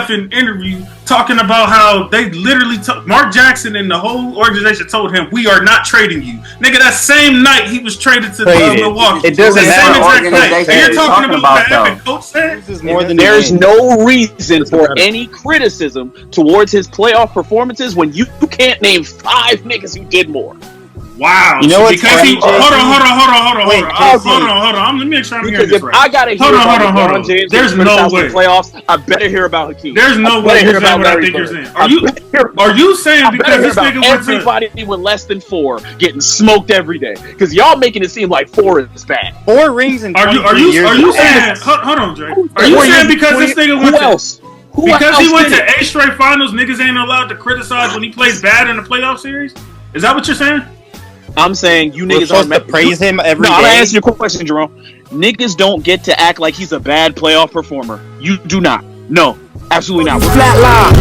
effing interview talking about how they literally Mark Jackson and the whole organization told him, "We are not trading you, nigga." That same night he was traded to Milwaukee. It doesn't matter what organization you're talking about what the effing coach said. There's no reason for any criticism towards his playoff performances when you can't name 5 niggas who did more. Wow. You know what? Because hold on. Let me make sure I'm hearing this right. I gotta hear about LeBron James. There's no way. Playoffs. I better hear about Hakeem. There's no way you're saying what I think you're saying. Are you saying because this nigga went everybody with less than 4 getting smoked every day? Because y'all making it seem like 4 is bad. 4 rings in 23 years. Are you saying? Hold on, Dre. Are you saying because this nigga went to because he went to 8 straight finals, niggas ain't allowed to criticize when he plays bad in the playoff series? Is that what you're saying? I'm saying you niggas are supposed to praise him every day. I'm gonna answer your question, Jerome. Niggas don't get to act like he's a bad playoff performer. You do not. No, absolutely not. Flatline.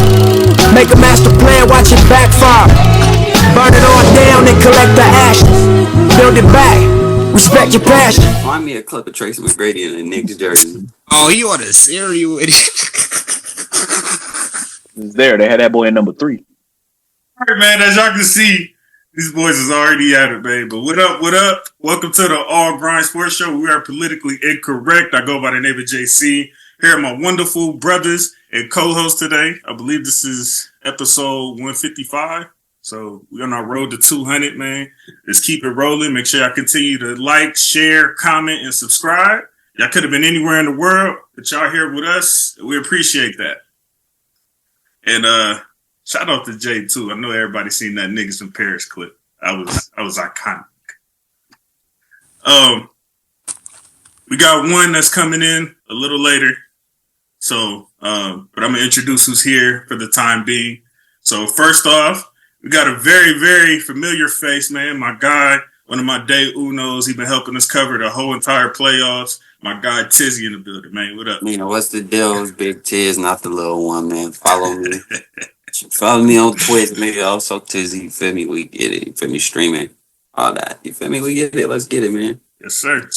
Make a master plan, watch it backfire. Burn it all down and collect the ashes. Build it back. Respect your passion. Find me a clip of Tracy McGrady in a Knicks jersey. Oh, you on a cereal idiot. There, they had that boy in number 3. All right, man. As y'all can see, these boys is already at it, babe. But what up, what up? Welcome to the All Grind Sports Show. We are politically incorrect. I go by the name of JC. Here are my wonderful brothers and co-hosts today. I believe this is episode 155. So we're on our road to 200, man. Let's keep it rolling. Make sure y'all continue to like, share, comment, and subscribe. Y'all could have been anywhere in the world, but y'all here with us. We appreciate that. And shout out to Jay too. I know everybody seen that Niggas in Paris clip. I was iconic. We got one that's coming in a little later. So, but I'm gonna introduce who's here for the time being. So first off, we got a very, very familiar face, man. My guy, one of my day unos. He's been helping us cover the whole entire playoffs. My guy Tizzy in the building, man. What up? You know, what's the deal? It's Big Tiz, not the little one, man. Follow me. Follow me on Twitch, maybe also Tizzy. You feel me? We get it. You feel me? Streaming. All that. You feel me? We get it. Let's get it, man. Yes, sir.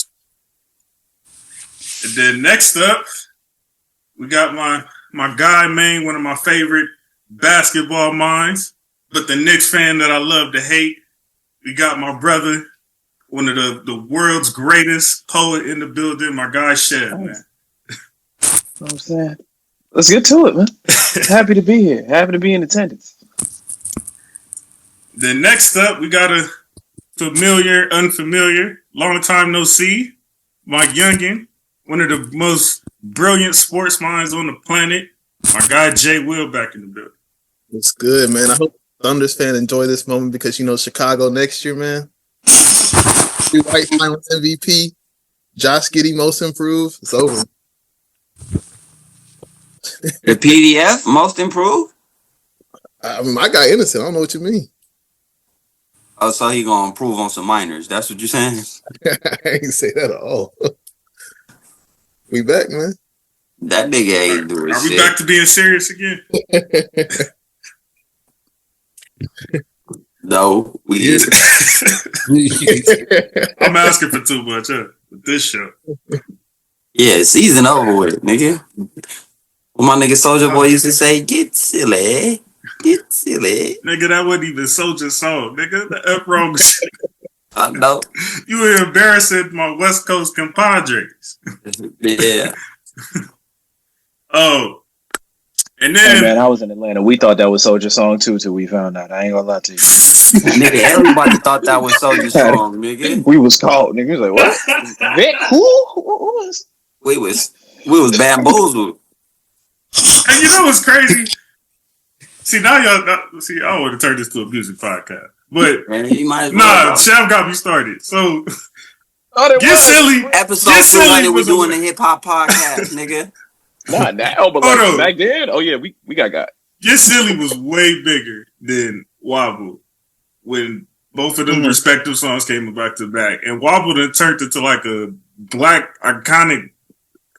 And then next up, we got my guy, man, one of my favorite basketball minds, but the Knicks fan that I love to hate. We got my brother, one of the world's greatest poet in the building, my guy Chef, man. You know what I'm saying? Let's get to it, man. Happy to be here. Happy to be in attendance. Then next up, we got a familiar, unfamiliar, long time no see, my youngin', one of the most brilliant sports minds on the planet, my guy Jay Will back in the building. It's good, man. I hope Thunders fans enjoy this moment because, you know, Chicago next year, man. White Finals MVP, Josh Giddey most improved. It's over. The PDF most improved? I mean, my guy innocent. I don't know what you mean. Oh, so he gonna improve on some minors. That's what you're saying? I ain't say that at all. We back, man. That nigga ain't doing shit. Are we back to being serious again? No, we I'm asking for too much with this show. Yeah, season over with, nigga. What my nigga Soulja Boy used to say, get silly. Get silly. Nigga, that wasn't even Soulja's song. Nigga, the up wrong shit. I know. You were embarrassing my West Coast compadres. Yeah. Oh. And then, hey man, I was in Atlanta. We thought that was Soulja's song too till we found out. I ain't gonna lie to you. Nigga, everybody thought that was Soulja's song, nigga. We was caught. Nigga was like, what? Vic? Who was? We was bamboozled. And you know what's crazy? See, now y'all, I don't want to turn this to a music podcast. But, man, you might as well, Chef got me started. So, get silly. Episode 200, we doing the hip hop podcast, nigga. Not now, but like back then, oh yeah, we got. Get Silly was way bigger than Wobble when both of them respective songs came back to back, and Wobble then turned into like a black iconic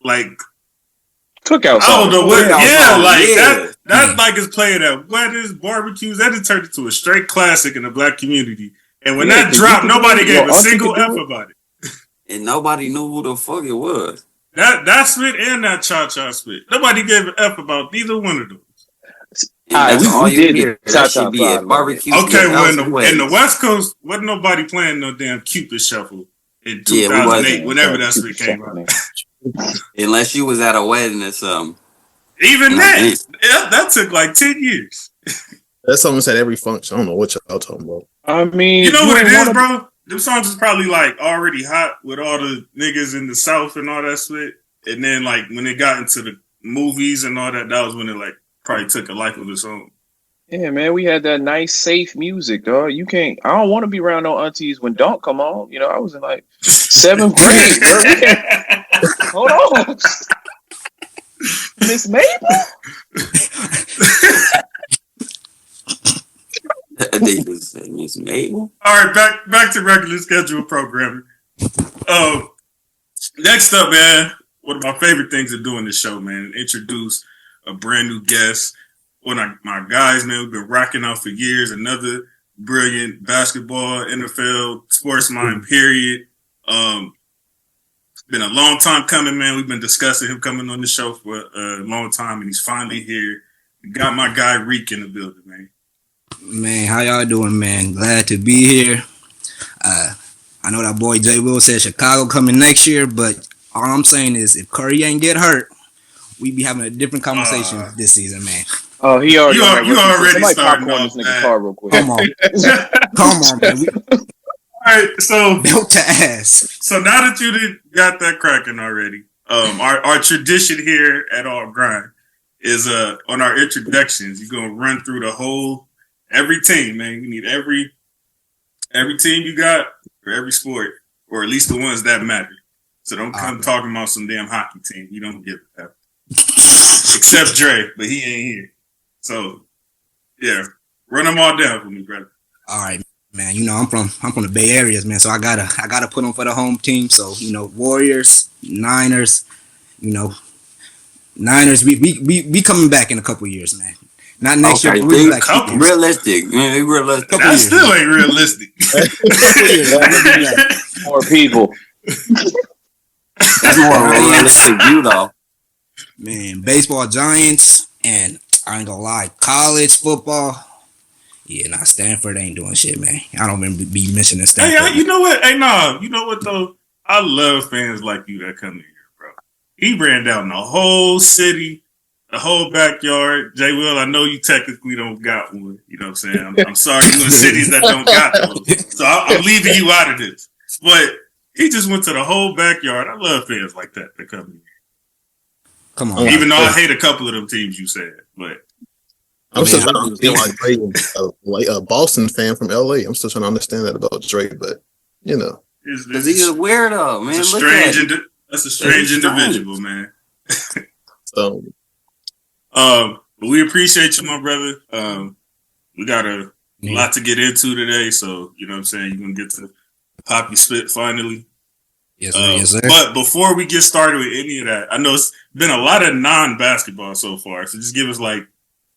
like cookout song. I don't know what, that like is playing at weddings, barbecues. That just turned into a straight classic in the black community. And when that dropped, nobody gave a single F about it. And nobody knew who the fuck it was. That spit and that cha-cha spit. Nobody gave an F about neither one of them. That's all you did hear. the That should cha-cha be at vibe. barbecue. Okay, well, in the West Coast, wasn't nobody playing no damn Cupid Shuffle in 2008, whenever that spit came out. Unless you was at a wedding or something. Even that took like 10 years. That's almost at every function. I don't know what y'all talking about. I mean, you know what it is, bro? Them songs is probably like already hot with all the niggas in the South and all that shit. And then like when it got into the movies and all that, that was when it like probably took a life of its own. Yeah, man, we had that nice, safe music, dog. You can't. I don't want to be around no aunties when Don't come on. You know, I was in like 7th grade. Bro. Hold on, Miss Mabel. Miss Mabel. All right, back to regular schedule programming. Next up, man, one of my favorite things of doing this show, man, introduce a brand new guest. One of my guys, man, we've been rocking out for years. Another brilliant basketball, NFL, sports mind, period. It's been a long time coming, man. We've been discussing him coming on the show for a long time, and he's finally here. We got my guy Reek in the building, man. Man, how y'all doing, man? Glad to be here. I know that boy Jay Will said Chicago coming next year, but all I'm saying is if Curry ain't get hurt, we be having a different conversation this season, man. Oh, you already starting off, this nigga car real quick. Come on, man. All right, so built to ass. So now that you got that cracking already, our tradition here at All Grind is on our introductions. You're gonna run through every team, man. You need every team you got for every sport, or at least the ones that matter. So don't come talking about some damn hockey team. You don't give a F. Except Dre, but he ain't here. So yeah, run them all down for me, brother. All right, man. You know I'm from the Bay Area, man. So I gotta put them for the home team. So Warriors, Niners. Niners. We coming back in a couple years, man. Not next year. But we'll realistic, man. Realistic. That still ain't realistic. More people. That's more realistic view, though. Man, baseball giants, and I ain't gonna lie, college football. Yeah, Stanford ain't doing shit, man. I don't even be mentioning Stanford. Hey, you know what? Hey, nah, you know what though? I love fans like you that come in here, bro. He ran down the whole city, the whole backyard. Jay Will, I know you technically don't got one. You know what I'm saying? I'm sorry, you in cities that don't got those. So I'm leaving you out of this. But he just went to the whole backyard. I love fans like that come in here. Come on. Even though I hate a couple of them teams you said, but I'm still trying to understand why Dre is a Boston fan from LA. I'm still trying to understand that about Dre, but because he's a weirdo, man. That's a strange individual, man. So, but we appreciate you, my brother. We got a lot to get into today, so you know what I'm saying. You're gonna get to pop your spit finally. Yes, sir. But before we get started with any of that, I know it's been a lot of non-basketball so far, so just give us like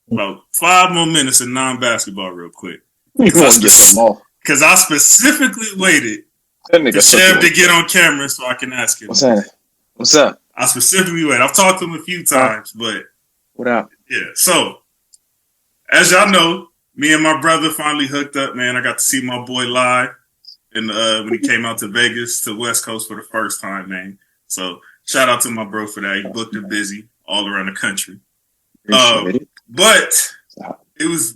about 5 more minutes of non-basketball real quick. Because I specifically waited for Chev to get on camera so I can ask him. What's up? I specifically waited. I've talked to him a few times, but what up? Yeah. So, as y'all know, me and my brother finally hooked up, man. I got to see my boy live. And when he came out to Vegas, to West Coast for the first time, man. So shout out to my bro for that. He booked it busy all around the country. But it was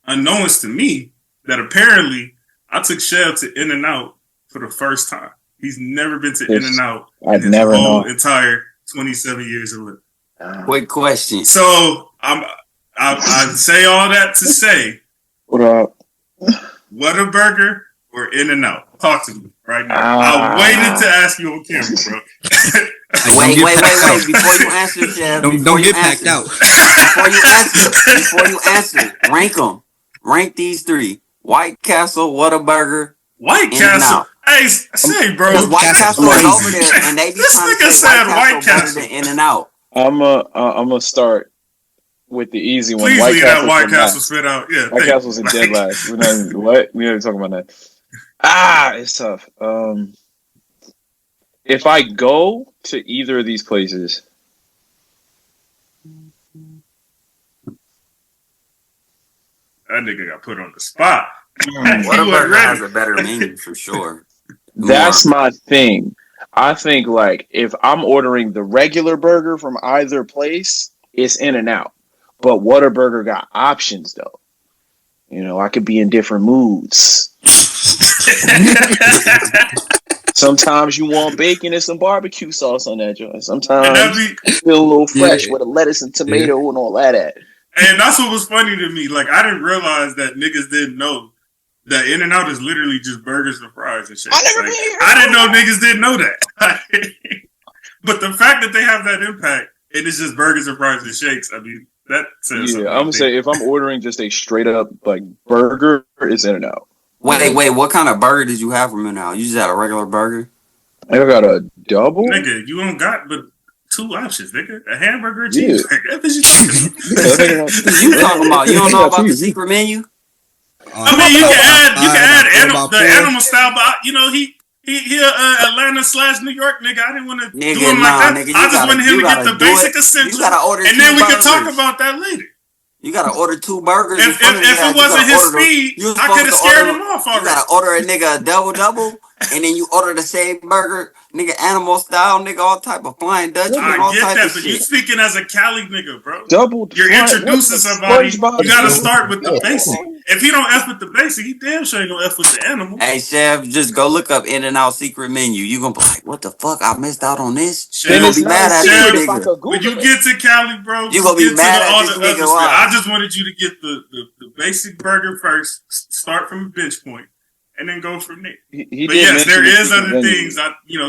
unknowns to me that apparently I took Chev to In-N-Out for the first time. He's never been to In-N-Out in his whole entire 27 years of living. Quick question. So I say all that to say, what up? Whataburger or In-N-Out? Talk to me right now. I waited to ask you on camera, bro. Wait. Before you answer, Chev. Don't get packed out. Before you answer, rank them. Rank these 3. White Castle, Whataburger, White Castle. Hey, say, bro. Because White Castle is over there, and they be trying to say White Castle better than In-N-Out. I'm gonna start with the easy one. Please leave that White Castle spit out. Yeah, White Castle's a dead last. We're not even talking about that. It's tough. If I go to either of these places, that nigga got put on the spot. Whataburger has a better menu for sure. That's my thing. I think like if I'm ordering the regular burger from either place, it's In-N-Out. But Whataburger got options though. You know, I could be in different moods. Sometimes you want bacon and some barbecue sauce on that joint. Sometimes you feel a little fresh with a lettuce and tomato and all that. And that's what was funny to me. Like, I didn't realize that niggas didn't know that In-N-Out is literally just burgers and fries and shit. I didn't know niggas didn't know that. But the fact that they have that impact and it's just burgers and fries and shakes, I mean, that says something. I'm gonna say if I'm ordering just a straight up like burger, it's In-N-Out. Wait, what kind of burger did you have from In-N-Out? You just had a regular burger? I got a double. Nigga, you don't got but two options, nigga. A hamburger and cheese. You talking about? You don't know about the secret menu? I mean, you can add the animal style, but you know he Atlanta / New York nigga. I didn't want to do him like that. Nigga, I just wanted him to get the basic essentials, and then we can talk about that later. You gotta order 2 burgers. If it wasn't his speed, I could have scared him off already. You gotta order a nigga a double, and then you order the same burger, nigga, animal style, nigga, all type of Flying Dutchman, all get type that, of but shit. you speaking as a Cali nigga, bro. You're introducing somebody. You gotta start with the basic. If he don't F with the basic, he damn sure ain't gonna F with the animal. Hey, Chef, just go look up In-N-Out secret menu. You gonna be like, what the fuck? I missed out on this. Chef, You gonna be mad at this nigga. When you get to Cali, bro, You gonna be mad at this nigga. I just wanted you to get the basic burger first. Start from a bench point, and then go from there. But yes, there is other things.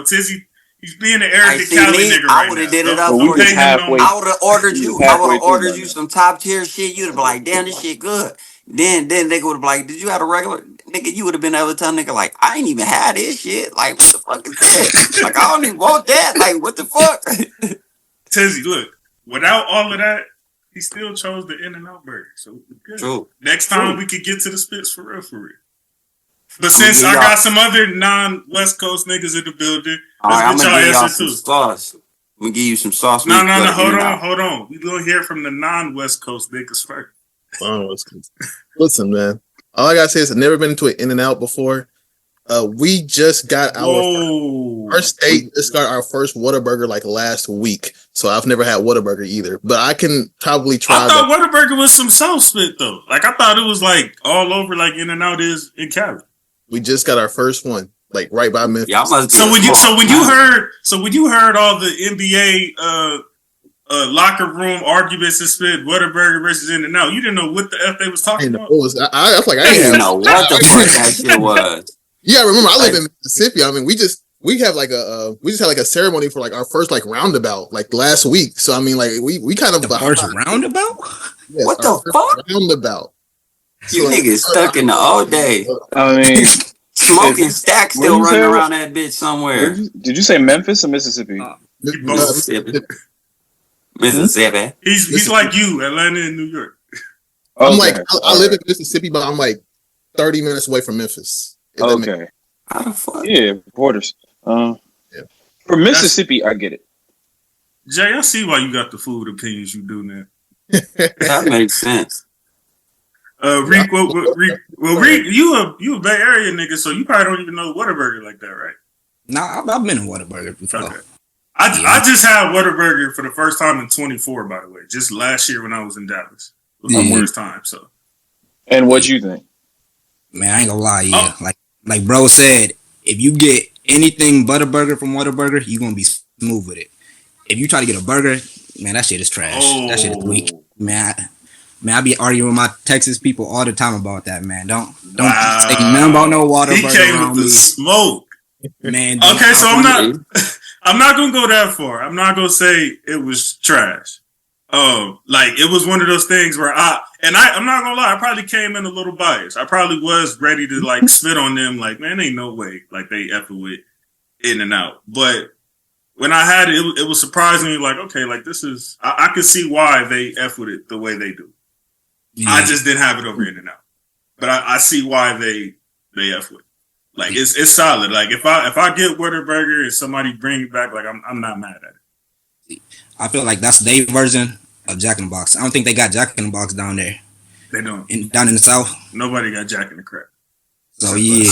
Tizzy, he's being an arrogant Cali nigga right now. I would have did it up for you. I would have ordered you some top tier shit. You'd have been like, damn, this shit good. Then nigga would have been like, did you have a regular nigga? You would have been able to tell nigga like, I ain't even had this shit. Like, what the fuck is this? Like, I don't even want that. Like, what the fuck? Tizzy, look, without all of that, he still chose the In-N-Out burger. So good. True. Next time we could get to the spits for real. But since I got some other non-West Coast niggas in the building, let's get y'all answer too. Sauce. I'm gonna give you some sauce. No, hold on. We gonna hear from the non-West Coast niggas first. Listen, man. All I gotta say is I've never been to an In-N-Out before. We just got our state just got our first Whataburger like last week, so I've never had Whataburger either. But I can probably try. I thought Whataburger was some South spit though. Like I thought it was like all over like In-N-Out is in Cali. We just got our first one, like right by Memphis. So when you heard all the NBA locker room arguments and spit Whataburger versus In-N-Out, you didn't know what the F they was talking about. I was like, I didn't know what the fuck that shit was. Yeah, remember I live in Mississippi. I mean, we just had like a ceremony for like our first like roundabout like last week. So I mean, like we kind of the first roundabout. Yes, what the fuck? Roundabout. You niggas stuck in the all day. I mean, smoking stack still running around that bitch somewhere. Did you say Memphis or Mississippi? Mississippi. He's like you, Atlanta and New York. I'm like I live in Mississippi, but I'm like 30 minutes away from Memphis. Okay. How the fuck? Yeah, borders. For Mississippi, I get it. Jay, I see why you got the food opinions you do now. That makes sense. Reek, Reek, you a Bay Area nigga, so you probably don't even know Whataburger like that, right? Nah, I've been in Whataburger before. Okay. I just had Whataburger for the first time in 24, by the way. Just last year when I was in Dallas. It was my worst time, so. And what'd you think? Man, I ain't gonna lie, like bro said, if you get anything but a burger from Whataburger, you gonna be smooth with it. If you try to get a burger, man, that shit is trash. That shit is weak. Man, I be arguing with my Texas people all the time about that, man. Don't take nothing about no Whataburger. He came with the smoke. Man. Okay, so I'm not gonna go that far. I'm not gonna say it was trash. Like it was one of those things where I'm not gonna lie, I probably came in a little biased. I probably was ready to like spit on them, like, man, ain't no way like they effing with In-N-Out. But when I had it, it was surprisingly like, okay, like this is I could see why they F with it the way they do. Yeah. I just didn't have it over In-N-Out. But I see why they F with it. Like it's solid. Like if I get Whataburger and somebody bring it back, like I'm not mad at it. I feel like that's their version of Jack in the Box. I don't think they got Jack in the Box down there. They don't. Down in the South. Nobody got Jack in the Crack. So yeah,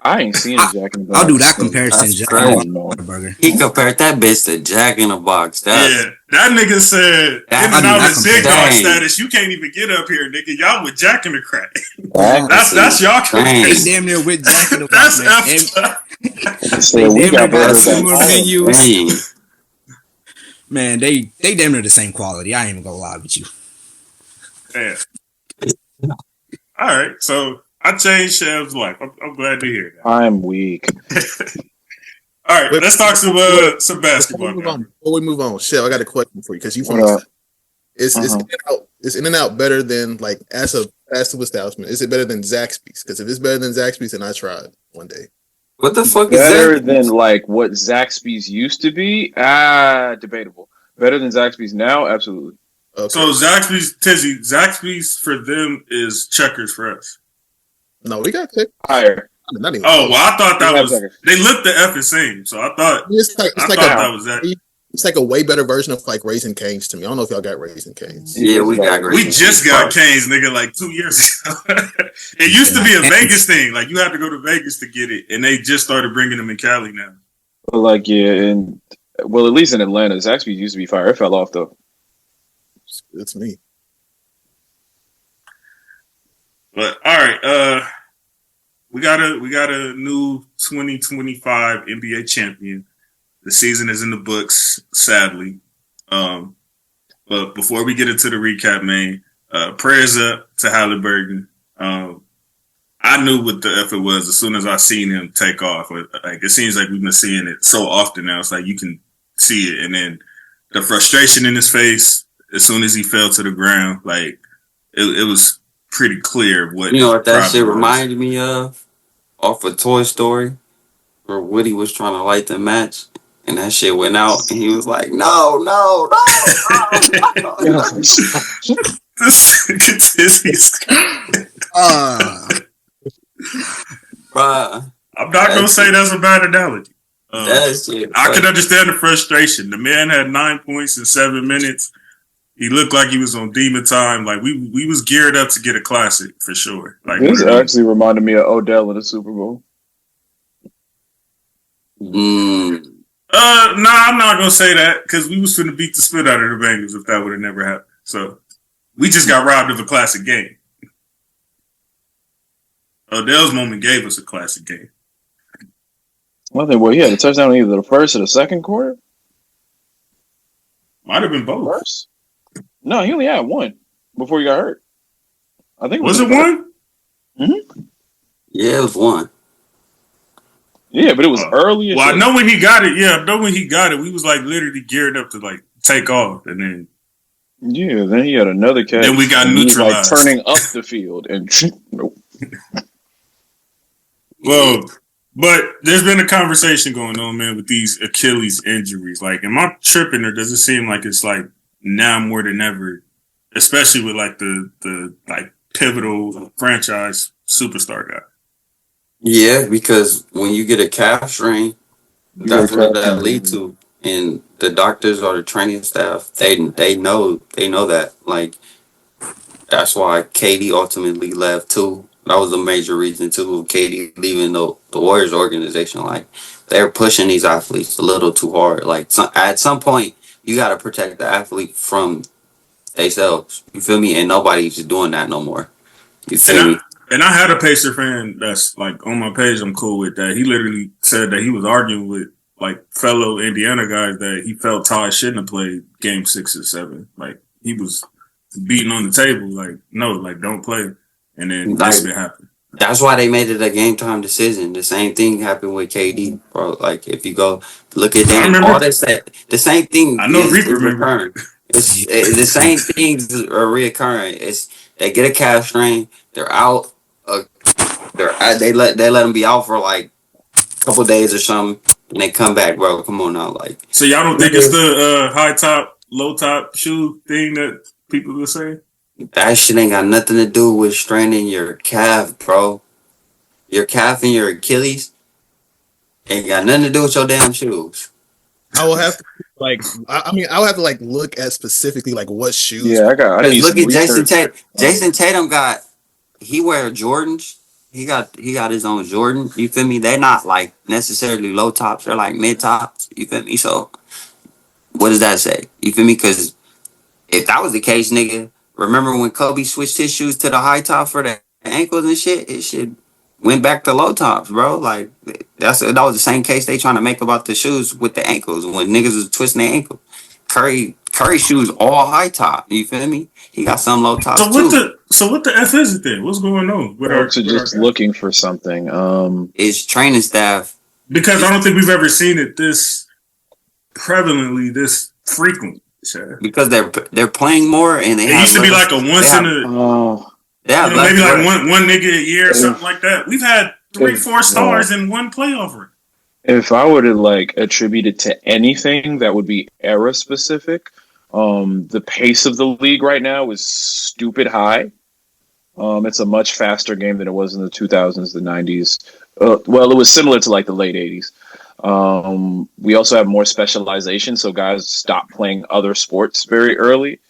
I ain't seen a Jack in the Box. I'll do that comparison. Jack in the Box. He compared that bitch to Jack in the Box. That nigga said in and out of big dog status. You can't even get up here, nigga. Y'all with Jack in the Crack. That's y'all comparison. They damn near with Jack in the Box. That's we got similar menus. Man, they damn near the same quality. I ain't even gonna lie with you. Damn. All right, so I changed Chev's life. I'm glad to hear that. I'm weak. All right, let's talk some basketball. Before we move on, Chev, I got a question for you because you from is In and Out better than, like, as a fast food establishment? Is it better than Zaxby's? Because if it's better than Zaxby's, then I tried one day. What the fuck is better than like what Zaxby's used to be? Debatable. Better than Zaxby's now? Absolutely. Okay. So Zaxby's for them is Checkers for us. No, we got Checkers higher. Not even well, I thought that was Checkers. They looked the F the same, so I thought that was that. It's like a way better version of like Raising Cane's to me. I don't know if y'all got Raising Cane's. Yeah, we got. We just got Cane's, nigga, like 2 years ago. It used to be a Vegas thing. Like you had to go to Vegas to get it, and they just started bringing them in Cali now. Like and at least in Atlanta, Zaxby's used to be fire. It fell off though. It's me. But all right, we got a new 2025 NBA champion. The season is in the books, sadly. But before we get into the recap, man, prayers up to Halliburton. I knew what the effort was as soon as I seen him take off. Like it seems like we've been seeing it so often now. It's like you can see it, and then the frustration in his face as soon as he fell to the ground, like it was pretty clear what. You know what that shit reminded me of? Off of Toy Story, where Woody was trying to light the match. And that shit went out, and he was like, "No." Bruh. I'm not gonna say that's a bad analogy. That shit. I can understand the frustration. The man had 9 points in 7 minutes. He looked like he was on demon time. Like we was geared up to get a classic for sure. Like this actually reminded me of Odell in the Super Bowl. I'm not gonna say that because we was finna beat the spit out of the Bengals if that would have never happened. So we just got robbed of a classic game. Odell's moment gave us a classic game. I think he had a touchdown in either the first or the second quarter. Might have been both. First? No, he only had one before he got hurt. I think was it one? Mm-hmm. Yeah, it was one. Yeah, but it was early. Well, I know when he got it. Yeah, I know when he got it. We was like literally geared up to like take off, and then then he had another catch. Then we got neutralized, like, turning up the field, and nope. Well, but there's been a conversation going on, man, with these Achilles injuries. Like, am I tripping, or does it seem like it's like now more than ever, especially with like the like pivotal franchise superstar guy? Yeah, because when you get a calf strain, that's what that lead to. And the doctors or the training staff, they know that. Like, that's why KD ultimately left too. That was a major reason too of KD leaving the Warriors organization. Like, they're pushing these athletes a little too hard. Like, at some point, you got to protect the athlete from themselves. You feel me? And nobody's doing that no more. You feel me? And I had a Pacer fan that's like on my page. I'm cool with that. He literally said that he was arguing with like fellow Indiana guys that he felt Ty shouldn't have played game 6 or 7. Like he was beating on the table. Like no, like don't play. And then this would happen. That's why they made it a game time decision. The same thing happened with KD, bro. Like if you go look at them, all they said the same thing. I know is recurring. It's the same things are reoccurring. It's they get a calf strain, they're out. They let them be out for like a couple days or something, and they come back, bro. Come on now, like. So y'all don't think it's the high top, low top shoe thing that people are saying? That shit ain't got nothing to do with straining your calf, bro. your calf and your Achilles ain't got nothing to do with your damn shoes. I will have to I would have to look at specifically what shoes. Yeah, I need look some at Jason research. Tatum. Jason Tatum he wear Jordans. He got his own Jordan. You feel me? They're not necessarily low tops. They're mid tops. You feel me? So what does that say? You feel me? Because if that was the case, nigga, remember when Kobe switched his shoes to the high top for the ankles and shit? It shit went back to low tops, bro. That was the same case they trying to make about the shoes with the ankles when niggas was twisting their ankle. Curry shoes all high top. You feel me? He got some low tops too. So what the F is it then? What's going on with Folks are just looking for something. It's training staff. Because I don't think we've ever seen it this prevalently, this frequently. Sure. Because they're playing more and they used to be like a once in a maybe one nigga a year or something like that. We've had 3-4 stars in one playoff run. If I were to attribute it to anything, that would be era specific. The pace of the league right now is stupid high. It's a much faster game than it was in the 2000s, the 90s. Well, it was similar to the late 80s. We also have more specialization, so guys stop playing other sports very early.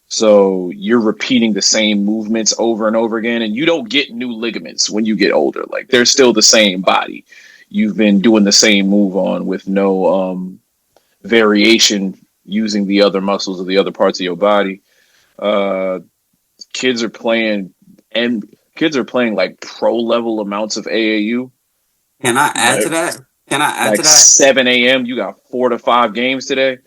So you're repeating the same movements over and over again, and you don't get new ligaments when you get older. They're still the same body. You've been doing the same move on with no variation using the other muscles of the other parts of your body. Kids are playing pro level amounts of AAU. Can I add to that? 7 a.m. You got 4 to 5 games today,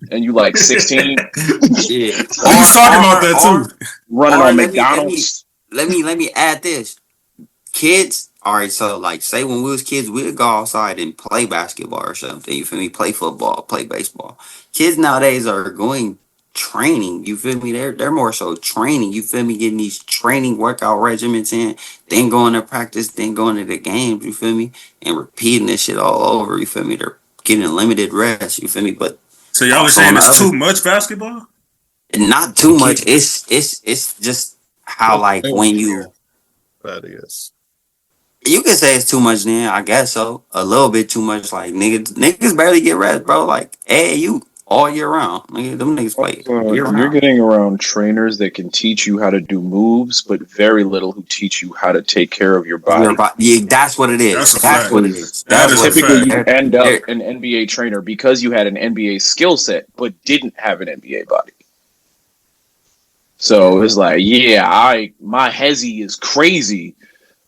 and you 16. Yeah, He's talking about that too. Running on McDonald's. Let me add this. Kids, all right. So say when we was kids, we'd go outside and play basketball or something. You feel me? Play football, play baseball. Kids nowadays are going training. You feel me? They're more so training. You feel me? Getting these training workout regimens in, then going to practice, then going to the games. You feel me? And repeating this shit all over. You feel me? They're getting limited rest. You feel me? But so y'all are saying it's too much basketball? Not too much. It's just how when you. That is. You can say it's too much then, I guess so. A little bit too much. Niggas barely get rest, bro. AAU all year round. Them niggas play year round. You're getting around trainers that can teach you how to do moves, but very little who teach you how to take care of your body. Yeah, that's what it is. That's what it is. Typically, you end up an NBA trainer because you had an NBA skill set, but didn't have an NBA body. So it's my hezzy is crazy,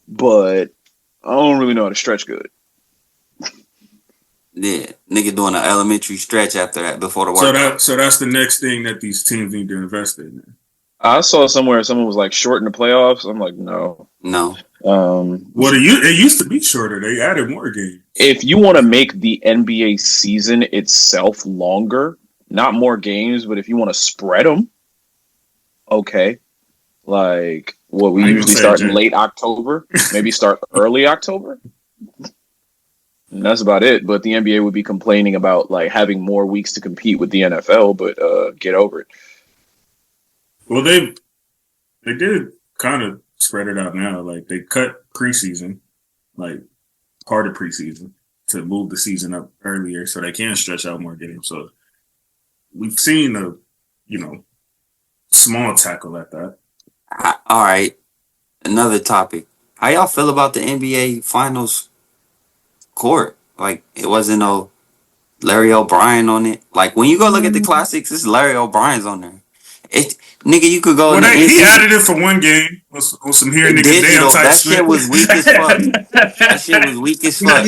but I don't really know how to stretch good. Yeah, nigga doing an elementary stretch after that before the workout. So that's the next thing that these teams need to invest in. I saw somewhere someone was short in the playoffs. I'm no. It used to be shorter. They added more games. If you want to make the NBA season itself longer, not more games, but if you want to spread them, okay. What we usually start in late October, maybe start early October. And that's about it. But the NBA would be complaining about having more weeks to compete with the NFL, but get over it. Well, they did kind of spread it out now. They cut preseason, part of preseason, to move the season up earlier so they can stretch out more games. So we've seen a small tackle at that. All right. Another topic. How y'all feel about the NBA Finals court? It wasn't no Larry O'Brien on it. When you go look at the classics, it's Larry O'Brien's on there. Nigga, you could go. He added it for one game on some here nigga damn type that shit was weak as fuck. That shit was weak as fuck.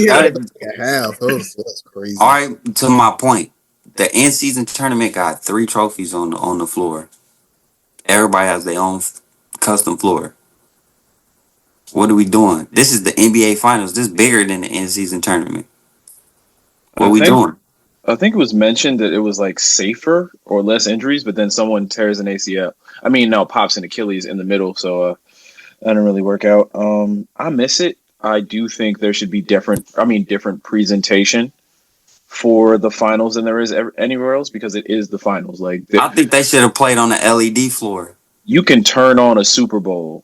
That's crazy. All right, to my point, the in-season tournament got 3 trophies on the floor. Everybody has their own custom floor. What are we doing? This is the NBA Finals. This is bigger than the in-season tournament. What are we doing? I think it was mentioned that it was safer or less injuries, but then someone tears an ACL. I mean, no, pops an Achilles in the middle, so that didn't really work out. I miss it. I do think there should be different presentation for the finals than there is anywhere else because it is the finals. I think they should have played on the LED floor. You can turn on a Super Bowl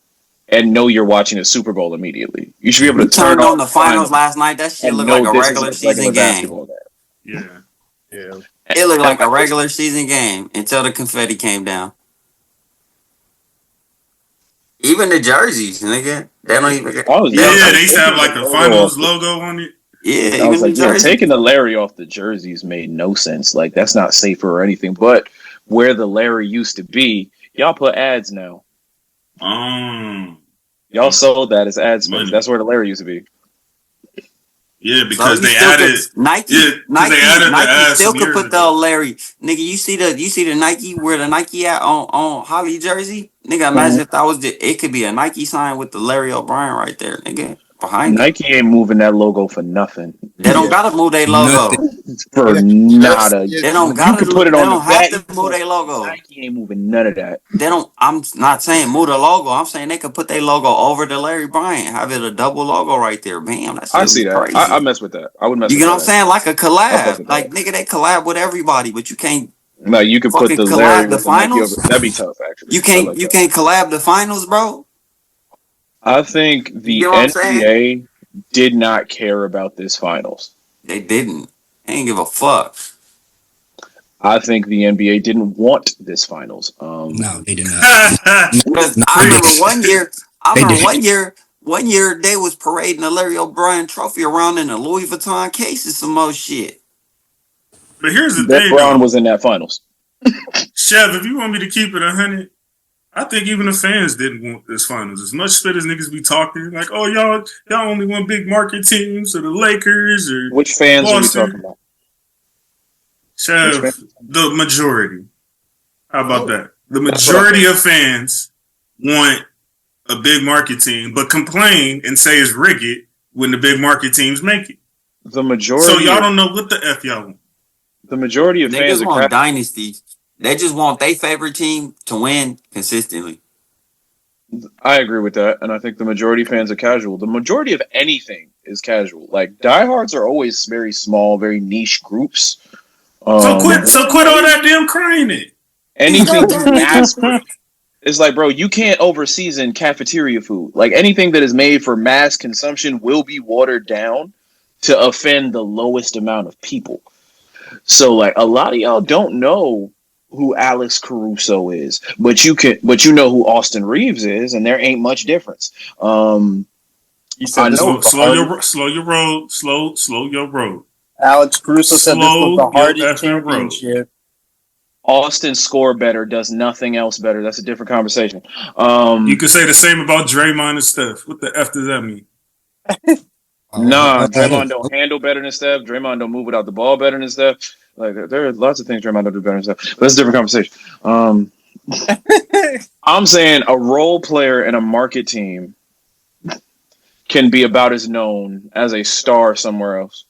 and know you're watching a Super Bowl immediately. You should be able to turn on the finals last night. That shit looked like a regular season game. Yeah. It looked like a regular season game until the confetti came down. Even the jerseys, nigga. They don't even. They used to have like the finals logo on it. Yeah, I was like, taking the Larry off the jerseys made no sense. Like, that's not safer or anything. But where the Larry used to be, y'all put ads now. Y'all sold that as ad space. That's where the Larry used to be. Yeah, because they added Nike. Nike still could put the Larry. Nigga, you see the Nike where the Nike at on Holly jersey? Nigga, imagine if that was it could be a Nike sign with the Larry O'Brien right there, nigga. Behind Nike ain't moving that logo for nothing. They don't gotta move their logo. For nada. They don't gotta put it on the back. Have to move their logo. Nike ain't moving none of that. They don't. I'm not saying move the logo. I'm saying they could put their logo over the Larry Bryant. Have it a double logo right there. Bam. That's I see that. crazy. I mess with that. I would mess. You with know what I'm saying? Like a collab. Like like nigga, they collab with everybody, but you can't. No, you can put the Larry the finals. That'd be tough, actually. You can't. You can't collab the finals, bro. I think the NBA did not care about this finals. They didn't. They didn't give a fuck. I think the NBA didn't want this finals. No, they did not. I remember one year they was parading the Larry O'Brien trophy around in a Louis Vuitton case and some more shit. But here's the thing, LeBron was in that finals. Chev, if you want me to keep it 100, I think even the fans didn't want this finals. As much shit as niggas be talking, like, oh, y'all only want big market teams, or the Lakers, or which fans Boston. are we talking about? Chev, the majority. How about that? The majority of fans want a big market team, but complain and say it's rigged when the big market teams make it. The majority. So y'all don't know what the F y'all want. The majority of fans want dynasties. They just want their favorite team to win consistently. I agree with that, and I think the majority of fans are casual. The majority of anything is casual. Like, diehards are always very small, very niche groups. So quit all that damn crying it. Anything ask for. It's like, bro, you can't over-season cafeteria food. Like, anything that is made for mass consumption will be watered down to offend the lowest amount of people. So, like, a lot of y'all don't know who Alex Caruso is, but you know who Austin Reeves is, and there ain't much difference. You said slow your road. Alex Caruso said this was the hardest championship. Austin score better, does nothing else better. That's a different conversation. You could say the same about Draymond and Steph. What the F does that mean? Nah, Draymond don't handle better than Steph. Draymond don't move without the ball better than Steph. Like, there are lots of things Draymond don't do better than Steph. But that's a different conversation. I'm saying a role player in a market team can be about as known as a star somewhere else.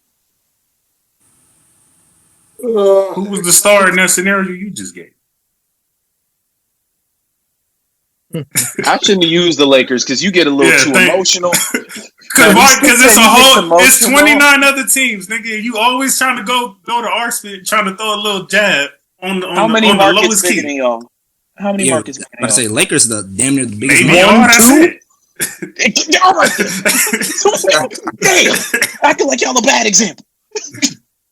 Who was the star in that scenario you just gave? I shouldn't use the Lakers because you get a little too emotional. Because it's 29 other teams, nigga. You always trying to go to our spit, trying to throw a little jab on the lowest key. How many markets? I say Lakers the damn near the biggest. Maybe that's it. Damn, acting like y'all a bad example.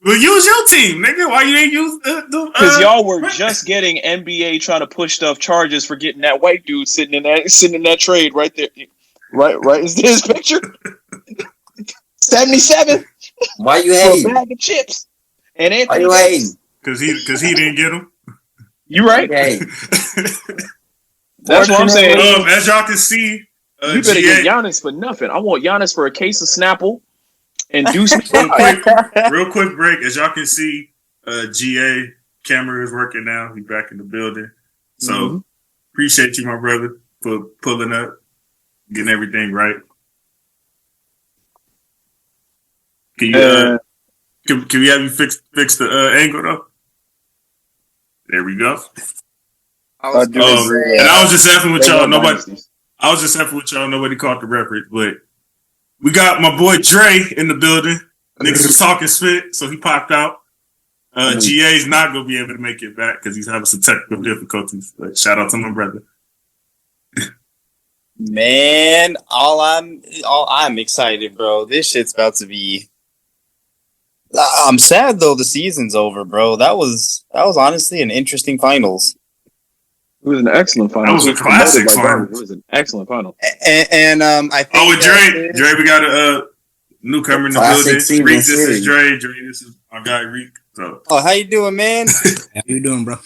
Well, use your team, nigga. Why you ain't use because y'all were just getting NBA trying to push stuff charges for getting that white dude sitting in that trade right there. Right. Is this picture? 77. Why you hating? For a bag of chips. And Why you hating? Because he didn't get them. You right. That's what I'm saying. As y'all can see, you better get Giannis for nothing. I want Giannis for a case of Snapple. And do some real quick break. As y'all can see, GA camera is working now. He's back in the building. So appreciate you, my brother, for pulling up, getting everything right. Can you can we have you fix the angle though? There we go. And I was just effing with y'all. Nobody caught the reference, but. We got my boy Dre in the building. Niggas was talking spit, so he popped out. GA's not going to be able to make it back because he's having some technical difficulties. But shout out to my brother. Man, all I'm excited, bro. This shit's about to be. I'm sad though the season's over, bro. That was honestly an interesting finals. It was an excellent final. That was a classic final. It was an excellent final. And I think. Oh, with Dre, we got a newcomer in the building. Reek, this is Dre. This is my guy Reek. So. Oh, how you doing, man? How you doing, bro?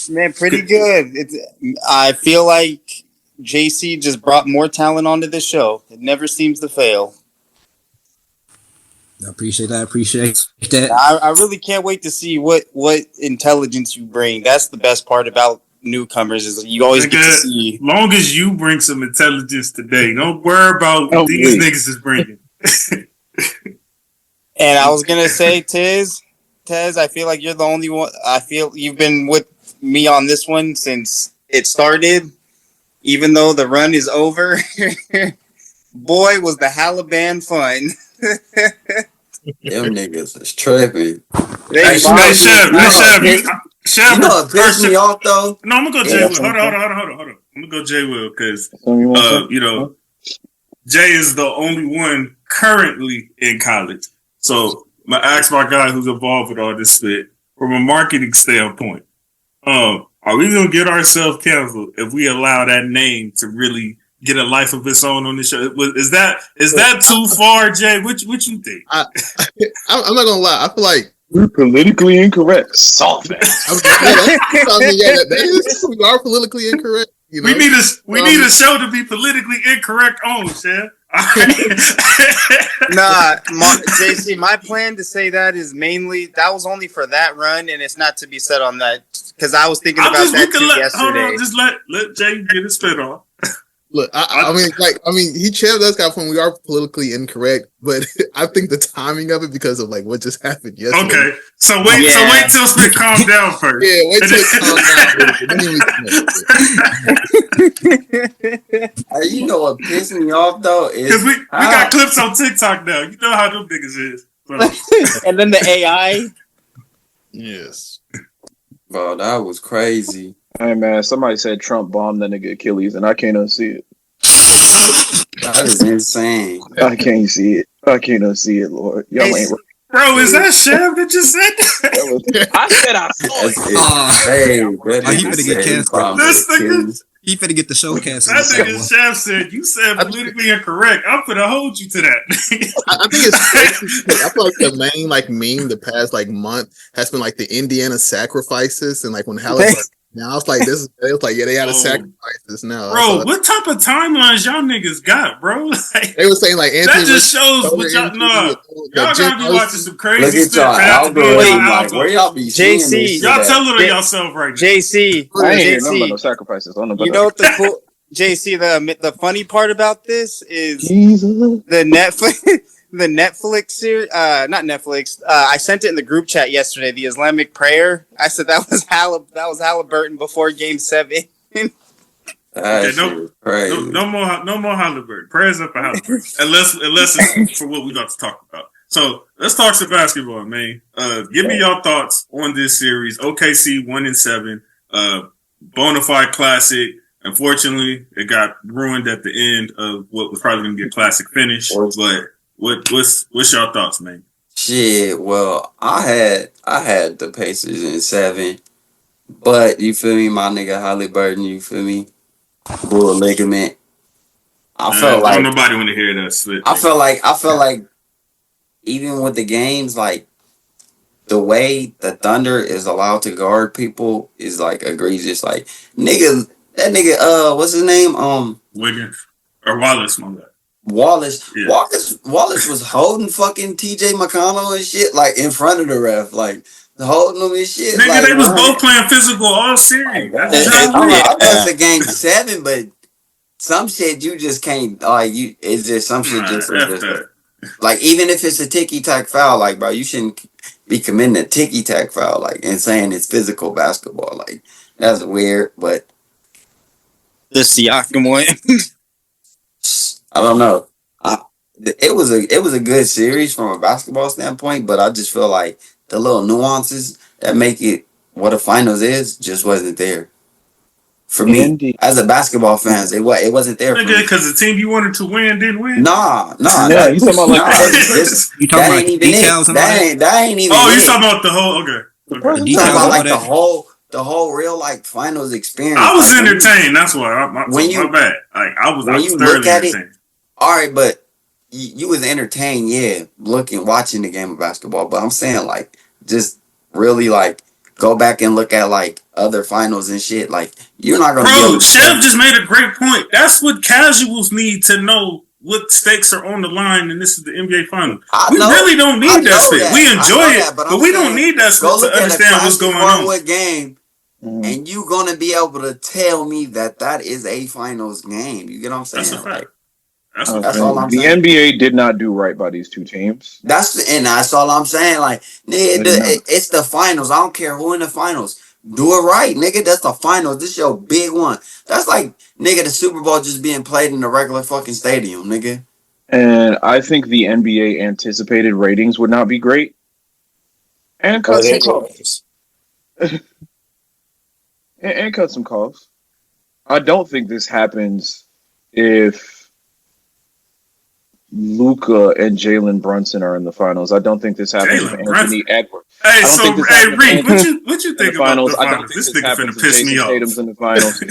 Man, pretty good. I feel like JC just brought more talent onto this show. It never seems to fail. I appreciate that. I really can't wait to see what intelligence you bring. That's the best part about newcomers is you always get to see. Long as you bring some intelligence today, don't worry about what these niggas is bringing. And I was gonna say, Tez, I feel like you're the only one. I feel you've been with me on this one since it started, even though the run is over. Boy, was the Haliban fun. Them niggas is tripping. Chef, you know what pissed me off though? No, I'm gonna go Jay Will. Hold on. I'm gonna go Jay Will because you know Jay is the only one currently in college. So I'm gonna ask my guy who's involved with all this shit from a marketing standpoint. Are we gonna get ourselves canceled if we allow that name to really get a life of its own on the show? Is that too far, Jay? What you think? I'm not gonna lie. I feel like we're politically incorrect. Soft ass. We are politically incorrect. You know? We need a show to be politically incorrect on, Chef. Nah, JC, my plan to say that is mainly that was only for that run, and it's not to be said on that because I was thinking about that too yesterday. Hold on, just let Jay get his spit on. Look, I mean, Chad does got when we are politically incorrect, but I think the timing of it because of like what just happened yesterday. Okay, so wait till Spit calms down first. Yeah, wait till it calms down. You know what pissed me off though is because we got clips on TikTok now. You know how them niggas is. So. And then the AI. Yes, bro, that was crazy. Hey man, somebody said Trump bombed that nigga Achilles, and I can't unsee it. That is insane. I can't see it. I can't unsee it, Lord. Y'all ain't. Bro, is that Chef that just said that? I said I saw it. He finna get canceled. This nigga. He finna get the show canceled. That nigga Chef said, you said politically incorrect. I'm finna hold you to that. I think it's I feel like the main like meme the past like month has been like the Indiana sacrifices and like when Halliburton. Now it's like this. It's like they gotta sacrifice this now, bro. What type of timelines y'all niggas got, bro? Like, they were saying like that just shows what y'all know. Y'all gotta be watching some crazy stuff. Like, where y'all be JC? Y'all telling on yourself right now. JC, I ain't hearing nothing about no sacrifices. You know what the cool JC? The funny part about this is the Netflix. The Netflix series, not Netflix. I sent it in the group chat yesterday. The Islamic prayer. I said that was Haliburton before Game 7. Okay, no more Haliburton. Prayers up for Haliburton, unless it's for what we got to talk about. So let's talk some basketball, man. Give me your thoughts on this series. OKC 1-7, bona fide classic. Unfortunately, it got ruined at the end of what was probably going to be a classic finish, but. What's your thoughts, man? Shit, well, I had the Pacers in 7, but you feel me, my nigga Haliburton, you feel me, bull ligament. I felt like nobody want to hear that split. I felt like even with the games, like the way the Thunder is allowed to guard people is like egregious. Like that nigga, what's his name? Wiggins or Wallace, my guy. Wallace, yeah. Wallace was holding fucking TJ McConnell and shit, like in front of the ref, like holding him and shit. Nigga, like, they was both playing physical all series. I know it's a game 7, but some shit you just can't. It's just some shit just like even if it's a ticky tack foul, like bro, you shouldn't be committing a ticky tack foul, like and saying it's physical basketball. Like that's weird, but the Siakam one. I don't know. It was a good series from a basketball standpoint, but I just feel like the little nuances that make it what a finals is just wasn't there. For me, as a basketball fan, it wasn't there for me. Because the team you wanted to win didn't win. Nah. Yeah, you talking about like you talking about ain't even details it. That ain't even. Oh, you talking about the whole? Okay. You talking about like the whole real like finals experience. I was like, entertained. That's why. My bad. Like I was thoroughly entertained. All right, but you was entertained, yeah, watching the game of basketball. But I'm saying like just really like go back and look at like other finals and shit. Like you're not gonna. Bro, Chef just made a great point. That's what casuals need to know. What stakes are on the line, and this is the NBA Finals. We really don't need that spit. We enjoy it, but we don't need that spit to understand what's going on. Game, and you gonna be able to tell me that is a Finals game. You get what I'm saying? That's a fact. That's all I'm saying. The NBA did not do right by these two teams. That's all I'm saying. Like, nigga, it's the Finals. I don't care who in the Finals. Do it right, nigga. That's the Finals. This your big one. That's like, nigga, the Super Bowl just being played in a regular fucking stadium, nigga. And I think the NBA anticipated ratings would not be great. And cut some costs. and cut some costs. I don't think this happens if Luka and Jalen Brunson are in the finals. I don't think this happens with Anthony Edwards. Hey, Reed, what you think about the finals? This nigga finna piss me off. Tatum's in the finals.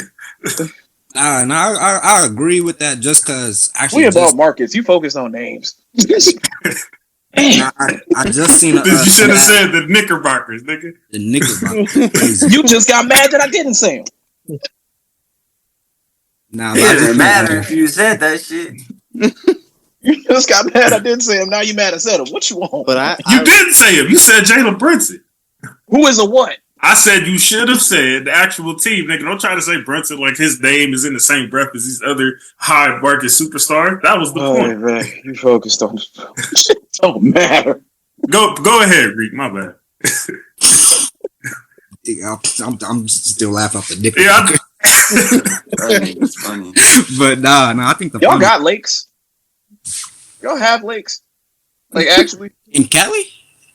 I agree with that just because actually. We about markets. You focus on names. I just seen. You should have said the Knickerbockers, nigga. The Knickerbockers. You just got mad that I didn't say them. Nah, it didn't matter if you said that shit. You just got mad I didn't say him. Now you mad I said him. What you want? But you didn't say him. You said Jalen Brunson. Who is a what? I said you should have said the actual team, nigga. Don't try to say Brunson like his name is in the same breath as these other high market superstars. That was the point. Man, you focused on it. Don't matter. Go ahead, Reek. My bad. I'm still laughing off the dick. Yeah, it's funny. But nah, I think y'all got lakes. Y'all have lakes. Like actually in Cali?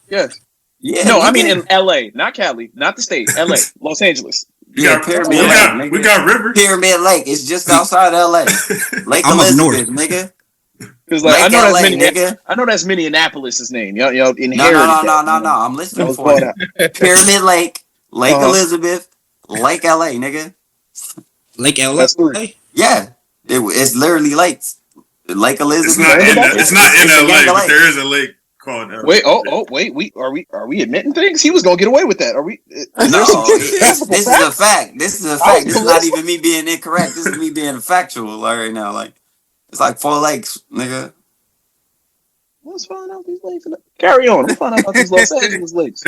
Yes. Yeah. No, I mean in LA, not Cali, not the state. LA, Los Angeles. Yeah, Pyramid Lake. We got river. Pyramid Lake. It's just outside LA. Lake Elizabeth, nigga. Because like I know that's Minneapolis' name. Y'all inherited. No. I'm listening for it. Pyramid Lake, Lake Elizabeth, Lake LA, nigga. Lake LA. Yeah, it's literally lakes. Lake Elizabeth. It's not in LA, but there is a lake called LA. Wait. Are we admitting things? He was gonna get away with that. Are we? No, this is a fact. This is a fact. This is not even me being incorrect. This is me being factual right now. Like it's like 4 lakes, nigga. Let's find out these lakes. Carry on. Let's find out about these Los Angeles lakes.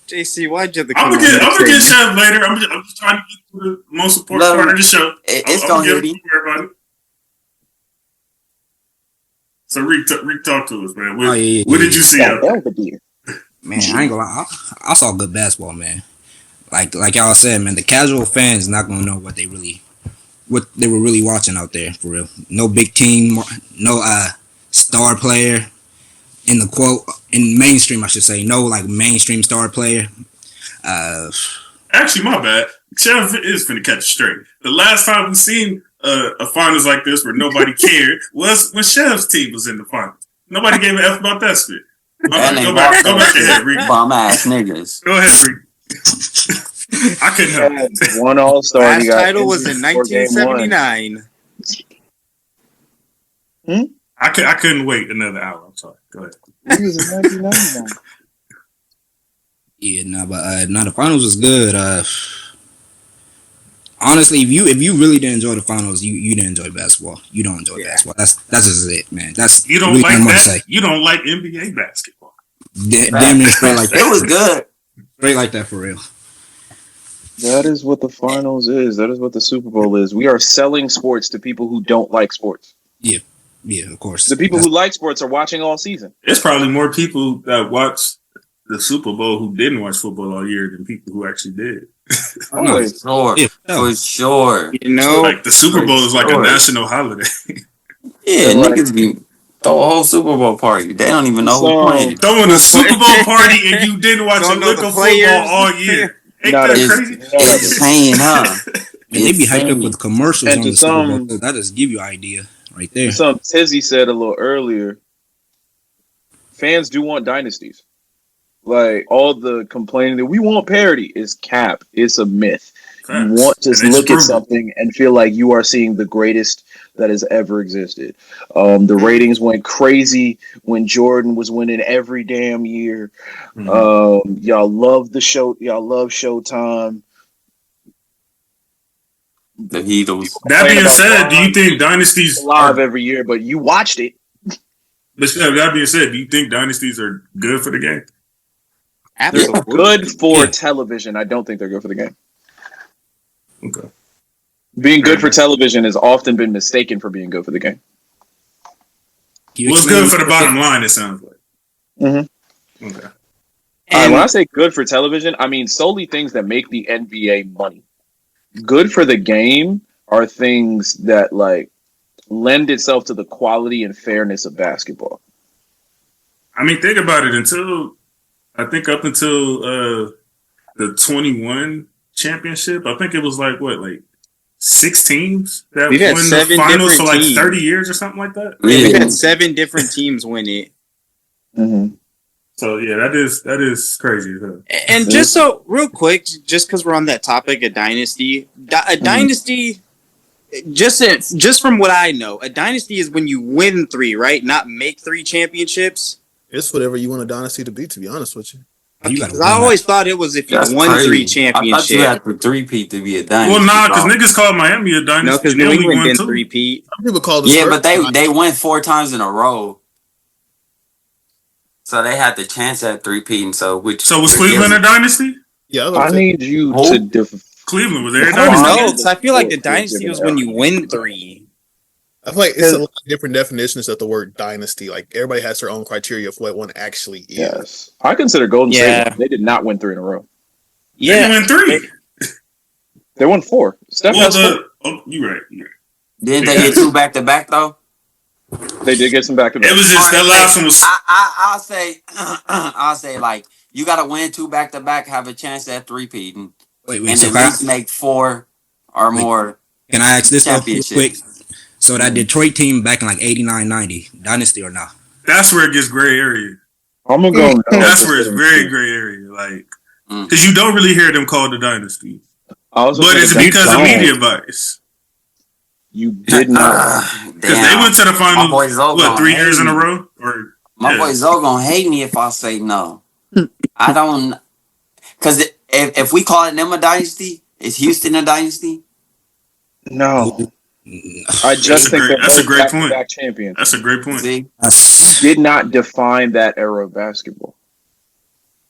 JC, why'd you have to I'm gonna get Chef later. I'm just trying to get to the most important part of the show. It's gonna get him. About it. So Rick, talk to us, man. What did you see out there? Man, I ain't gonna lie. I saw good basketball, man. Like y'all said, man, the casual fans not gonna know what they were really watching out there for real. No big team, no star player in mainstream, I should say. No like mainstream star player. Actually, my bad. Chef is finna catch it straight. The last time we seen a finals like this where nobody cared was when Chef's team was in the finals. Nobody gave an F about that shit. Go back ahead, Reek. Bum ass niggas. Go ahead, Reek. I couldn't help it. One All-Star. Last title was in 1979. I couldn't wait another hour. I'm sorry. Go ahead. He was in 1999. Yeah, but the finals was good. Honestly, if you really didn't enjoy the finals, you didn't enjoy basketball. You don't enjoy basketball. That's just it, man. That's you don't really like that. You don't like NBA basketball. Damn near straight like that. It was good. Straight like that for real. That is what the finals is. That is what the Super Bowl is. We are selling sports to people who don't like sports. Yeah, of course. The people who like sports are watching all season. There's probably more people that watch the Super Bowl who didn't watch football all year than people who actually did. For sure. You know, like the Super Bowl is like a national holiday. Yeah, niggas be throw a whole Super Bowl party. They don't even know who's playing. Throwing a Super Bowl party and you didn't watch a lick of football all year. Ain't that It's crazy? insane, huh? And they be hyped up with commercials And on to the Super Bowl. some- So that just give you an idea right there. Some Tizzy said a little earlier, fans do want dynasties. Like, all the complaining that we want parity is cap. It's a myth. You want to look at something and feel like you are seeing the greatest that has ever existed. The ratings went crazy when Jordan was winning every damn year. Y'all love the show. Y'all love Showtime. The Eagles. That being said, do you think dynasties live every year? But you watched it. But that being said, do you think dynasties are good for the game? They're good for television. I don't think they're good for the game. Okay. Being good for television has often been mistaken for being good for the game. Well, it's good for the bottom line, it sounds like. Mm-hmm. Okay. When I say good for television, I mean solely things that make the NBA money. Good for the game are things that like lend itself to the quality and fairness of basketball. I mean, think about it. Up until the 21 championship, I think it was like 6 teams that won the finals for like 30 years or something like that. We've had 7 different teams win it. Mm-hmm. So yeah, that is crazy. And just so real quick, just because we're on that topic of dynasty, dynasty, just from what I know, a dynasty is when you win 3, right? Not make 3 championships. It's whatever you want a dynasty to be. To be honest with you. Because I always thought it was if you won 3 championships. I thought you had to three-peat to be a dynasty. Well, nah, because niggas called Miami a dynasty. No, because New England didn't 3-peat. Some people call it. Yeah, but they went 4 times in a row, so they had the chance at 3-peating. So was Cleveland a dynasty? Yeah, I need you to Cleveland was there. I don't know, because I feel like the dynasty was when you win 3. I feel like it's a lot of different definitions of the word dynasty. Like everybody has their own criteria of what one actually is. Yes, I consider Golden State. They did not win 3 in a row. Yeah, they won 3. They won 4. Steph has 4. Oh, you're right. Didn't they get 2 back to back though? They did get some back to back. It was just that last one was. I'll say like you got to win 2 back to back, have a chance at 3-peating, and so at least make 4 or more. Can I ask this real quick? Championships. So that Detroit team back in like 89, 90, dynasty or not? That's where it gets gray area. I'm gonna go. That's where it's very gray area, like because you don't really hear them called the dynasty. But it's because of media bias. You did not, because they went to the finals 3 years in a row. Or my boy Zoe gonna hate me if I say no. I don't, because if we call it them a dynasty, is Houston a dynasty? No. I just think that's a great point. Champions. That's a great point. See? You did not define that era of basketball.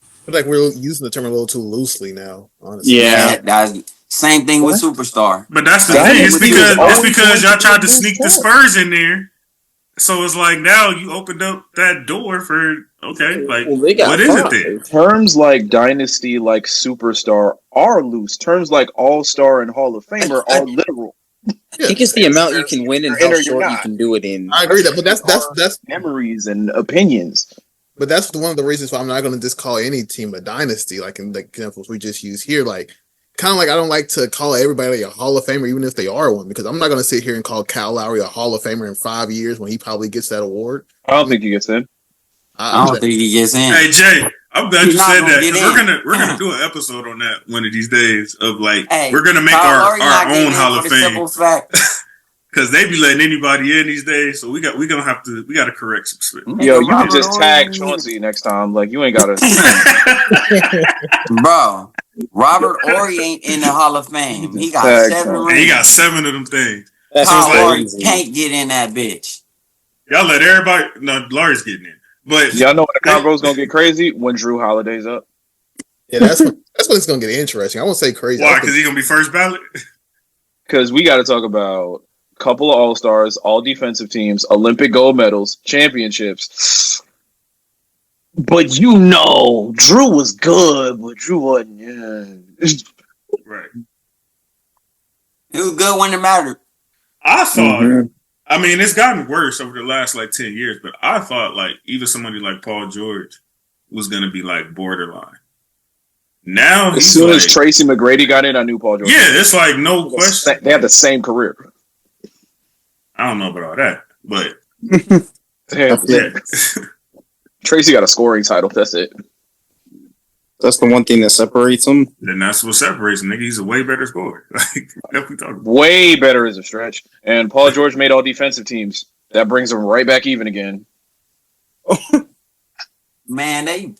I feel like we're using the term a little too loosely now, honestly. Yeah, that's same thing with superstar. But that's the thing. It's because y'all tried to sneak the Spurs in there. So it's like now you opened up that door for like what is it then? Terms like dynasty, like superstar are loose. Terms like all-star and Hall of Famer are literal. I think it's the amount you can win and how short you can do it in. I agree that, but that's memories and opinions. But that's one of the reasons why I'm not going to just call any team a dynasty. Like in the examples we just used here, like kind of like I don't like to call everybody a Hall of Famer, even if they are one, because I'm not going to sit here and call Kyle Lowry a Hall of Famer in 5 years when he probably gets that award. I don't think he gets in. I don't think he gets in. Hey Jay, I'm glad you said that. We're gonna do an episode on that one of these days of like we're gonna make our own Hall of Fame because they be letting anybody in these days. So we got to correct some shit. Yo, you can just tag Chauncey next time. Like you ain't gotta. Bro, Robert Horry ain't in the Hall of Fame. He got 7 rings. He got 7 of them things. Kyle Horry can't get in that bitch. Y'all let everybody. No, Larry's getting in. But y'all know when the convo's gonna get crazy when Drew Holiday's up. Yeah, that's when it's gonna get interesting. I won't say crazy. Why? Because he's gonna be first ballot. Because we got to talk about a couple of All-Stars, all defensive teams, Olympic gold medals, championships. But Drew was good, but Drew wasn't. Yeah. Right. He was good when it mattered. I thought. I mean, it's gotten worse over the last 10 years, but I thought even somebody like Paul George was going to be borderline. Now, as soon as Tracy McGrady got in, I knew Paul George. Yeah, it's like no question. They have the same career. I don't know about all that, but yeah. Tracy got a scoring title. That's it. That's the one thing that separates him. Then that's what separates him, nigga. He's a way better scorer. Like, definitely talking about. Way better is a stretch. And Paul George made all defensive teams. That brings him right back even again. Man, they.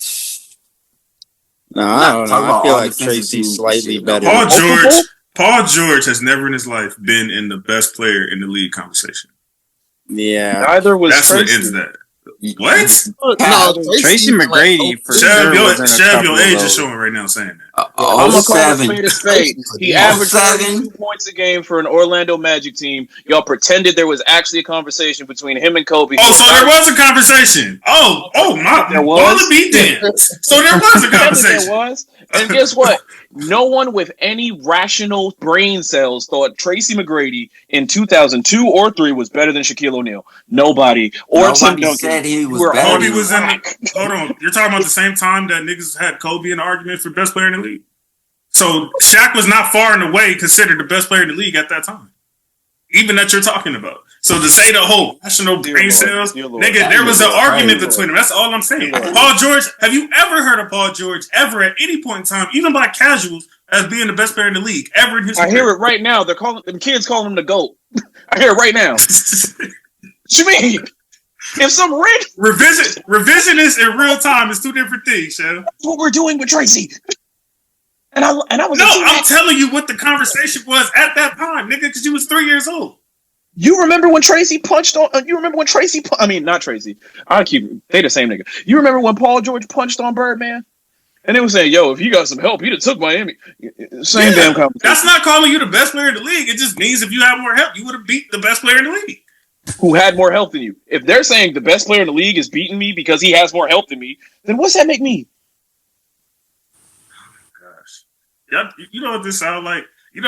No, I don't know. I feel like Tracy's slightly better. Paul George has never in his life been in the best player in the league conversation. Yeah. Neither was That's Tracy. what ends that. What? No, Tracy McGrady for sure Chev, your age is showing right now saying that. I'm gonna call a spade a spade. He averaged 32 points a game for an Orlando Magic team. Y'all pretended there was actually a conversation between him and Kobe. Oh, so there was a conversation. My there was. So there was a conversation. There was. And guess what? No one with any rational brain cells thought Tracy McGrady in 2002 or 3 was better than Shaquille O'Neal. Nobody. Or Tim Duncan. Said he was Kobe was in the, hold on. You're talking about the same time that niggas had Kobe in the argument for best player in the league. So Shaq was not far and away considered the best player in the league at that time. Even that you're talking about. So to say the whole national brain cells, nigga, there was an argument between them. That's all I'm saying. Paul George, have you ever heard of Paul George ever at any point in time, even by casuals, as being the best player in the league ever in his career? I hear it right now. They're calling them kids calling him the GOAT. I hear it right now. What you mean? If some revisionist in real time is two different things, Shell. That's what we're doing with Tracy. And I was I'm telling you what the conversation was at that time, nigga, because you was 3 years old. You remember when Tracy punched on? You remember when Tracy? I mean, not Tracy. They the same nigga. You remember when Paul George punched on Birdman? And they were saying, "Yo, if you got some help, you'd have took Miami." Same damn conversation. That's not calling you the best player in the league. It just means if you had more help, you would have beat the best player in the league. Who had more help than you? If they're saying the best player in the league is beating me because he has more help than me, then what's that make me? You know what this sounds like? You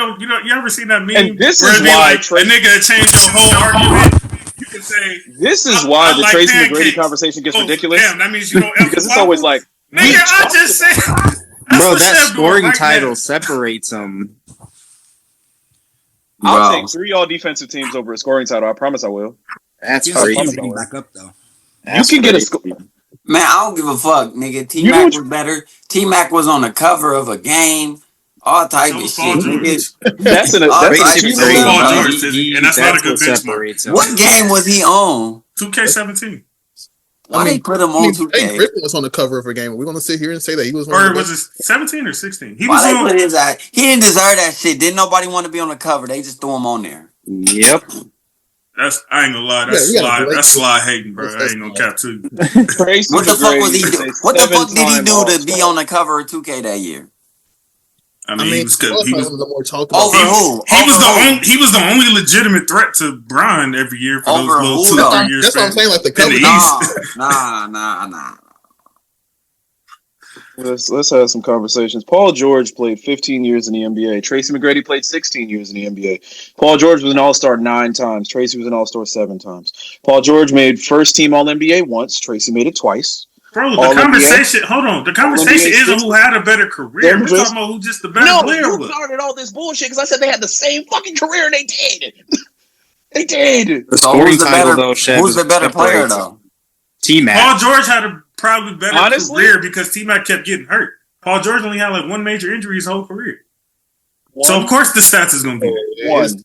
ever seen that meme? And this is why a nigga changed your whole argument. You can say this is why the Tracy McGrady conversation gets ridiculous. Damn, that means you don't ever because it's always like, nigga, I just said, bro, that scoring title separates them. I'll take 3 all-defensive teams over a scoring title. I promise I will. That's crazy. Back up though. You can get a score. Man, I don't give a fuck, nigga. T-Mac was better. T-Mac was on the cover of a game. All type of shit. That's and that's not a good benchmark. What game was he on? 2K17. Why they put him on 2K? Hey, Griffin was on the cover of a game. We're going to sit here and say that he was. Or was it 17 or 16? He didn't deserve that shit. Didn't nobody want to be on the cover? They just threw him on there. Yep. I ain't gonna lie. That's sly hating, bro. I ain't gonna cap to you. What the fuck was he doing? What the fuck did he do to be on the cover of 2K that year? I mean, he was good. He was the only legitimate threat to Brian every year for those little 2 or 3 years. That's what I'm saying. Like the cover. Nah. Let's have some conversations. Paul George played 15 years in the NBA. Tracy McGrady played 16 years in the NBA. Paul George was an All-Star 9 times. Tracy was an All-Star 7 times. Paul George made first-team All-NBA once. Tracy made it twice. Bro, the conversation. Hold on. The conversation isn't who had a better career. We're talking about who just the better player was. You started all this bullshit because I said they had the same fucking career and they did. They did. The scoring title, though, Chef, who's the better player, though? T-Mac. Paul George had a probably better career because T-Mac kept getting hurt. Paul George only had like one major injury his whole career. So, of course, the stats is going to be one. This is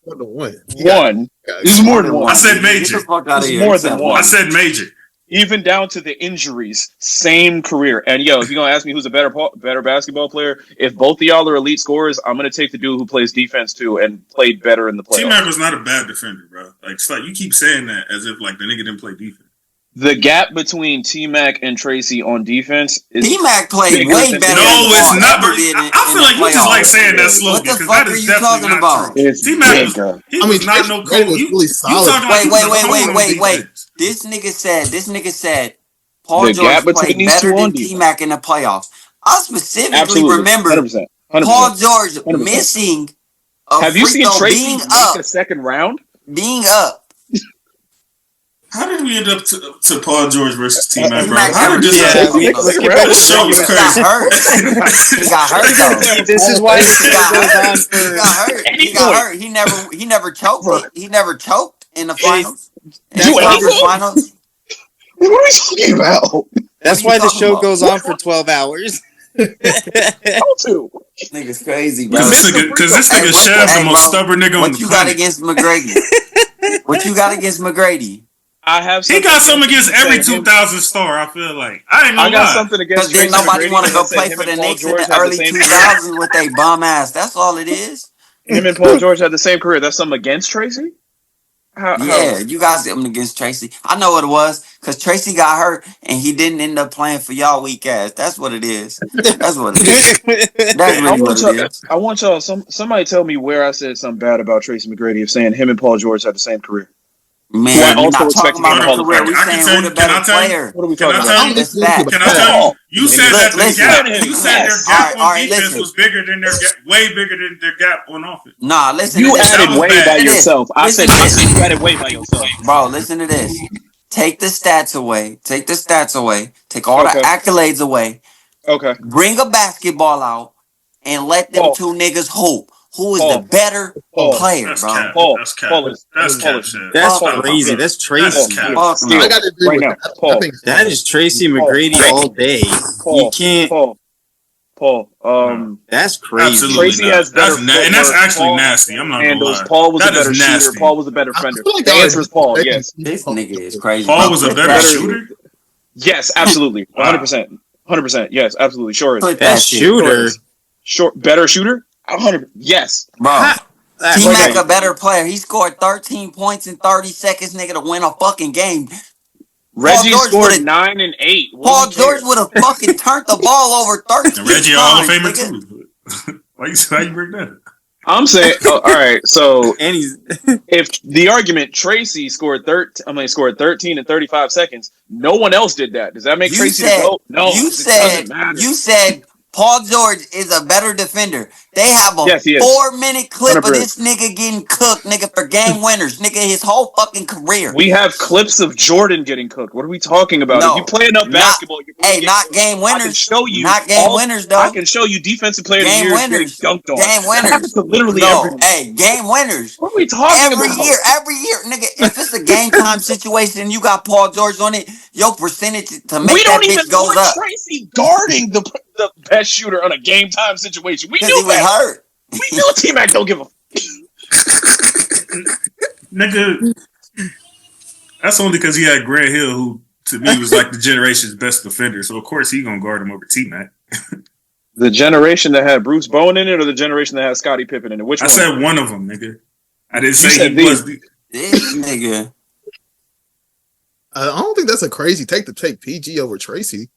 more than one. I said major. More than one. I said major. Even down to the injuries, same career. And yo, if you're gonna ask me who's a better basketball player, if both of y'all are elite scorers, I'm gonna take the dude who plays defense too and played better in the playoffs. T-Mac was not a bad defender, bro. Like, it's like you keep saying that as if like the nigga didn't play defense. The gap between T-Mac and Tracy on defense is T-Mac played way better. No, it's not. I feel like you just like saying that slogan because that is definitely not true. T-Mac, he was not no Kobe. Really solid. Wait. This nigga said Paul George played better than T-Mac in the playoffs. I specifically remember 100%. Paul George missing a Have you seen Tracy being make a second round? Being up. How did we end up to Paul George versus T-Mac, bro? T-Mac How did this happen? let's get back to This show was He got crazy. hurt. He got hurt though. This is why this He got goes on hurt. for. He got hurt. He got hurt. He never choked it. He never choked in the finals. In the conference finals. What are we talking about? That's why the show goes on for 12 hours. Nigga's crazy, bro. Because this nigga Chef, the most stubborn nigga on the planet. What you got against McGrady? What you got against McGrady? He got something against every 2000 star. I feel like I got something against. Because then nobody want to go play for the Knicks in the early 2000s with a bum ass. That's all it is. Him and Paul George had the same career. That's something against Tracy. Yeah, you guys something against Tracy. I know what it was because Tracy got hurt and he didn't end up playing for y'all weak ass. That's what it is. That's what it is. That's really what it is. I want y'all. Somebody tell me where I said something bad about Tracy McGrady of saying him and Paul George had the same career. Man, we're not talking about the career. We're saying who the better player. What are we talking about? Can I tell you? You said that the gap. You said their gap on defense was bigger than their gap, way bigger than their gap on offense. Nah, listen. You to this. added way by yourself. I said you added way by yourself. Bro, listen to this. Take the stats away. Take the stats away. Take all the accolades away. Okay. Bring a basketball out and let them two niggas hoop. Who is the better player, bro? That's crazy. That's Tracy. I got to agree with that. That is Tracy McGrady all day. You can't. Paul. That's crazy. Absolutely Tracy has better and that's actually nasty. I'm not gonna lie. Paul was a better shooter. Paul was a better defender. The answer is Paul. Yes. This nigga is crazy. Paul was a better shooter. Yes, absolutely. 100%. 100%. Yes, absolutely. Sure is. Best shooter. Better shooter. 100. Yes, bro. T-Mac a better player. He scored 13 points in 30 seconds, nigga, to win a fucking game. Reggie scored 9 and 8. Paul George would have fucking turned the ball over 13 and Reggie Hall of Famer too. Why you bring that up? I'm saying, all right. So, if the argument Tracy scored 13 in 35 seconds, no one else did that. Does that make Tracy the GOAT? No, you said Paul George is a better defender. They have a 4-minute clip 100%. Of this nigga getting cooked, nigga, for game winners, nigga, his whole fucking career. We have clips of Jordan getting cooked. What are we talking about? No, if you play enough basketball, not game winners. I can show you not game winners, though. I can show you defensive player game of the year winners. Dunked on. Game winners. Literally game winners. What are we talking about? Every year, nigga. If it's a game time situation and you got Paul George on it, your percentage to make that bitch goes up. Tracy guarding the best shooter on a game time situation. We knew that. Hurt. We knew T-Mac don't give a nigga. That's only because he had Grant Hill, who to me was like the generation's best defender. So of course he gonna guard him over T-Mac. The generation that had Bruce Bowen in it, or the generation that had Scottie Pippen in it? Which one? I said one of them, nigga. I didn't say he was this nigga. I don't think that's a crazy take to take PG over Tracy.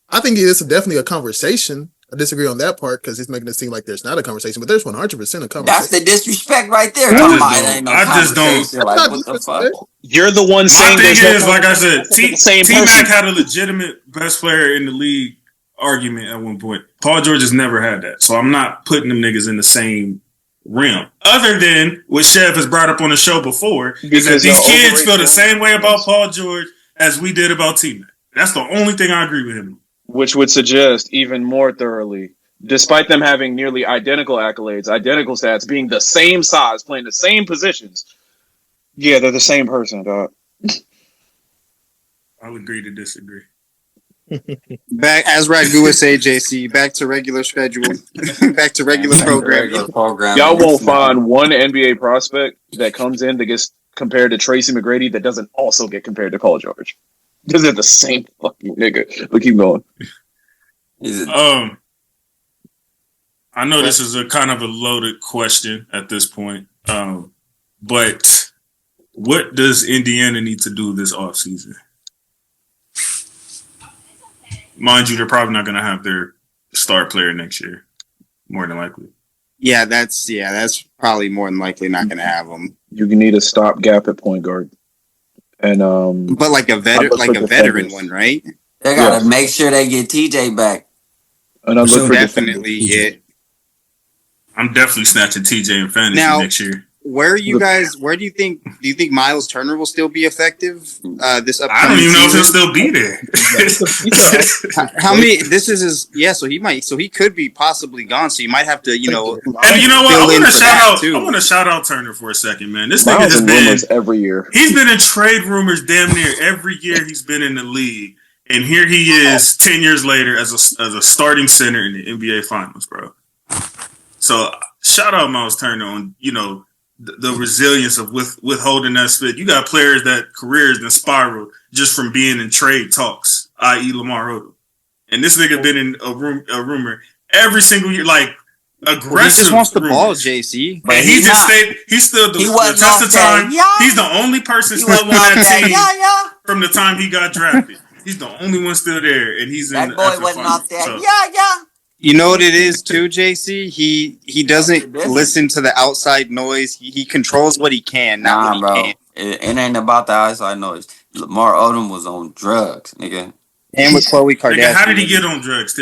I think it's definitely a conversation. I disagree on that part because it's making it seem like there's not a conversation, but there's 100% a conversation. That's the disrespect right there. I just don't. Like, what the fuck? You're the one saying. My thing is, like I said, T-Mac had a legitimate best player in the league argument at one point. Paul George has never had that, so I'm not putting them niggas in the same realm. Other than what Chev has brought up on the show before, is that these kids feel the same way about Paul George as we did about T-Mac. That's the only thing I agree with him on. Which would suggest even more thoroughly, despite them having nearly identical accolades, identical stats, being the same size, playing the same positions. Yeah, they're the same person, dog. I'll agree to disagree. Back, as Ragu would say, JC, back to regular schedule. Back to regular program. Y'all won't find one NBA prospect that comes in that gets compared to Tracy McGrady that doesn't also get compared to Paul George. Because they're the same fucking nigga. But keep going. I know this is a kind of a loaded question at this point. But what does Indiana need to do this offseason? Mind you, they're probably not going to have their star player next year. More than likely. Yeah, that's probably more than likely not going to have them. You need a stopgap at point guard. And but like a veteran one, right? They gotta make sure they get TJ back. And I look for definitely, yeah. I'm definitely snatching TJ in fantasy next year. where are you guys? Where do you think? Do you think Miles Turner will still be effective this upcoming I don't even know if he'll season? still be there. How many? This is his. Yeah, so he might. So he could be possibly gone. So you might have to, And you know what? I want to shout out Turner for a second, man. This nigga has been every year. He's been in trade rumors damn near every year he's been in the league, and here he is 10 years later as a starting center in the NBA Finals, bro. So shout out Miles Turner on the resilience of withholding that spit. You got players that careers then spiral just from being in trade talks, i.e. Lamar Odom. And this nigga been in a rumor every single year, like aggressive. Well, he just wants the rumors. ball, JC. But he just stayed. He's still the test of time. He's the only person still on that team from the time he got drafted. He's the only one still there, and he's that in boy the wasn't finals, off there. so. Yeah. You know what it is too, JC? He doesn't listen to the outside noise. He controls what he can, not what he can't. It ain't about the outside noise. Lamar Odom was on drugs, nigga. And with Khloe Kardashian. Nigga, how did he get on drugs?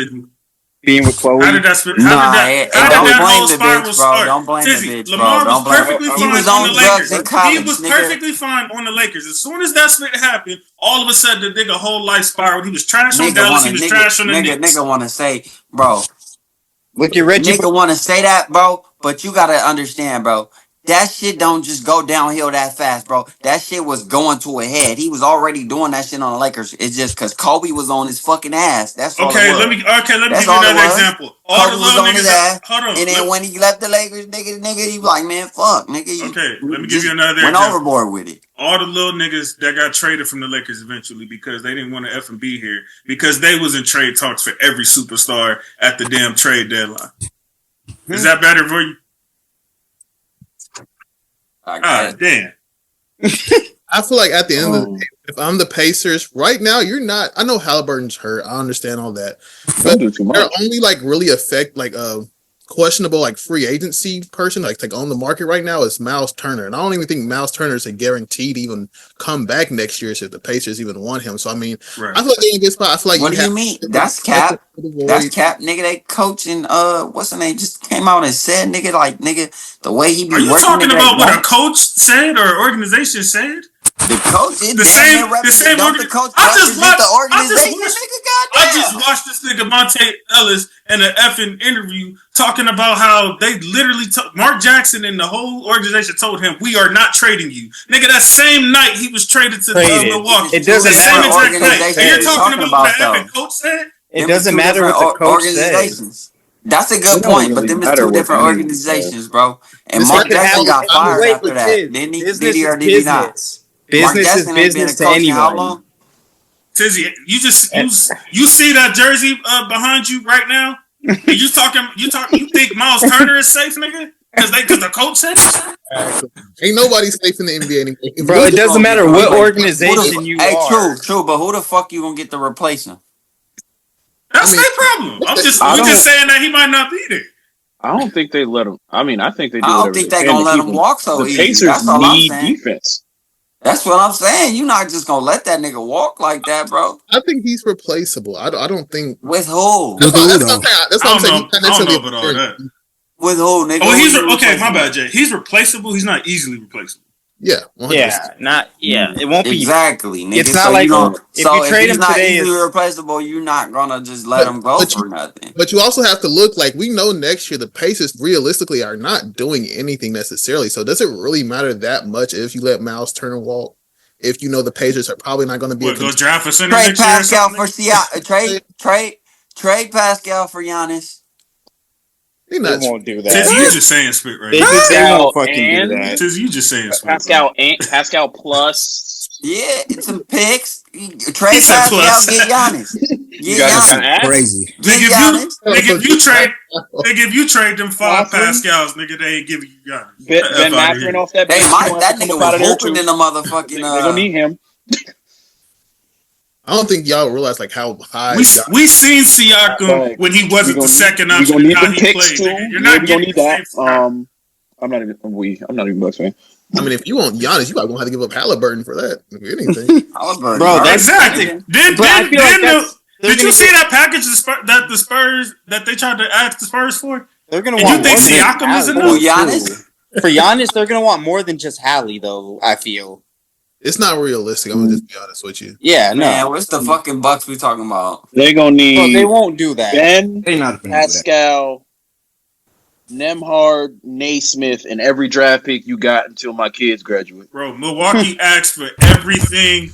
Being with Khloe. How did that whole spiral start? Don't blame the bitch, Lamar bro. was perfectly fine He was on on the drugs Lakers. in college, He was nigga. perfectly fine on the Lakers. As soon as that split happened, all of a sudden the nigga whole life spiraled. He was trash on Dallas. He was trash on the Knicks. Nigga want to say, bro. Look at Reggie. Nigga want to say that, bro. But you gotta understand, bro. That shit don't just go downhill that fast, bro. That shit was going to a head. He was already doing that shit on the Lakers. It's just because Kobe was on his fucking ass. That's all. Okay, let me give you another example. All the little niggas. Hold on. And then when he left the Lakers, nigga, he was like, man, fuck, nigga. Okay, let me give you another went example. Overboard with it. All the little niggas that got traded from the Lakers eventually because they didn't want to F and be here because they was in trade talks for every superstar at the damn trade deadline. Is that better for you? Damn. I feel like at the end of the day, if I'm the Pacers right now, you're not. I know Halliburton's hurt. I understand all that, but they're only like really questionable like free agency person like on the market right now is Miles Turner, and I don't even think Miles Turner is a guarantee to even come back next year if the Pacers even want him. So I mean, I feel like they're in a good spot. I feel like what do you mean? That's cap. That's cap, nigga. They coaching. What's the name? Just came out and said, nigga, like nigga, the way he be. Are you working, talking nigga, about what a coach said or organization said? The coach is the same coach. I just watched this nigga Monte Ellis in an effing interview talking about how they literally Mark Jackson and the whole organization told him we are not trading you, nigga. That same night he was traded to Milwaukee. It doesn't matter what the coach you're talking about what the effing coach said. It doesn't matter what the coach says. That's a good point, but them is two different organizations, bro. And Mark Jackson got fired after that. Didn't he? Did he or did he not? Business is business to anyone. Tizzy, you see that jersey behind you right now? You think Miles Turner is safe, nigga? Because the coach said it? Ain't nobody safe in the NBA anymore. Bro, it doesn't matter what organization you are. True, but who the fuck you gonna get to replace him? That's their problem. We're just saying that he might not be there. I don't think they let him. I mean, I think they do. I don't think they're gonna let him walk so easy. The Pacers need defense. That's what I'm saying. You're not just gonna let that nigga walk like that, bro. I think he's replaceable. I don't think with who. That's what I'm saying. I don't know about all that. With who, nigga? Oh, okay. My bad, Jay. He's replaceable. He's not easily replaceable. Yeah, 100%. It won't be exactly. Nigga. It's not like if you trade him today, easily replaceable. You're not gonna just let him go for nothing. But you also have to look like we know next year the Pacers realistically are not doing anything necessarily. So does it really matter that much if you let Miles Turner walk? If you know the Pacers are probably not going to be go draft for center trade next Pascal year for trade Pascal for Giannis. They won't do that. Tizzy, you just saying spit right now. They won't fucking do that. Tizzy, you just saying spit. Pascal plus. Yeah, it's some picks. Trade Pascal, get Giannis. You guys are crazy. If you trade them 5 Pascals, nigga, they ain't giving you Giannis. Ben Mathurin off that. They might. That nigga was hooping in the motherfucking. They gonna need him. I don't think y'all realize like how high we seen Siakam when he wasn't the second option. We're gonna need them picks too. You're not gonna need that. I'm not even Bucks fan. I mean, if you want Giannis, you probably gonna have to give up Halliburton for that. If anything, Halliburton, bro. That's exactly. Did you see that package that the Spurs that they tried to ask the Spurs for? They're gonna want. You think Siakam is enough? Giannis? For Giannis, they're gonna want more than just Hallie, though. I feel It's not realistic. I'm gonna just be honest with you. Yeah, no. Man, what's the fucking Bucks we talking about? They're gonna need. Well, they won't do that. Ben, They not gonna do that. Pascal, Nemhard, Naismith, and every draft pick you got until my kids graduate. Bro, Milwaukee asked for everything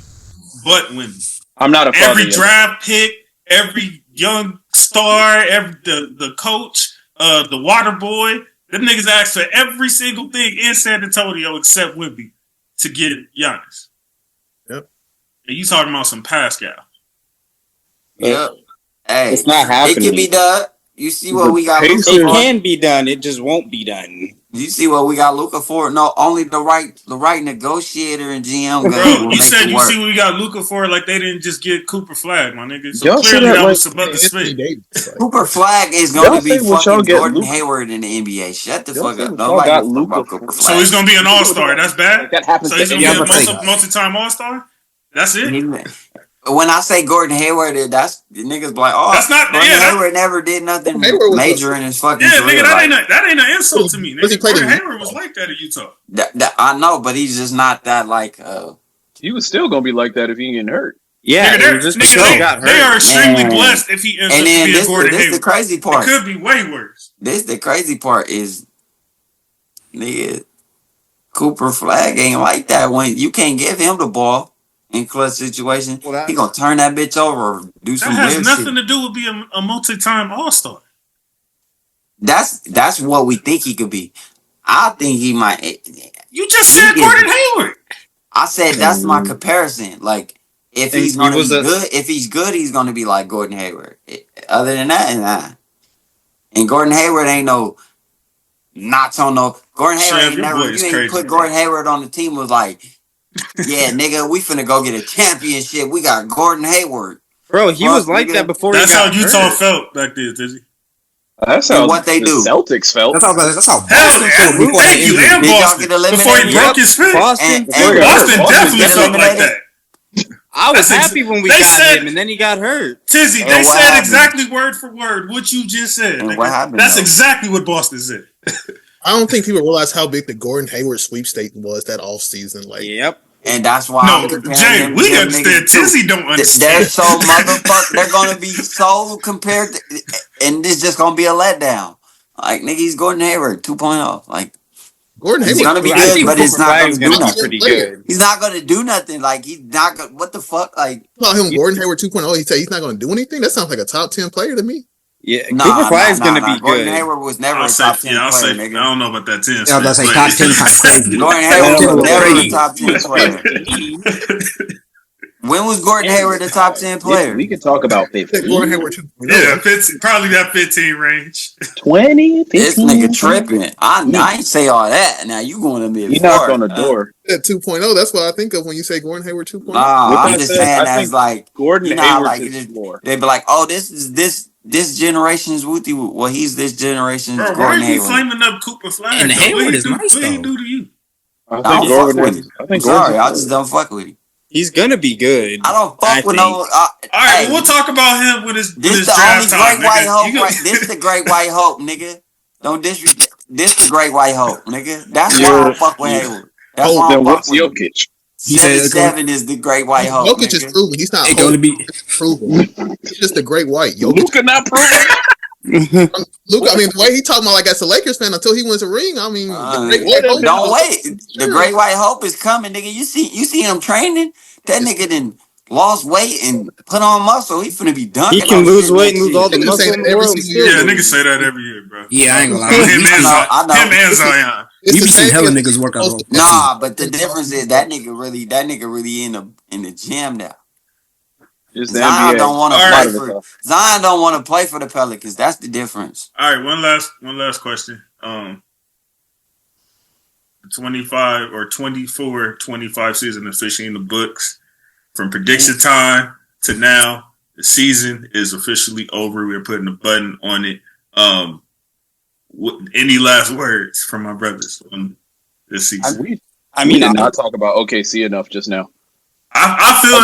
but women. I'm not a father Every yet. draft pick, every young star, the coach, the water boy. Them niggas asked for every single thing in San Antonio except Wemby to get Giannis. Yep. And you talking about some Pascal. Yep. Hey, It's not it happening. can be done. You see what we got Luka It for? can be done. It just won't be done. You see what we got Luka for? No, only the right negotiator and GM. Bro, you said you see what we got Luka for, like they didn't just get Cooper Flag, my nigga. So Y'all say clearly that that like was some other spit. Cooper Flag is going Y'all to be say what y'all fucking get Gordon Luka- Hayward in the NBA. Shut the Y'all fuck say up. what y'all Nobody got gives a fuck Luka about Cooper for. So Flag. he's gonna be an all-star. That's bad. That happens So he's to gonna any be other a player. multi-time all-star. That's it. When I say Gordon Hayward, that's the niggas be like, oh, That's not- Gordon yeah, that- Hayward never did nothing Hayward was major in his fucking Yeah, career. nigga, Like, that ain't an insult to me. Was he Nigga, played Gordon in Hayward was Utah? like that at Utah. I know, but he's just not that like. He was still gonna be like that if he ain't getting hurt. Yeah, Nigga, it was just nigga, because he got they hurt. are extremely Man. blessed if he ends up And then being Gordon this the Hayward. crazy It part. could be way worse. This the crazy part is, nigga, Cooper Flag ain't like that. When you can't give him the ball in clutch situation, Well, he gonna turn that bitch over, or do That some has weird nothing shit. to do with being a multi-time all-star. That's what we think he could be. I think he might. You just said He Gordon is- Hayward. I said that's my comparison. Like, if And he's he gonna was be a- good, if he's good, he's gonna be like Gordon Hayward. Other than that, nah. And Gordon Hayward ain't no knots on no. Gordon Hayward Chef, ain't your never. boy You is ain't crazy, put bro. Gordon Hayward on the team was like, yeah, nigga, we finna go get a championship. We got Gordon Hayward. Bro, he Fuck, was like nigga. that before That's he how got Utah hurt. felt back then, Dizzy. That's how what they the do. Celtics felt. That's how Hell, Boston felt before thank the you, injury. and Did y'all Boston. get eliminated? Before he broke Yep. his fist. Boston. And Before he got Boston hurt, definitely get felt like eliminated? that. I was That's happy when we they got said- him, and then he got hurt. Tizzy, And they what said happened? exactly word for word what you just said. And nigga. what happened, That's though? exactly what Boston said. I don't think people realize how big the Gordon Hayward sweepstate was that offseason. Like, Yep. And that's why No, I'm comparing Jay, them we to them understand. niggas too. Tizzy don't They're understand. so motherfucker. They're gonna be so compared, and this just gonna be a letdown. Like, nigga, he's Gordon Hayward 2.0. Like, Gordon he's Hayward, gonna be I good, think but it's Cooper not Flag's gonna do gonna be nothing. pretty good. He's not gonna do nothing. Like, he's not gonna. What the fuck? Like, call him Gordon Hayward 2.0. He said he's not going to do anything. That sounds like a top 10 player to me. Yeah, nah, Cooper Flag's gonna be Gordon good. Hayward was never I'll a say, top 10 I'll player, say, I nigga. don't know about that 10. Yeah, I was about to say but- top 10 kind of crazy. Gordon Hayward Yeah, was never a crazy. top 10 player. When was Gordon Hayward a top 10 player? We can talk about Gordon 15, Hayward 2.0. Yeah, 15, probably that 15 range. 20, 15. This nigga tripping. I ain't say all that. Now you going to be He knocked on the door. At 2.0, that's what I think of when you say Gordon Hayward 2.0. Nah, With I'm that just said, saying I as think like Gordon you know how, Hayward's like his floor. they be like, oh, this generation's Wooty. Well, he's this generation's Bro, why are Gordon you Hayward. flaming up Cooper Flag? And though? Hayward What is he do- nice, What he though. do to you? I I think don't fuck Gordon with is. him. I I'm think sorry, I Gordon's just don't fuck with him. He's gonna be good. I don't fuck I with think. no. All right, we'll talk about him with his This the draft only time. great white nigga. hope. You Right? This the great white hope, nigga. Don't disrespect. This the great white hope, nigga. That's why I don't fuck with Hayward. That's why I Then don't fuck what's with him. Jokic? He said it's gonna- 77 is the great white hope. Jokic is Nigga. proven. He's not It's going to be. proven. He's just a great white. Jokic. Luka not proven. Luka, I mean, the way he talking about like as a Lakers fan until he wins a ring, I mean, the great white hope- Don't wait. The great white hope is coming, nigga. You see him training? That nigga done lost weight and put on muscle. He finna be dunking. He can on lose shit weight next and lose year. all the Niggas muscle say in that the every world. single Still year. Yeah, lose. niggas say that every year, bro. Yeah, I ain't gonna lie. Him We and be I Zion. know. Him and Zion. It's the seen same hella thing niggas work out. supposed to- Nah, but the difference is that nigga really in the gym now. It's the Zion NBA. don't want to All play right. for Zion don't want to play for the Pelicans. That's the difference. All right, one last question. The 25 or 24-25 season officially in the books. From prediction time to now, the season is officially over. We're putting a button on it. Any last words from my brothers on this season? We I mean, did not talk about OKC enough just now. I feel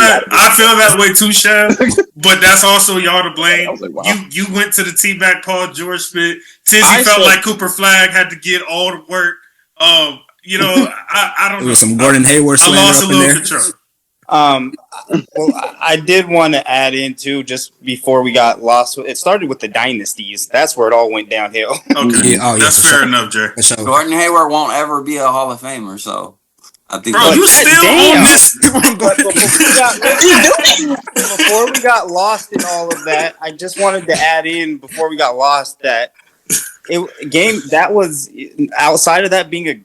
that way too, Chef. But that's also y'all to blame. I was like, wow. You went to the T-back Paul George fit. Tizzy I felt said- like Cooper Flag had to get all the work. You know, I don't know. There was some Gordon Hayward I slander lost a up in little there. control. Well, I did want to add in too, just before we got lost. It started with the dynasties. That's where it all went downhill. Okay, that's fair sure. enough, Jay. For sure. Gordon Hayward won't ever be a Hall of Famer, so I think. Bro, you still on this? But before we got lost in all of that, I just wanted to add in before we got lost that that was outside of that being a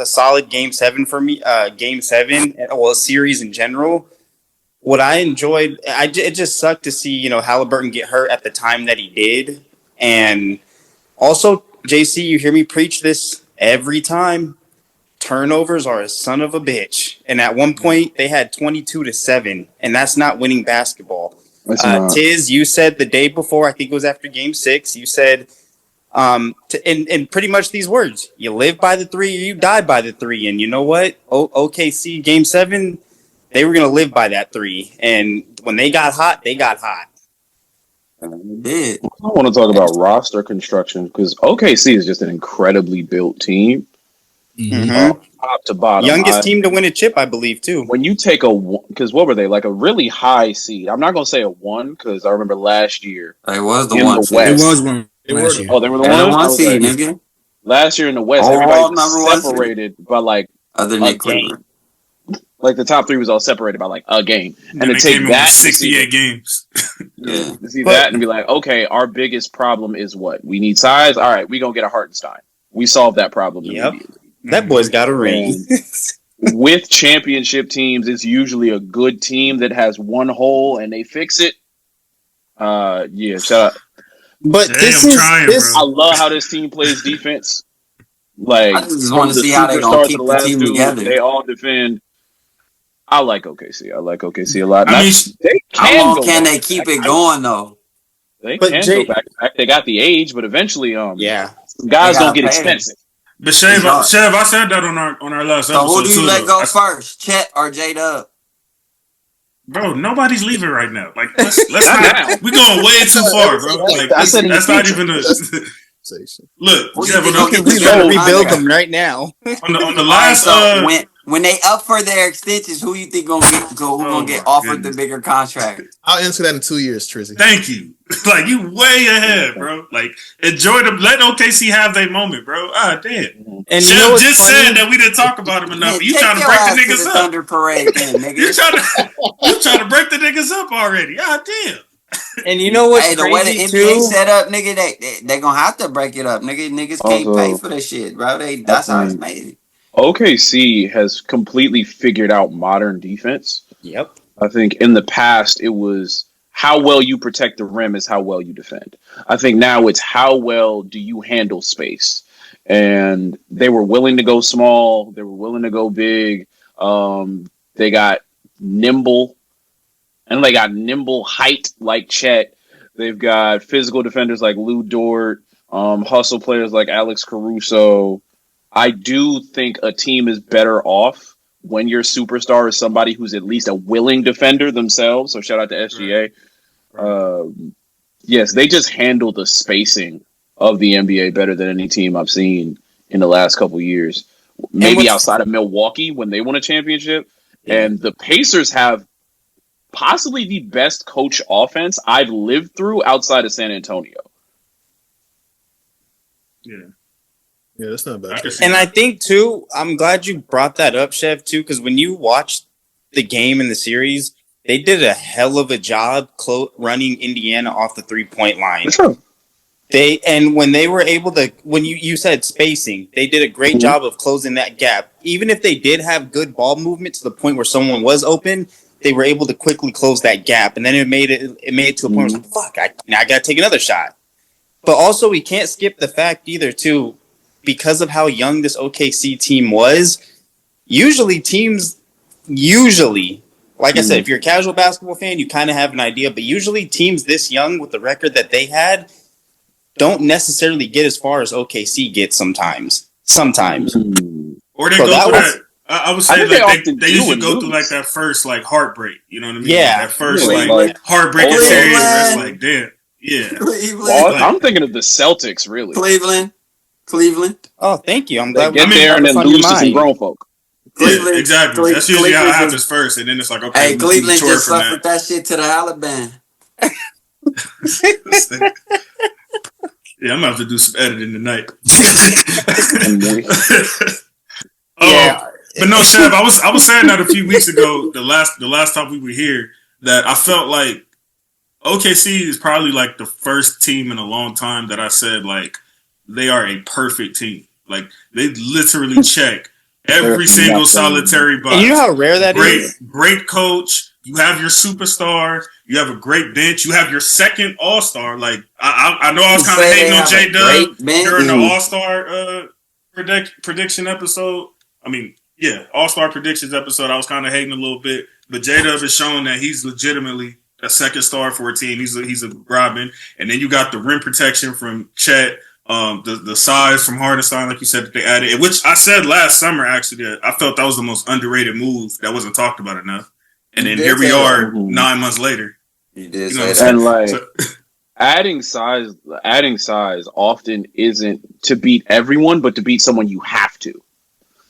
solid game 7 for me. Game 7, well, a series in general. What I enjoyed, it just sucked to see Haliburton get hurt at the time that he did, and also JC, you hear me preach this every time. Turnovers are a son of a bitch, and at one point they had 22-7, and that's not winning basketball. Tiz, you said the day before, I think it was after Game 6, you said, in pretty much these words: you live by the 3 or you die by the 3. And you know what? OKC Game 7. They were going to live by that 3. And when they got hot, they got hot. I want to talk about roster construction because OKC is just an incredibly built team. Top to bottom. Youngest team to win a chip, I believe, too. When you take because what were they? Like a really high seed. I'm not going to say a 1 because I remember last year. It was the 1 seed. It was one last year. Oh, they were the 1 seed, nigga. Last year in the West, everybody was separated by like other than Cleveland. Like the top 3 was all separated by like a game, and to take that 68 games, to see that and be like, okay, our biggest problem is what we need size. All right, we gonna get a Hartenstein. We solved that problem. Yep, that boy's got a ring. With championship teams, it's usually a good team that has one hole and they fix it. Yeah, shut up. But I love how this team plays defense. Like, I just want to see how they gonna keep the team together. They all defend. I like OKC. I like OKC a lot. I mean, how long can they keep it going though? They can go back. They got the age, but eventually, guys don't get expensive. But Chev, I said that on our last episode. So who do you let go first, Chet or J-Dub? Bro, nobody's leaving right now. Like, let's not. We're going way too far, bro. Like, that's not even a. Look, we gotta rebuild them right now. On the last, when they up for their extensions, who you think gonna get offered the bigger contract? I'll answer that in 2 years, Trizzy. Thank you. Like, you way ahead, bro. Like, enjoy them. Let OKC have their moment, bro. Damn. And Chef just said that we didn't talk about him enough. You trying to break the niggas up? Thunder Parade, then, nigga. You trying to break the niggas up already? Damn. And you know what's crazy, the way the NBA set up, nigga, they gonna have to break it up, nigga. Niggas can't pay for this shit, bro. That's how it's made. OKC has completely figured out modern defense. Yep. I think in the past it was how well you protect the rim is how well you defend. I think now it's how well do you handle space. And they were willing to go small. They were willing to go big. They got nimble. And they got nimble height like Chet. They've got physical defenders like Lou Dort, hustle players like Alex Caruso. I do think a team is better off when your superstar is somebody who's at least a willing defender themselves. So shout out to SGA. Yes, they just handle the spacing of the NBA better than any team I've seen in the last couple of years. Maybe outside of Milwaukee when they won a championship. Yeah. And the Pacers have possibly the best coach offense I've lived through outside of San Antonio. Yeah, that's not bad. And I think, too, I'm glad you brought that up, Chef, too, because when you watched the game in the series, they did a hell of a job running Indiana off the three-point line. Sure. When they were able to, when you said spacing, they did a great job of closing that gap. Even if they did have good ball movement to the point where someone was open, they were able to quickly close that gap. And then it made it to a point where it's like, fuck, now I got to take another shot. But also, we can't skip the fact either, too, because of how young this OKC team was, usually, like I said, if you're a casual basketball fan, you kind of have an idea, but usually teams this young with the record that they had don't necessarily get as far as OKC gets sometimes. Or they go through that. I would say they usually go through like that first like heartbreak, you know what I mean? Yeah. That first like heartbreaking series where it's like, damn. Yeah. Well, I'm thinking of the Celtics, really. Cleveland. Cleveland. Oh, thank you. I'm They glad get there and then lose to some grown folk. Cleveland, yeah, exactly. That's usually how it Cleveland happens first, and then it's like, okay, hey, Cleveland just suffered that shit to the Alabama. Yeah, I'm gonna have to do some editing tonight. Yeah. But no, Chef, I was saying that a few weeks ago, the last time we were here, that I felt like OKC is probably like the first team in a long time that I said like they are a perfect team. Like they literally check every single solitary box. And you know how rare that is? Great coach. You have your superstar. You have a great bench. You have your second All-Star. Like I know I was kind of hating on J-Dub during the All-Star prediction episode. I mean, yeah, All-Star predictions episode. I was kind of hating a little bit, but J-Dub has shown that he's legitimately a second star for a team. He's a Robin, and then you got the rim protection from Chet. The size from Hardenstein, like you said, that they added, which I said last summer actually that I felt that was the most underrated move that wasn't talked about enough. And then here we are 9 months later. You did and like adding size often isn't to beat everyone, but to beat someone you have to.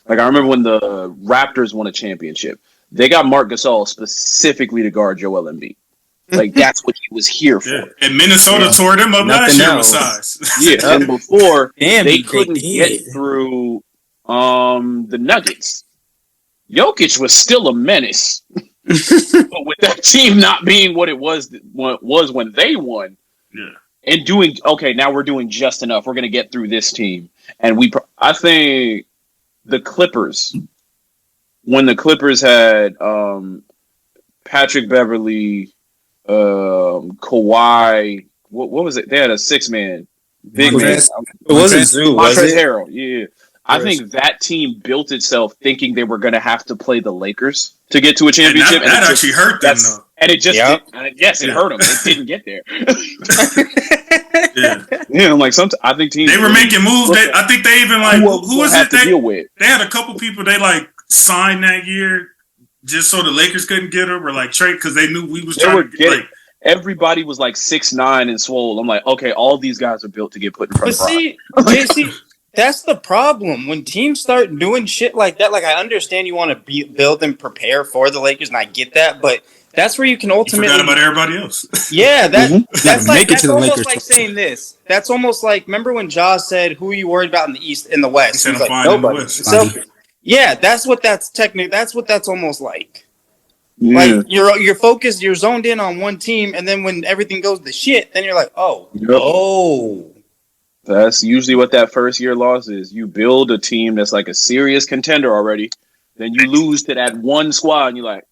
Like I remember when the Raptors won a championship, they got Marc Gasol specifically to guard Joel Embiid. Like that's what he was here for. Yeah. And Minnesota tore them up last year with size. Yeah, and before they couldn't get through the Nuggets. Jokic was still a menace. But with that team not being what it was when they won, and doing okay, now we're doing just enough. We're going to get through this team, and I think the Clippers, when the Clippers had Patrick Beverly, Kawhi, what was it? They had a 6-man big man. It wasn't Zoo, was Montrezl it? Harrell, yeah. I think that team built itself thinking they were going to have to play the Lakers to get to a championship. And that actually hurt them, though. And it just it hurt them. It didn't get there. I'm like, I think teams... They were making moves. I think they even, like, who was it? They had a couple people they, like, signed that year just so the Lakers couldn't get them or, like, trade because they knew we was trying to get, like... Everybody was, like, 6'9" and swole. I'm like, okay, all these guys are built to get put in front of But see, JC... That's the problem. When teams start doing shit like that, like I understand you want to build and prepare for the Lakers, and I get that, but that's where you can ultimately... You forgot about everybody else. Yeah, that's like that's almost like saying this. That's almost like, remember when Jaws said, "Who are you worried about in the East, in the West?" He's like, nobody. So, yeah, that's what that's technically. That's what that's almost like. Yeah. Like you're focused, you're zoned in on one team, and then when everything goes to shit, then you're like, oh. That's usually what that first year loss is. You build a team that's like a serious contender already, then you lose to that one squad, and you're like,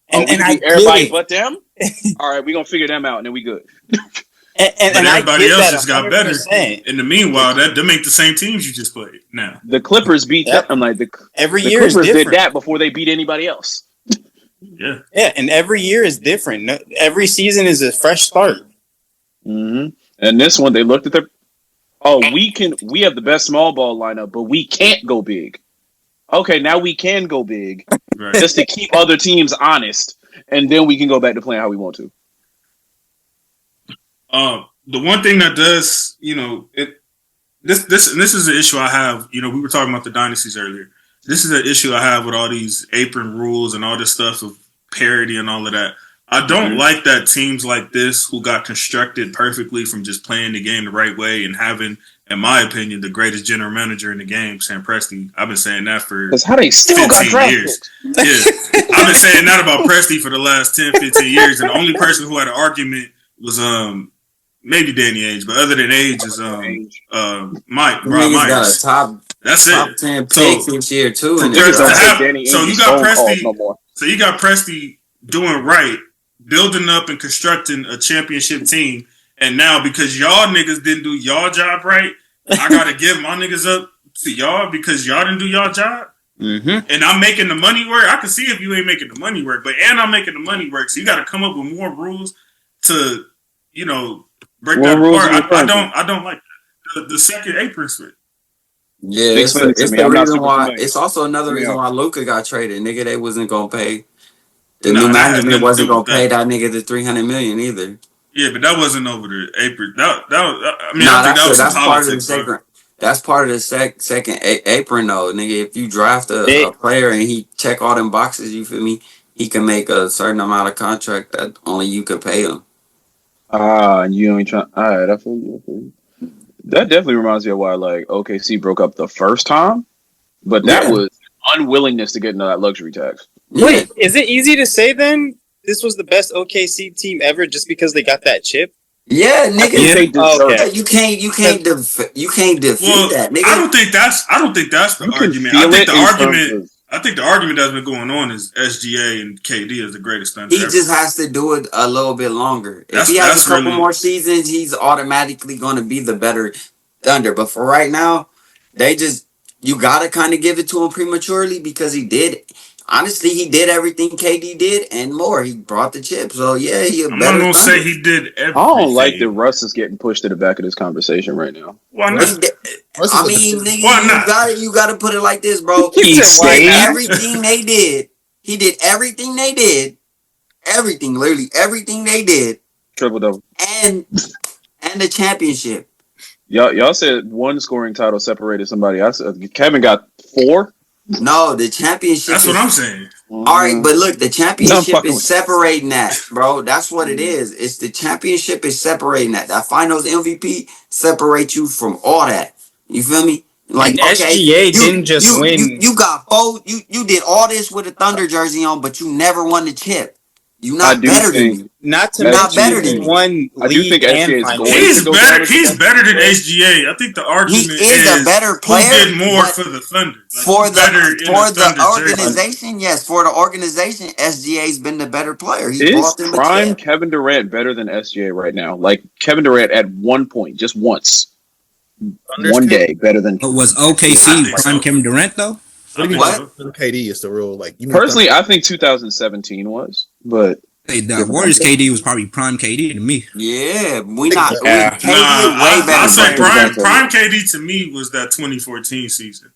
and I everybody but them. All right, we're gonna figure them out, and then we good. and everybody else just got better. In the meanwhile, that them ain't the same teams you just played. Now the Clippers beat them. I'm like every the year Clippers is different. did that before they beat anybody else. Yeah, and every year is different. Every season is a fresh start. Mm-hmm. And this one, they looked at their. We have the best small ball lineup, but we can't go big. Okay, now we can go big just to keep other teams honest, and then we can go back to playing how we want to. The one thing that does, this is an issue I have. We were talking about the dynasties earlier. This is an issue I have with all these apron rules and all this stuff of parity and all of that. I don't like that teams like this who got constructed perfectly from just playing the game the right way and having, in my opinion, the greatest general manager in the game, Sam Presti. I've been saying that for 15 years. Yeah, I've been saying that about Presti for the last 10, 15 years. And the only person who had an argument was maybe Danny Ainge, but other than Ainge is Mike. Rob Myers. Got That's top it. 10 picks each year too. So you got Presti. So you got Presti doing right. Building up and constructing a championship team, and now because y'all niggas didn't do y'all job right, I gotta give my niggas up to y'all because y'all didn't do y'all job. Mm-hmm. And I'm making the money work. I can see if you ain't making the money work, I'm making the money work. So you got to come up with more rules to, break that apart. I don't like that. The second apron split. Yeah, it's the reason why. It's also another reason why Luka got traded. Nigga, they wasn't gonna pay. The new management wasn't gonna pay that nigga the $300 million either. Yeah, but that wasn't over the apron. That was, I think that was that's part of the politics, sacred. That's part of the second apron, though, nigga. If you draft a player and he check all them boxes, you feel me? He can make a certain amount of contract that only you could pay him. And you ain't trying. All right, I feel you. That definitely reminds me of why like OKC broke up the first time, but that was unwillingness to get into that luxury tax. Yeah. Wait, is it easy to say then this was the best OKC team ever just because they got that chip? Yeah, nigga. You can't defeat that, nigga. I don't think that's the argument. I think the argument that's been going on is SGA and KD is the greatest Thunder. He just has to do it a little bit longer. If he has a couple more seasons, he's automatically going to be the better Thunder. But for right now, you got to kind of give it to him prematurely because he did everything KD did and more. He brought the chip. So, yeah, I'm not going to say he did everything. I don't like that Russ is getting pushed to the back of this conversation right now. Why not? I mean, nigga, you got to put it like this, bro. He did everything they did. He did everything they did. Everything, literally everything they did. Triple-double. And the championship. Y'all said one scoring title separated somebody. I said Kevin got 4. No, the championship. That's what I'm saying. All right, but look, the championship is separating that, bro. That's what it is. It's the championship is separating that. That Finals MVP separates you from all that. You feel me? Like SGA didn't just win. You got 4. You did all this with a Thunder jersey on, but you never won the chip. You not better than me. Not better than one. I do think SGA is going. He's better than SGA. I think the argument is a better player. Who did more for the Thunder? Like, for the organization, yes. For the organization, SGA's been the better player. Is prime Kevin Durant better than SGA right now? Like Kevin Durant at one point, just once, one day, better than. But was OKC prime Kevin Durant though? What? KD is the rule. Like personally, I think 2017 was, but the Warriors KD was probably prime KD to me. Yeah, we not. Yeah. KD way better. I say prime KD to me was that 2014 season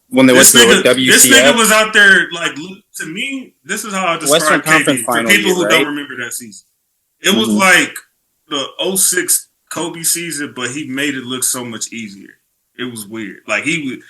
when they went to WCF. This nigga was out there like to me. This is how I describe KD for people who don't remember that season. It was like the 06 Kobe season, but he made it look so much easier. It was weird. Like you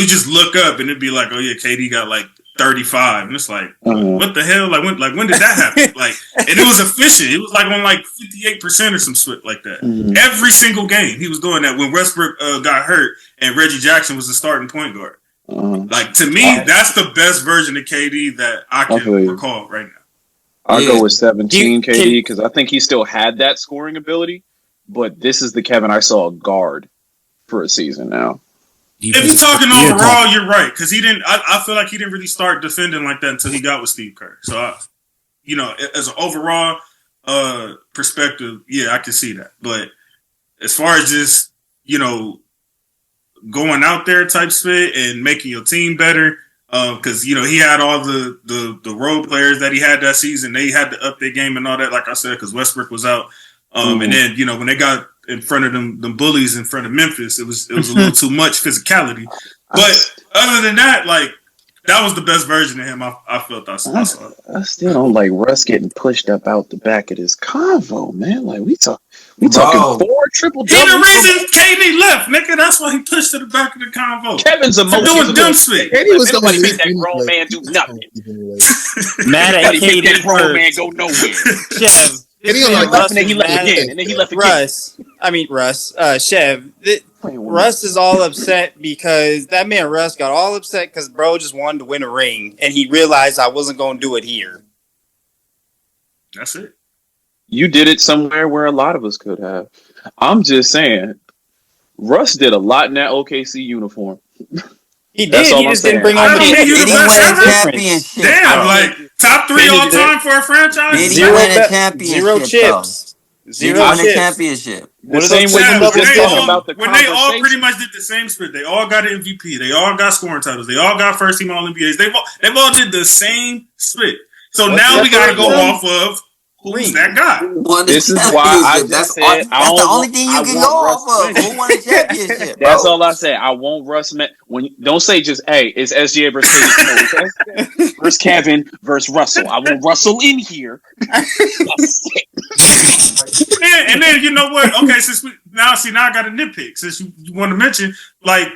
just look up and it'd be like, oh yeah, KD got like 35, and it's like, what the hell? Like when did that happen? Like, and it was efficient. It was like on like 58% or some shit like that. Every single game he was doing that. When Westbrook got hurt and Reggie Jackson was the starting point guard. Like to me, that's the best version of KD that I can recall right now. I'll go with 17 KD because I think he still had that scoring ability, but this is the Kevin I saw guard for a season now. If you're talking overall, you're right because he didn't. I feel like he didn't really start defending like that until he got with Steve Kerr. So, as an overall perspective, yeah, I can see that. But as far as just going out there type spit and making your team better, because he had all the role players that he had that season. They had to up their game and all that. Like I said, because Westbrook was out, and then when they got in front of them bullies in front of Memphis, it was a little too much physicality. But other than that, like that was the best version of him I felt I saw. I still don't like Russ getting pushed up out the back of this convo, man. Like we talking 4 triple doubles. He the reason KD left, nigga. That's why he pushed to the back of the convo. Kevin's emotions doing dumb shit. KD was going to make that grown man do nothing. Mad at KD, that grown man go nowhere. Chev. And then he left again. And then he left again. Chev. Russ is all upset because that man Russ got all upset because bro just wanted to win a ring and he realized I wasn't going to do it here. That's it. You did it somewhere where a lot of us could have. I'm just saying, Russ did a lot in that OKC uniform. He did. He just didn't bring on the championship. Damn, like top 3 all time for a franchise. Did he win a championship? 0 chips. Zero won a championship. The same way you talking about the when they all pretty much did the same split. They all got an MVP. They all got scoring titles. They all got first team All NBAs. They've all did the same split. So now we got to go off of who's that guy. This is why that's the only thing you can go off of. Who won a championship? That's all I say. I want Russ. Don't say just it's SGA versus KD. Versus Kevin versus Russell. I want Russell in here. And then you know what? Okay, now I got a nitpick. Since you want to mention, like,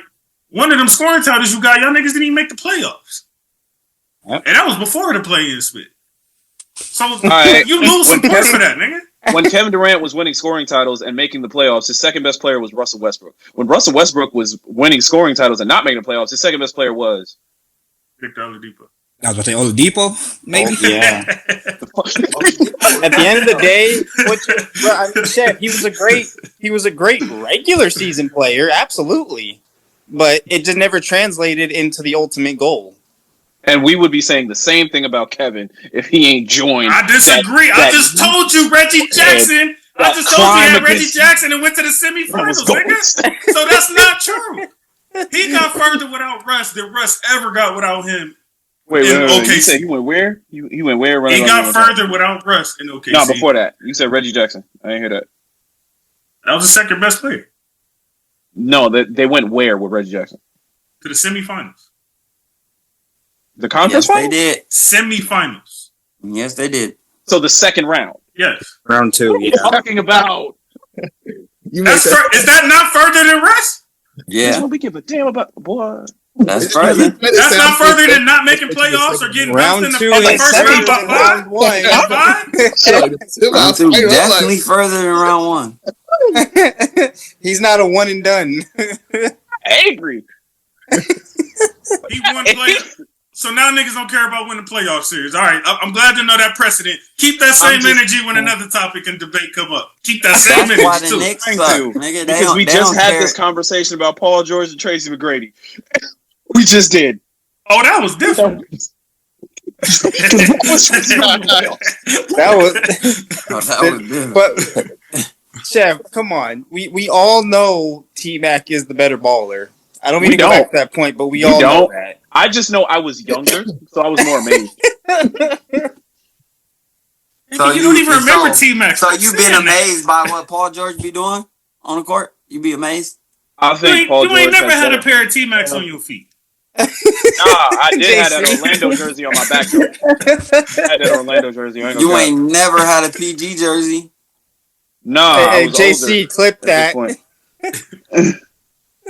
one of them scoring titles you got, y'all niggas didn't even make the playoffs. Yep. And that was before the play-in split. So you lose some points for that, nigga. When Kevin Durant was winning scoring titles and making the playoffs, his second best player was Russell Westbrook. When Russell Westbrook was winning scoring titles and not making the playoffs, his second best player was Victor Oladipo. I was going to say Oladipo, maybe. Oh, yeah. At the end of the day, Chef, he was a great regular season player, absolutely, but it just never translated into the ultimate goal. And we would be saying the same thing about Kevin if he ain't joined. I disagree. I just told you Reggie Jackson. I just told you he had Reggie Jackson and went to the semifinals, nigga. So that's not true. He got further without Russ than Russ ever got without him. Wait. You said he went where? He went where? He got further without Russ in OKC. No, before that. You said Reggie Jackson. I didn't hear that. That was the second best player. No, they went where with Reggie Jackson? To the semifinals. The conference finals? They did. Semifinals. Yes, they did. So the second round? Yes. Round 2, What are you talking about? Is that not further than Russ? Yeah. That's what we give a damn about, boy. That's further. That's not further than not making playoffs or getting round in the 2 first round by 5. Round 2 definitely further than round 1. He's not a one and done. Angry. He won play. So now niggas don't care about winning playoff series. All right, I'm glad to know that precedent. Keep that same energy when another topic and debate come up. Keep that same energy why the too. Knicks suck, nigga. Because we just had this conversation about Paul George and Tracy McGrady. We just did. Oh, that was different. That was different. But Chef, come on. We all know T-Mac is the better baller. I don't mean to go back to that point, but we all know that. I just know I was younger, so I was more amazed. So you don't even remember T-Mac. So you been amazed by what Paul George be doing on the court? You be amazed? I think Paul George ain't never had a pair of T-Macs on your feet. Nah, I did have that Orlando jersey on my back. I had that Orlando jersey. You ain't never had a PG jersey? Nah. Hey, JC, clip that.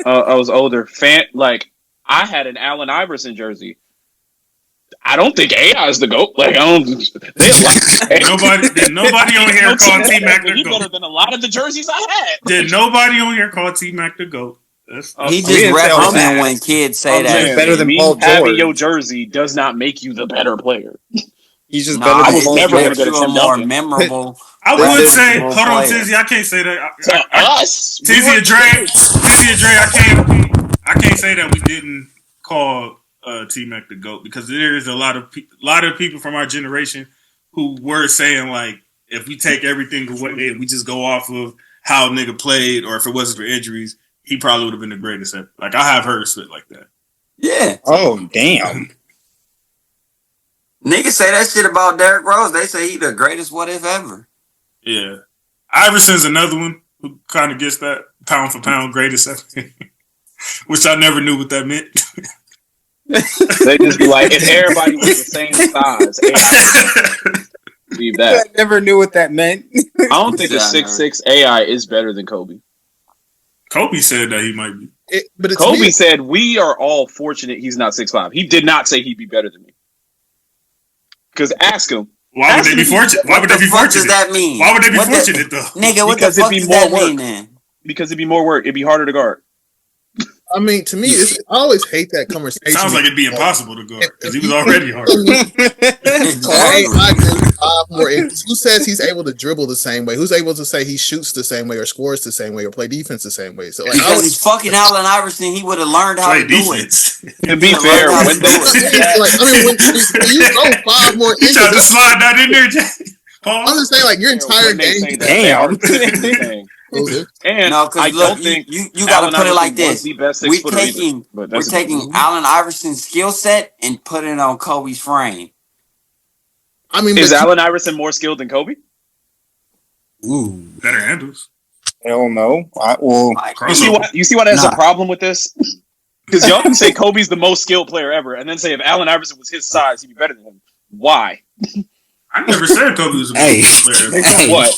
I was older. I had an Allen Iverson jersey. I don't think AI is the GOAT. Like, I don't. Nobody on here called T-Mac the GOAT. He's better than a lot of the jerseys I had. Did nobody on here call T-Mac the GOAT? He just referencing when kids say that. He's better than Paul George. Having your jersey does not make you the better player. He's just better than Paul George. Never going to more memorable. I would say, hold on, Tizzy, I can't say that. Tizzy and Dre, I can't say that we didn't call T-Mac the GOAT because there is a lot of people from our generation who were saying, like, if we take everything away and we just go off of how nigga played, or if it wasn't for injuries, he probably would have been the greatest ever. Like, I have heard spit like that. Yeah. Oh, damn. Niggas say that shit about Derrick Rose. They say he the greatest what if ever. Yeah. Iverson's another one who kind of gets that pound for pound greatest ever. Which I never knew what that meant. They just be like, if everybody was the same size, leave that. I never knew what that meant. I don't think a 6'6" AI is better than Kobe. Kobe said that he might be. Kobe said, we are all fortunate he's not 6'5". He did not say he'd be better than me. Because ask him. Why would they be fortunate? Why would they be fortunate? Does that mean? Why would they be fortunate, though? Nigga, what the fuck does that mean, then? Because it'd be more work. It'd be harder to guard. I mean, to me, I always hate that conversation. Sounds like it'd be impossible to guard because he was already hard. Who says he's able to dribble the same way? Who's able to say he shoots the same way or scores the same way or play defense the same way? So, like, because he's fucking Allen Iverson, he would have learned how to do it. To be fair, when you go 5 more inches, you tried to slide that in there, Jay. I'm just saying, like, your entire game. Damn. And no, because look, you got to put it like this: we're taking Allen Iverson's skill set and putting it on Kobe's frame. I mean, is Allen Iverson more skilled than Kobe? Ooh, better handles. Hell no. You see why there's a problem with this? Because y'all can say Kobe's the most skilled player ever, and then say if Allen Iverson was his size, he'd be better than him. Why? I never said Kobe was a Hey, good player. hey. What?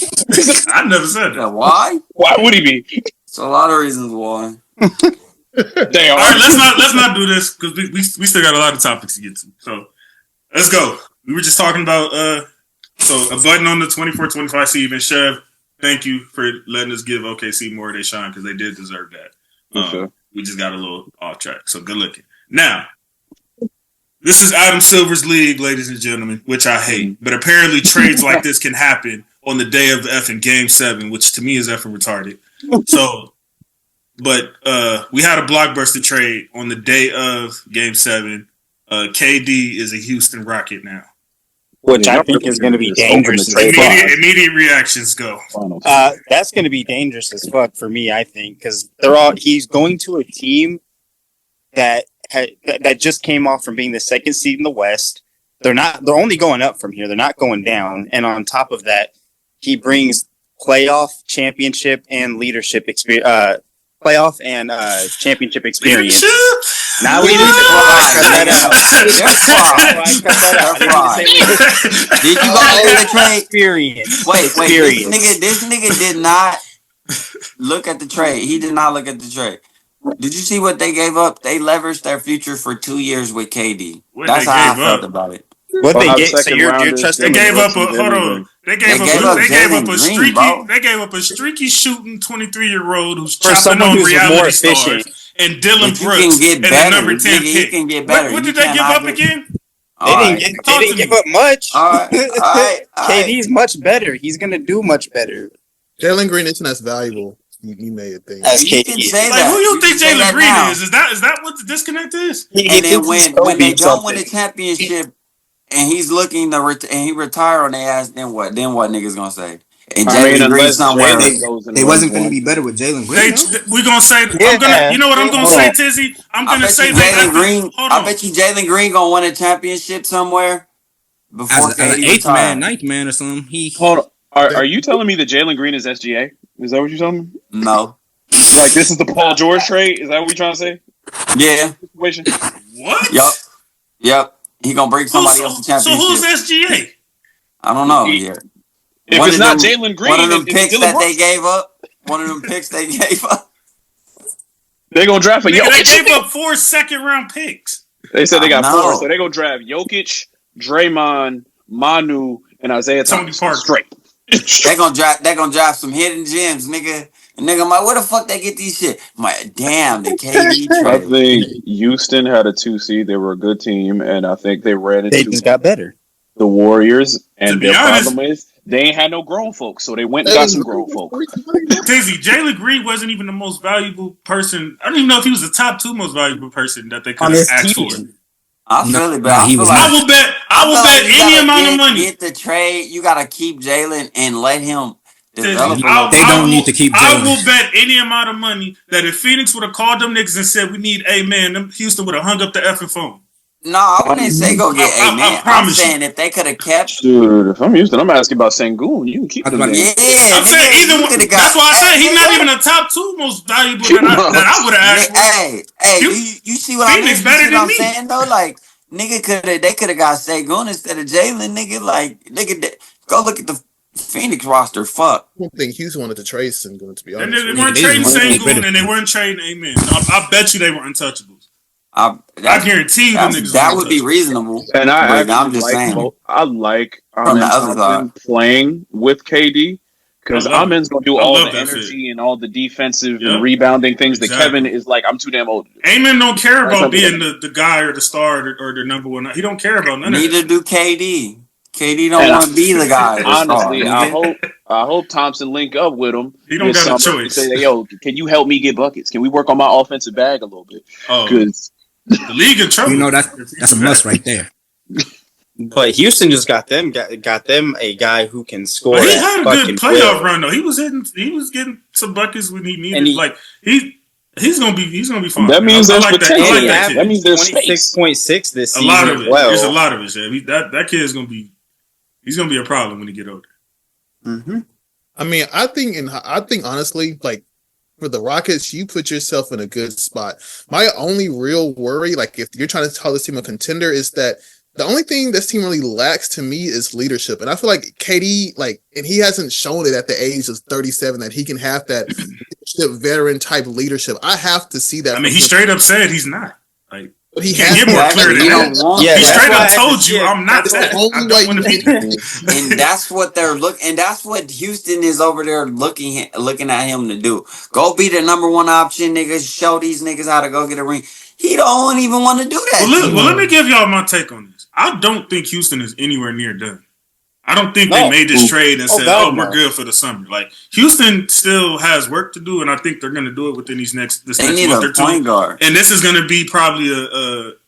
I never said that. Why? Why would he be? So a lot of reasons why. Damn. All right, let's not do this because we still got a lot of topics to get to. So let's go. We were just talking about so a button on the 24-25 season. Chev, thank you for letting us give OKC more of their shine because they did deserve that. Sure. We just got a little off track. So good looking. Now, this is Adam Silver's league, ladies and gentlemen, which I hate. But apparently trades like this can happen on the day of the effing Game 7, which to me is effing retarded. So, but we had a blockbuster trade on the day of Game 7. KD is a Houston Rocket now. Which I think is going to be dangerous. Immediate reactions go. That's going to be dangerous as fuck for me, I think, because he's going to a team that just came off from being the second seed in the West. They're only going up from here. They're not going down. And on top of that, he brings playoff, championship, and leadership experience. Playoff and championship experience. Not leadership. Did you guys look at the trade? Experience. Wait. This nigga did not look at the trade. He did not look at the trade. Did you see what they gave up? They leveraged their future for 2 years with KD. That's how I felt about it. What they get? So you're trusting? They gave up a hold on. They gave up a streaky shooting 23-year-old who's chopping on reality stars and Dylan Brooks and the number 10 pick. What did they give up again? They didn't give up much. All right. KD's much better. He's gonna do much better. Jalen Green isn't as valuable. You made it think. You can say like, that. who you think Jalen Green is? Is that what the disconnect is? And then when they don't win the championship and he's looking to and he retire on their ass, then what? Then what niggas gonna say? And Jalen Green somewhere. They wasn't going to be better with Jalen Green. We're gonna say. You know what I'm gonna say, Tizzy? I'm gonna say Jalen Green. I bet you Jalen Green gonna win a championship somewhere before as an eighth man, ninth man, or something. Hold on. Are you telling me that Jalen Green is SGA? Is that what you're telling me? No. Like this is the Paul George trade? Is that what we're trying to say? Yeah. Situation? What? Yep. He gonna bring somebody else to championship. So who's SGA? I don't know. Yeah. If it's not Jalen Green, one of them picks that they gave up. One of them picks they gave up. They're gonna draft a Jokic. They gave up 4 second-round picks. They said they got 4, so they're gonna draft Jokic, Draymond, Manu, and Isaiah Thomas. Straight. They're gonna draft some hidden gems, nigga. And nigga, I'm like, where the fuck they get these shit? I'm like, damn, the KD trade. I think Houston had a 2 seed. They were a good team, and I think they ran into. They just got better. The Warriors, and their problem is they ain't had no grown folks, so they went and got some grown folk. Tizzy, Jalen Green wasn't even the most valuable person. I don't even know if he was the top 2 most valuable person that they could have asked for. I feel it, but I will bet any amount of money. Get the trade. You gotta keep Jalen and let him develop. They don't need to keep Jalen. I will bet any amount of money that if Phoenix would have called them niggas and said we need a man, Houston would have hung up the effing phone. No, I wouldn't say go get a man. I'm saying if they could have kept. Dude, if I'm Houston, I'm asking about Sengun. You can keep them. Yeah, I'm saying either one. That's why I said he's not even a top 2 most valuable that I would have asked. Hey, you see what I mean? I'm saying though, like nigga they could have got Sengun instead of Jalen. Nigga, like nigga, go look at the Phoenix roster. Fuck. I don't think Houston wanted to trade Sengun, to be honest. And they weren't trading Sengun, and they weren't trading Amen. I bet you they were untouchables. I guarantee you that would be reasonable. And I'm just saying. I like Thompson playing with KD because Amen's gonna do all the energy and all the defensive and rebounding things that Kevin is like. I'm too damn old. Amen don't care about being the guy or the star or the number one. He don't care about none of that. Neither do KD. KD don't want to be the guy. Honestly, I hope Thompson link up with him. He don't got a choice. Say, yo, can you help me get buckets? Can we work on my offensive bag a little bit? Because the league in trouble. You know that's a must right there. But Houston just got them a guy who can score. But he had a good playoff run though. He was getting some buckets when he needed. He's gonna be fine. That means there's potential. That means there's 26.6 this season. A lot of it. There's a lot of it. That kid is gonna be. He's gonna be a problem when he get older. Mm-hmm. I mean, I think honestly, like for the Rockets, you put yourself in a good spot. My only real worry, like if you're trying to call this team a contender, is that The only thing this team really lacks to me is leadership. And I feel like KD, and he hasn't shown it at the age of 37 that he can have that leadership, veteran type leadership. I have to see that. I mean, he straight up said he's not. But he can't get more clear than that. He straight up told you, I'm not that. I don't want to be that. And that's what they're looking, and that's what Houston is over there looking at him to do. Go be the number one option, niggas. Show these niggas how to go get a ring. He don't even want to do that. Well, let me give y'all my take on this. I don't think Houston is anywhere near done. I don't think they made this trade and said, we're good for the summer. Like, Houston still has work to do, and I think they're going to do it within this next month or two. Point guard. And this is going to be probably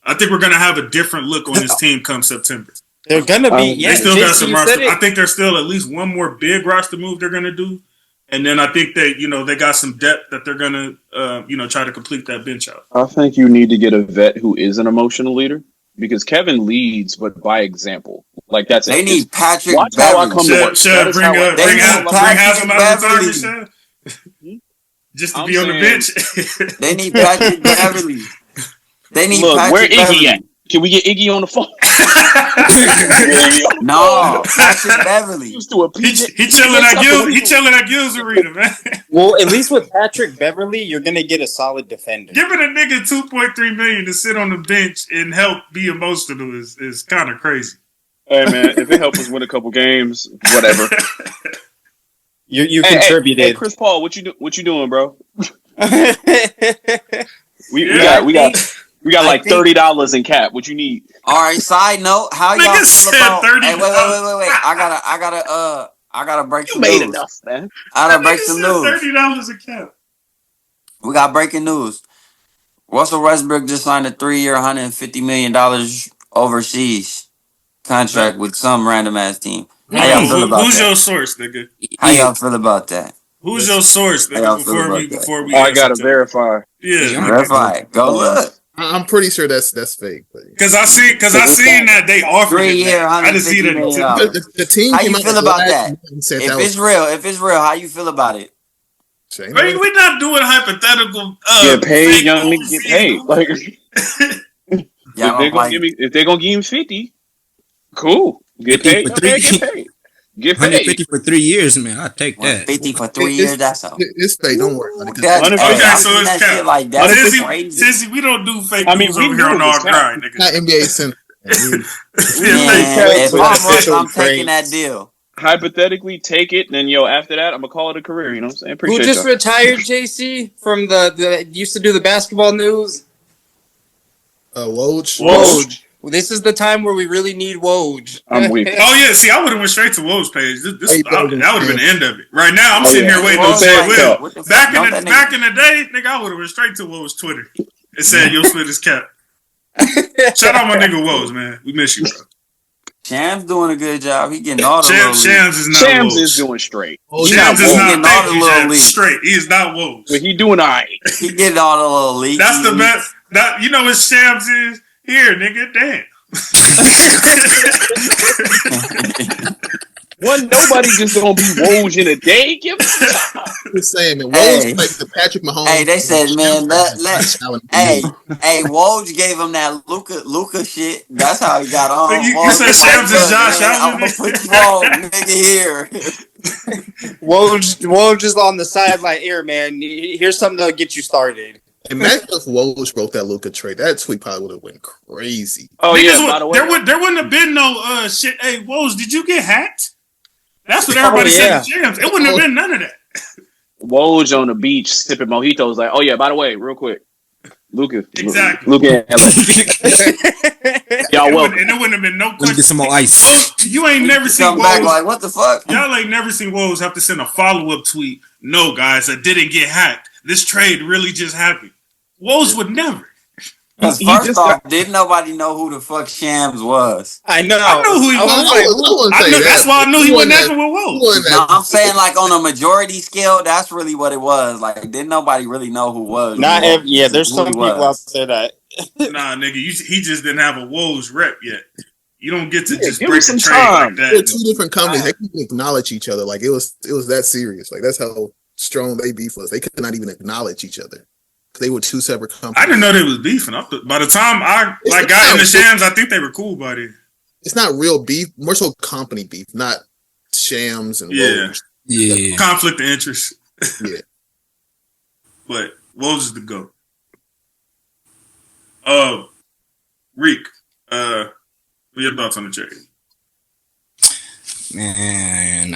I think we're going to have a different look on this team come September. They're going to be, they still got some roster. I think there's still at least one more big roster move they're going to do. And then I think that, they got some depth that they're going to, try to complete that bench out. I think you need to get a vet who is an emotional leader. Because Kevin leads, but by example, like that's they need Patrick. Watch how I come to work. Bring Hazel out of retirement, just to be on the bench. They need Patrick Beverly. They need Look, Patrick where Beverly. Iggy at? Can we get Iggy on the phone? No, Patrick Beverly. He chilling at Gil's Arena, man. Well, at least with Patrick Beverly, you're gonna get a solid defender. Giving a nigga $2.3 million to sit on the bench and help be emotional is kind of crazy. Hey man, if it helps us win a couple games, whatever. You contributed. Hey, Chris Paul, what you doing, bro? We got like $30 in cap. What you need? All right. Side note, how y'all feel about? Hey, wait. I gotta break some news. Enough, man. I gotta break some news. $30 in cap. We got breaking news. Russell Westbrook just signed a 3-year, $150 million overseas contract with some random ass team. How y'all feel about Who's that? your source, nigga? How y'all feel about that? Who's your source, nigga? Before we I gotta verify. Yeah, verify. Go look. I'm pretty sure that's fake. Because I seen that they offered 3-year, I didn't see that. The team. How you feel about that? If it's real, how you feel about it? We're not doing hypothetical. Get paid, young niggas get paid. Like, if they're gonna give him 50, cool. Get paid. Get paid. 150 for 3 years, man. I'll take that. 50 for 3 years. That's all. It's fake. Don't worry about it. Okay, so it's cap. Like Sissy, we don't do fake news over here on our grind, nigga. Not NBA Center. If I'm Russ, I'm taking that deal. Hypothetically, take it, then after that, I'm gonna call it a career. You know what I'm saying? Appreciate Who just retired, JC, from the used to do the basketball news? Woj. Well, this is the time where we really need Woj. I'm weak. Oh yeah, see, I would have went straight to Woj's page. That would have been the end of it. Right now, I'm sitting here waiting on Jay Will. Back in the day, nigga, I would have went straight to Woj's Twitter and said, "Yo, split his cap." Shout out my nigga Woj, man. We miss you, bro. Shams doing a good job. He getting all the Shams is not Shams is doing straight. Shams is not straight. He is not Woj. But he doing all right. He getting all the little leagues. That's the best. You know what Shams is? Here, nigga, damn. Nobody just gonna be Woj in a day. Give it time. Just saying, man. Woj like the Patrick Mahomes. Hey, they said, man, Woj gave him that Luka shit. That's how he got on. You said Shams is Josh Allen. I'm gonna put you on, nigga, here. Woj is on the side like, here, man. Here's something that'll get you started. Imagine if Woj broke that Luka trade. That tweet probably would have went crazy. Oh yeah, by the way, there wouldn't have been no shit. Hey, Woj, did you get hacked? That's what everybody said to Shams. It wouldn't have been none of that. Woj on the beach sipping mojitos. Like, oh yeah, by the way, real quick, Luka. Exactly. Luka. Y'all welcome. And it wouldn't have been no question. Let me get some more ice. You ain't never seen Come back like, what the fuck? Y'all ain't never seen Woj have to send a follow-up tweet. No, guys, I didn't get hacked. This trade really just happened. Woj would never. First off, didn't nobody know who the fuck Shams was? I know. I knew who he was. That's why I knew he wasn't acting with Woj. No, I'm saying like on a majority scale, that's really what it was. Like, didn't nobody really know who was? There's some people out there that. Nah, nigga, he just didn't have a Woj rep yet. You don't get to just give break him a some trade time. like that. They're two different companies. They couldn't acknowledge each other. Like it was that serious. Like that's how strong they beef was. They could not even acknowledge each other. They were two separate companies. I didn't know they was beefing. By the time I got in the Shams, I think they were cool, buddy. It's not real beef, more so company beef, not Shams and Woj. Yeah. Conflict of interest. Yeah. But Woj is the GOAT. Reek, what are your thoughts on the trade? Man,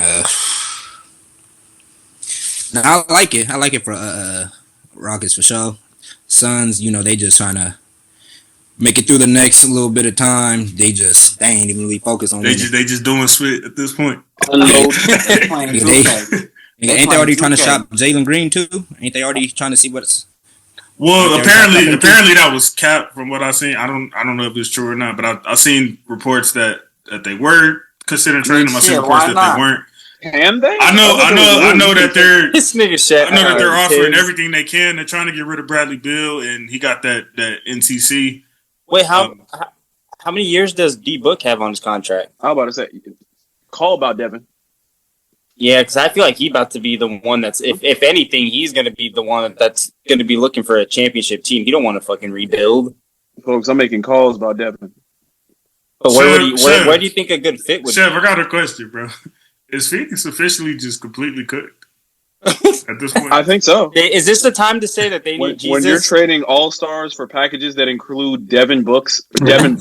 no, I like it. I like it for Rockets for sure. Suns, they just trying to make it through the next little bit of time. They ain't even really focused on. They just doing shit at this point. Ain't they already trying to shop Jalen Green too? Ain't they already trying to see what's? Well, apparently that was capped from what I've seen. I don't know if it's true or not, but I've seen reports that they were considering trading him. I've seen reports that they weren't. Can they? I know that they're this nigga shit. I know that they're offering everything they can. They're trying to get rid of Bradley Beal, and he got that NTC. Wait, how many years does D Book have on his contract? I was about to say, call about Devin. Yeah, because I feel like he's about to be the one that's, if anything, he's going to be the one that's going to be looking for a championship team. He don't want to fucking rebuild. Folks, I'm making calls about Devin. But where do you think a good fit would be? Chef, I got a question, bro. Is Phoenix officially just completely cooked at this point? I think so. Is this the time to say that they need Jesus? When you're trading all-stars for packages that include Dylan Brooks, and the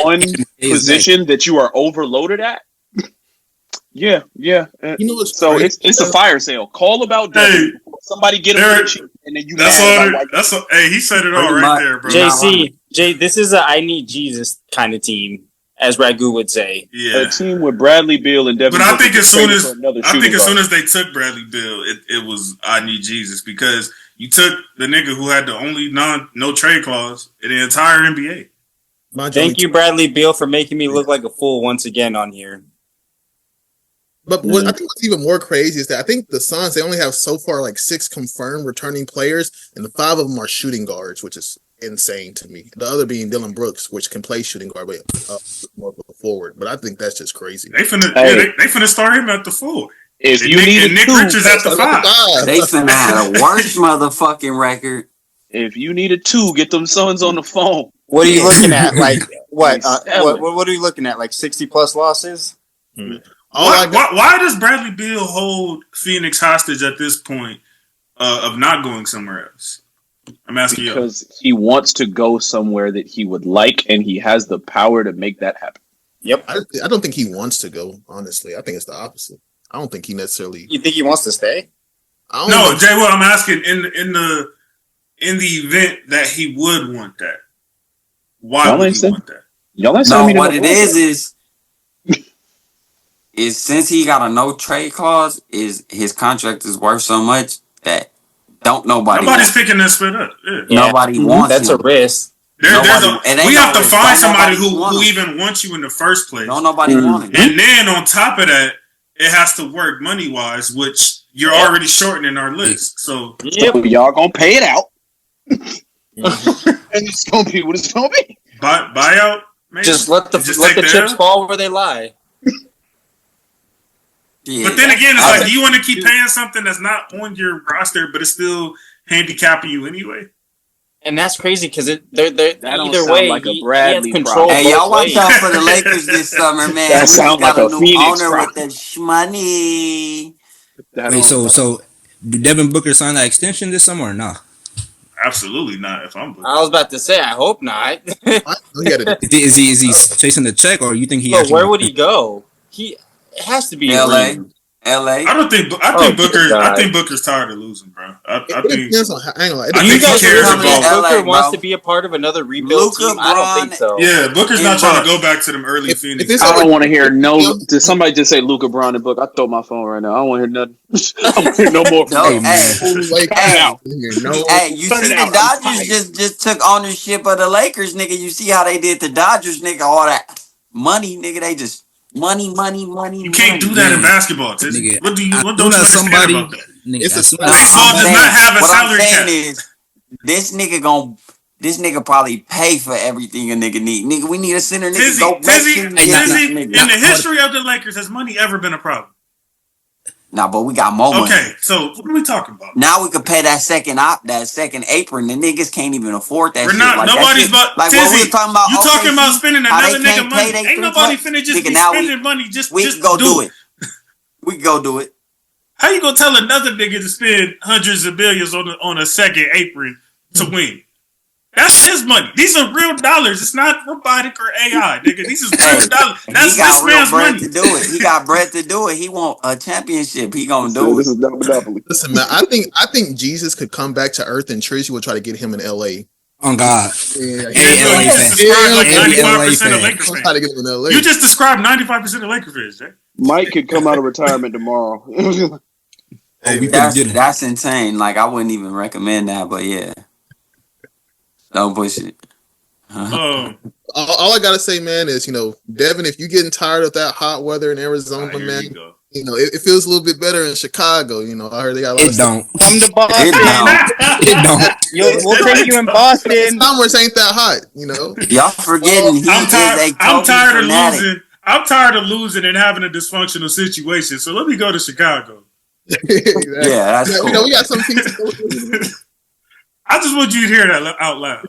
one position that you are overloaded at? Yeah. So it's a fire sale. Call about Devin. Somebody get him, and then you. Hey, he said it all right there, bro. JC, this is a I need Jesus kind of team, as Ragu would say. Yeah, a team with Bradley Beal and Devin. But I think as soon as they took Bradley Beal, it was I need Jesus, because you took the nigga who had the only no trade clause in the entire NBA. Thank you, Bradley Beal, for making me look like a fool once again on here. But what I think what's even more crazy is that I think the Suns, they only have so far like 6 confirmed returning players, and the 5 of them are shooting guards, which is insane to me. The other being Dylan Brooks, which can play shooting guard, but more forward. But I think that's just crazy. They finna start him at the 4. If you need Nick Richards at the 5. They finna have a worse motherfucking record. If you need a 2, get them Suns on the phone. What are you looking at? Like what? What are you looking at? Like 60+ losses? Why does Bradley Beal hold Phoenix hostage at this point of not going somewhere else? I'm asking you. Because he wants to go somewhere that he would like, and he has the power to make that happen. Yep. I don't think he wants to go, honestly. I think it's the opposite. I don't think he necessarily... You think he wants to stay? No, Jay, what I'm asking, in the event that he would want that, why would he want that? What it is since he got a no trade clause, is his contract is worth so much that nobody's picking that split up. Yeah. Nobody wants that's him. A risk. We have to find somebody who even wants you in the first place. Nobody wants him. And then on top of that, it has to work money wise, which you're already shortening our list. So y'all gonna pay it out. And it's gonna be what it's gonna be. Buyout, maybe? Just let the chips fall where they lie. Yeah. But then again, it's like, do you want to keep paying something that's not on your roster, but it's still handicapping you anyway? And that's crazy because they're either way, like a Bradley he has control. Hey, y'all watch out for the Lakers this summer, man. That sounds like a new Phoenix owner with that shmoney. Wait, so do Devin Booker sign that extension this summer or not? Absolutely not. If I'm Booker. I was about to say, I hope not. Is he chasing the check, or you think he? But where would he go? It has to be LA. I think Booker's tired of losing, bro. I think he cares about Booker wants to be a part of another rebuild team. I don't think so. Yeah, Booker's not trying to go back to them early Phoenix. I don't want to hear Did somebody just say Luka, Brown, and Book? I throw my phone right now. I don't want to hear nothing. I don't want to hear no more. You see the Dodgers just took ownership of the Lakers, nigga. You see how they did the Dodgers, nigga. All that money, nigga. They just. Money. You can't do that in basketball, Tizzy. What don't you understand about that? Baseball does not have a salary cap. This nigga probably pay for everything a nigga need. Nigga, we need a center. Tizzy, in the history of the Lakers, has money ever been a problem? Nah, but we got more money. Okay, so what are we talking about? Now we could pay that second apron. The niggas can't even afford that. We're shit. not. Like, nobody's but like Tizzy, what we were talking about. You OKC, talking about spending another nigga money? Ain't nobody clubs? finna just nigga, be spending money just we just can go to do it. We can go do it. How you gonna tell another nigga to spend hundreds of billions on a second apron to win? That's his money. These are real dollars. It's not robotic or AI, nigga. These is real dollars. That's this man's money. To do it. He got bread to do it. He want a championship. He gonna do it. This is not monopoly. Listen, man. I think Jesus could come back to Earth and Trish will try to get him in LA. On God. Yeah, you just described like 95% of Lakers fans. Try to get him in LA. You just described 95% of Lakers fans, Jay. Mike could come out of retirement tomorrow. That's insane. Like, I wouldn't even recommend that, but yeah. Don't push it. All I gotta say, man, is Devin, if you're getting tired of that hot weather in Arizona, man, it feels a little bit better in Chicago. I heard they got a lot of Come to Boston. It don't. We'll take you in Boston. Summers ain't that hot, Y'all forgetting I'm tired of losing. I'm tired of losing and having a dysfunctional situation. So let me go to Chicago. Yeah, that's cool. We got some things to go. I just want you to hear that out loud.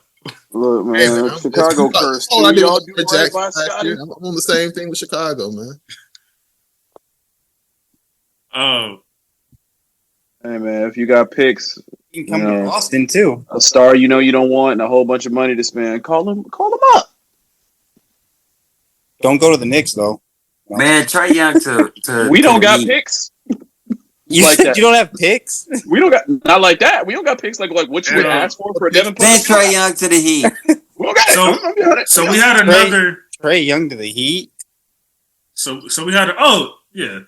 Look, man, Chicago curse. All I did was Jackson last year. I'm on the same thing with Chicago, man. Oh, hey, man, if you got picks, you can come to Boston too. A star you don't want and a whole bunch of money to spend. Call them up. Don't go to the Knicks though. Man, Trae Young to we don't got picks. You like that. You don't have picks? We don't got not like that. We don't got picks like what you would ask for a Devin. Then Trae Young to the Heat. We don't got it. So we had another Trae Young to the Heat. So we had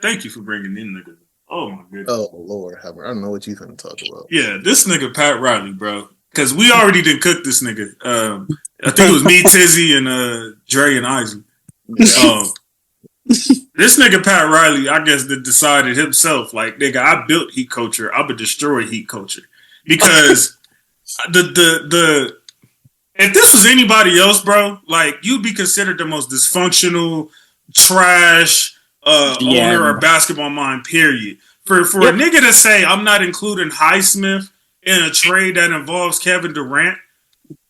thank you for bringing in nigga. Oh my goodness. Oh Lord, I don't know what you finna talk about. Yeah, this nigga Pat Riley, bro. Because we already did cook this nigga. I think it was me, Tizzy, and Dre and Isaac. This nigga Pat Riley, I guess, decided himself, like, nigga, I built heat culture. I'm gonna destroy heat culture because the if this was anybody else, bro, like, you'd be considered the most dysfunctional, trash owner or basketball mind. Period. For a nigga to say I'm not including Highsmith in a trade that involves Kevin Durant,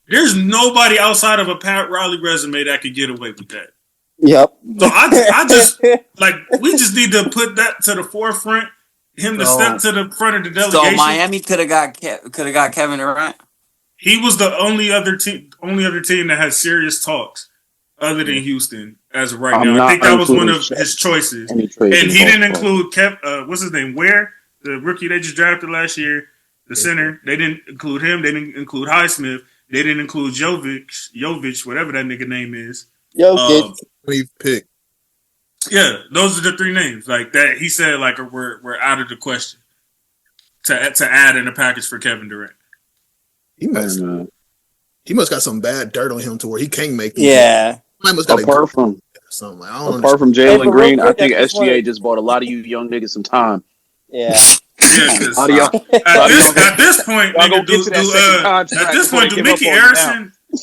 there's nobody outside of a Pat Riley resume that could get away with that. Yep. So I just like we just need to put that to the forefront. Him to step to the front of the delegation. So Miami could have got Kevin Durant. He was the only other team that had serious talks other than Houston as of right now. I think that was one of his choices, and he didn't include what's his name? Where the rookie they just drafted last year, the center. They didn't include him. They didn't include Highsmith. They didn't include Jovic, whatever that nigga name is. Jovic. We've picked. Yeah, those are the three names. Like that, he said, like we're out of the question to add in a package for Kevin Durant. He must got some bad dirt on him to where he can't make. Yeah. Apart from Jalen Green, I think SGA just bought a lot of you young niggas some time. Yeah. At this point, do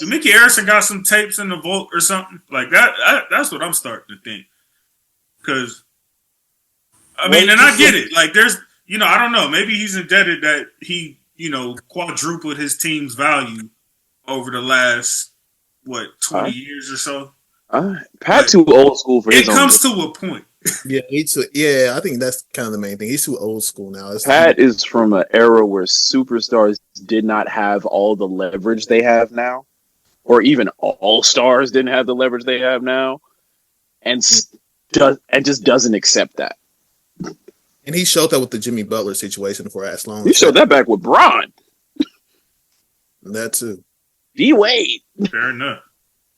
Mickey Harrison got some tapes in the vault or something like that? That's what I'm starting to think. Because I mean, and I get it. Like, there's, I don't know. Maybe he's indebted that he, quadrupled his team's value over the last 20 years or so. Pat too old school for his own. It comes to a point. Yeah, I think that's kind of the main thing. He's too old school now. Pat is from an era where superstars did not have all the leverage they have now, or even all stars didn't have the leverage they have now, and just doesn't accept that. And he showed that with the Jimmy Butler situation for as long. He showed that back with Bron. That too. D-Wade. Fair enough.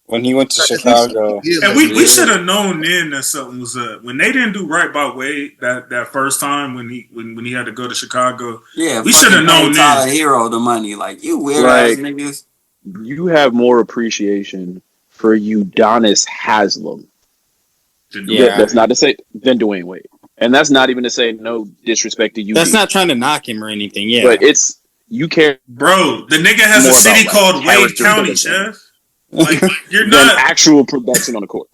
When he went to Chicago. And we should have known then that something was up. When they didn't do right by Wade that first time when he had to go to Chicago. Yeah, we should have known then. Hero the money. Like, you weird ass niggas. You have more appreciation for Udonis Haslem. Yeah. That's not to say than Dwayne Wade. And that's not even to say no disrespect to you. That's not trying to knock him or anything, yeah. But you care. Bro, the nigga has a city called Wade County, chef. Like, you're not actual production on the court.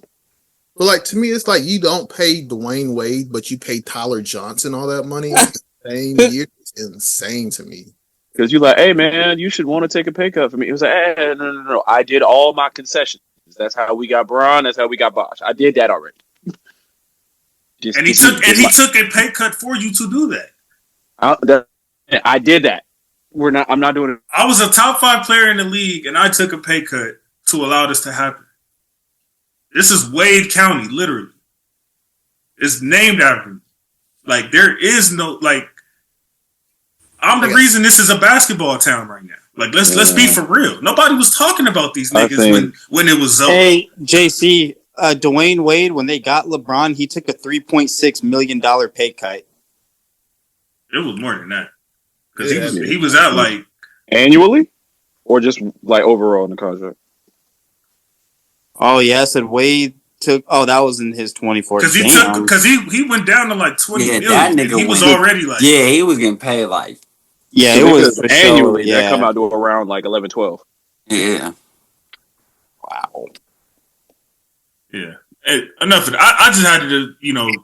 But like to me, it's like you don't pay Dwayne Wade, but you pay Tyler Johnson all that money same year. It's insane to me. Because you're like, hey man, you should want to take a pay cut for me. It was like, hey, no. I did all my concessions. That's how we got Braun. That's how we got Bosh. I did that already. He took a pay cut for you to do that. I did that. I'm not doing it. I was a top 5 player in the league, and I took a pay cut to allow this to happen. This is Wade County, literally. It's named after me. Like, there is no, like, I'm the reason this is a basketball town right now. Like, let's be for real. Nobody was talking about these niggas when it was over. Hey, JC, Dwayne Wade, when they got LeBron, he took a $3.6 million pay cut. It was more than that. Because he was out, like... Annually? Or just, like, overall in the contract? Oh, yeah, I said Wade took... Oh, that was in his 2014. Because he went down to, like, 20 million. That nigga he was already, like... Yeah, he was getting paid, like... Yeah, it was annually. Sure, that come out to around, like, 11, 12. Yeah. Wow. Yeah. Hey, enough of that. I just had to,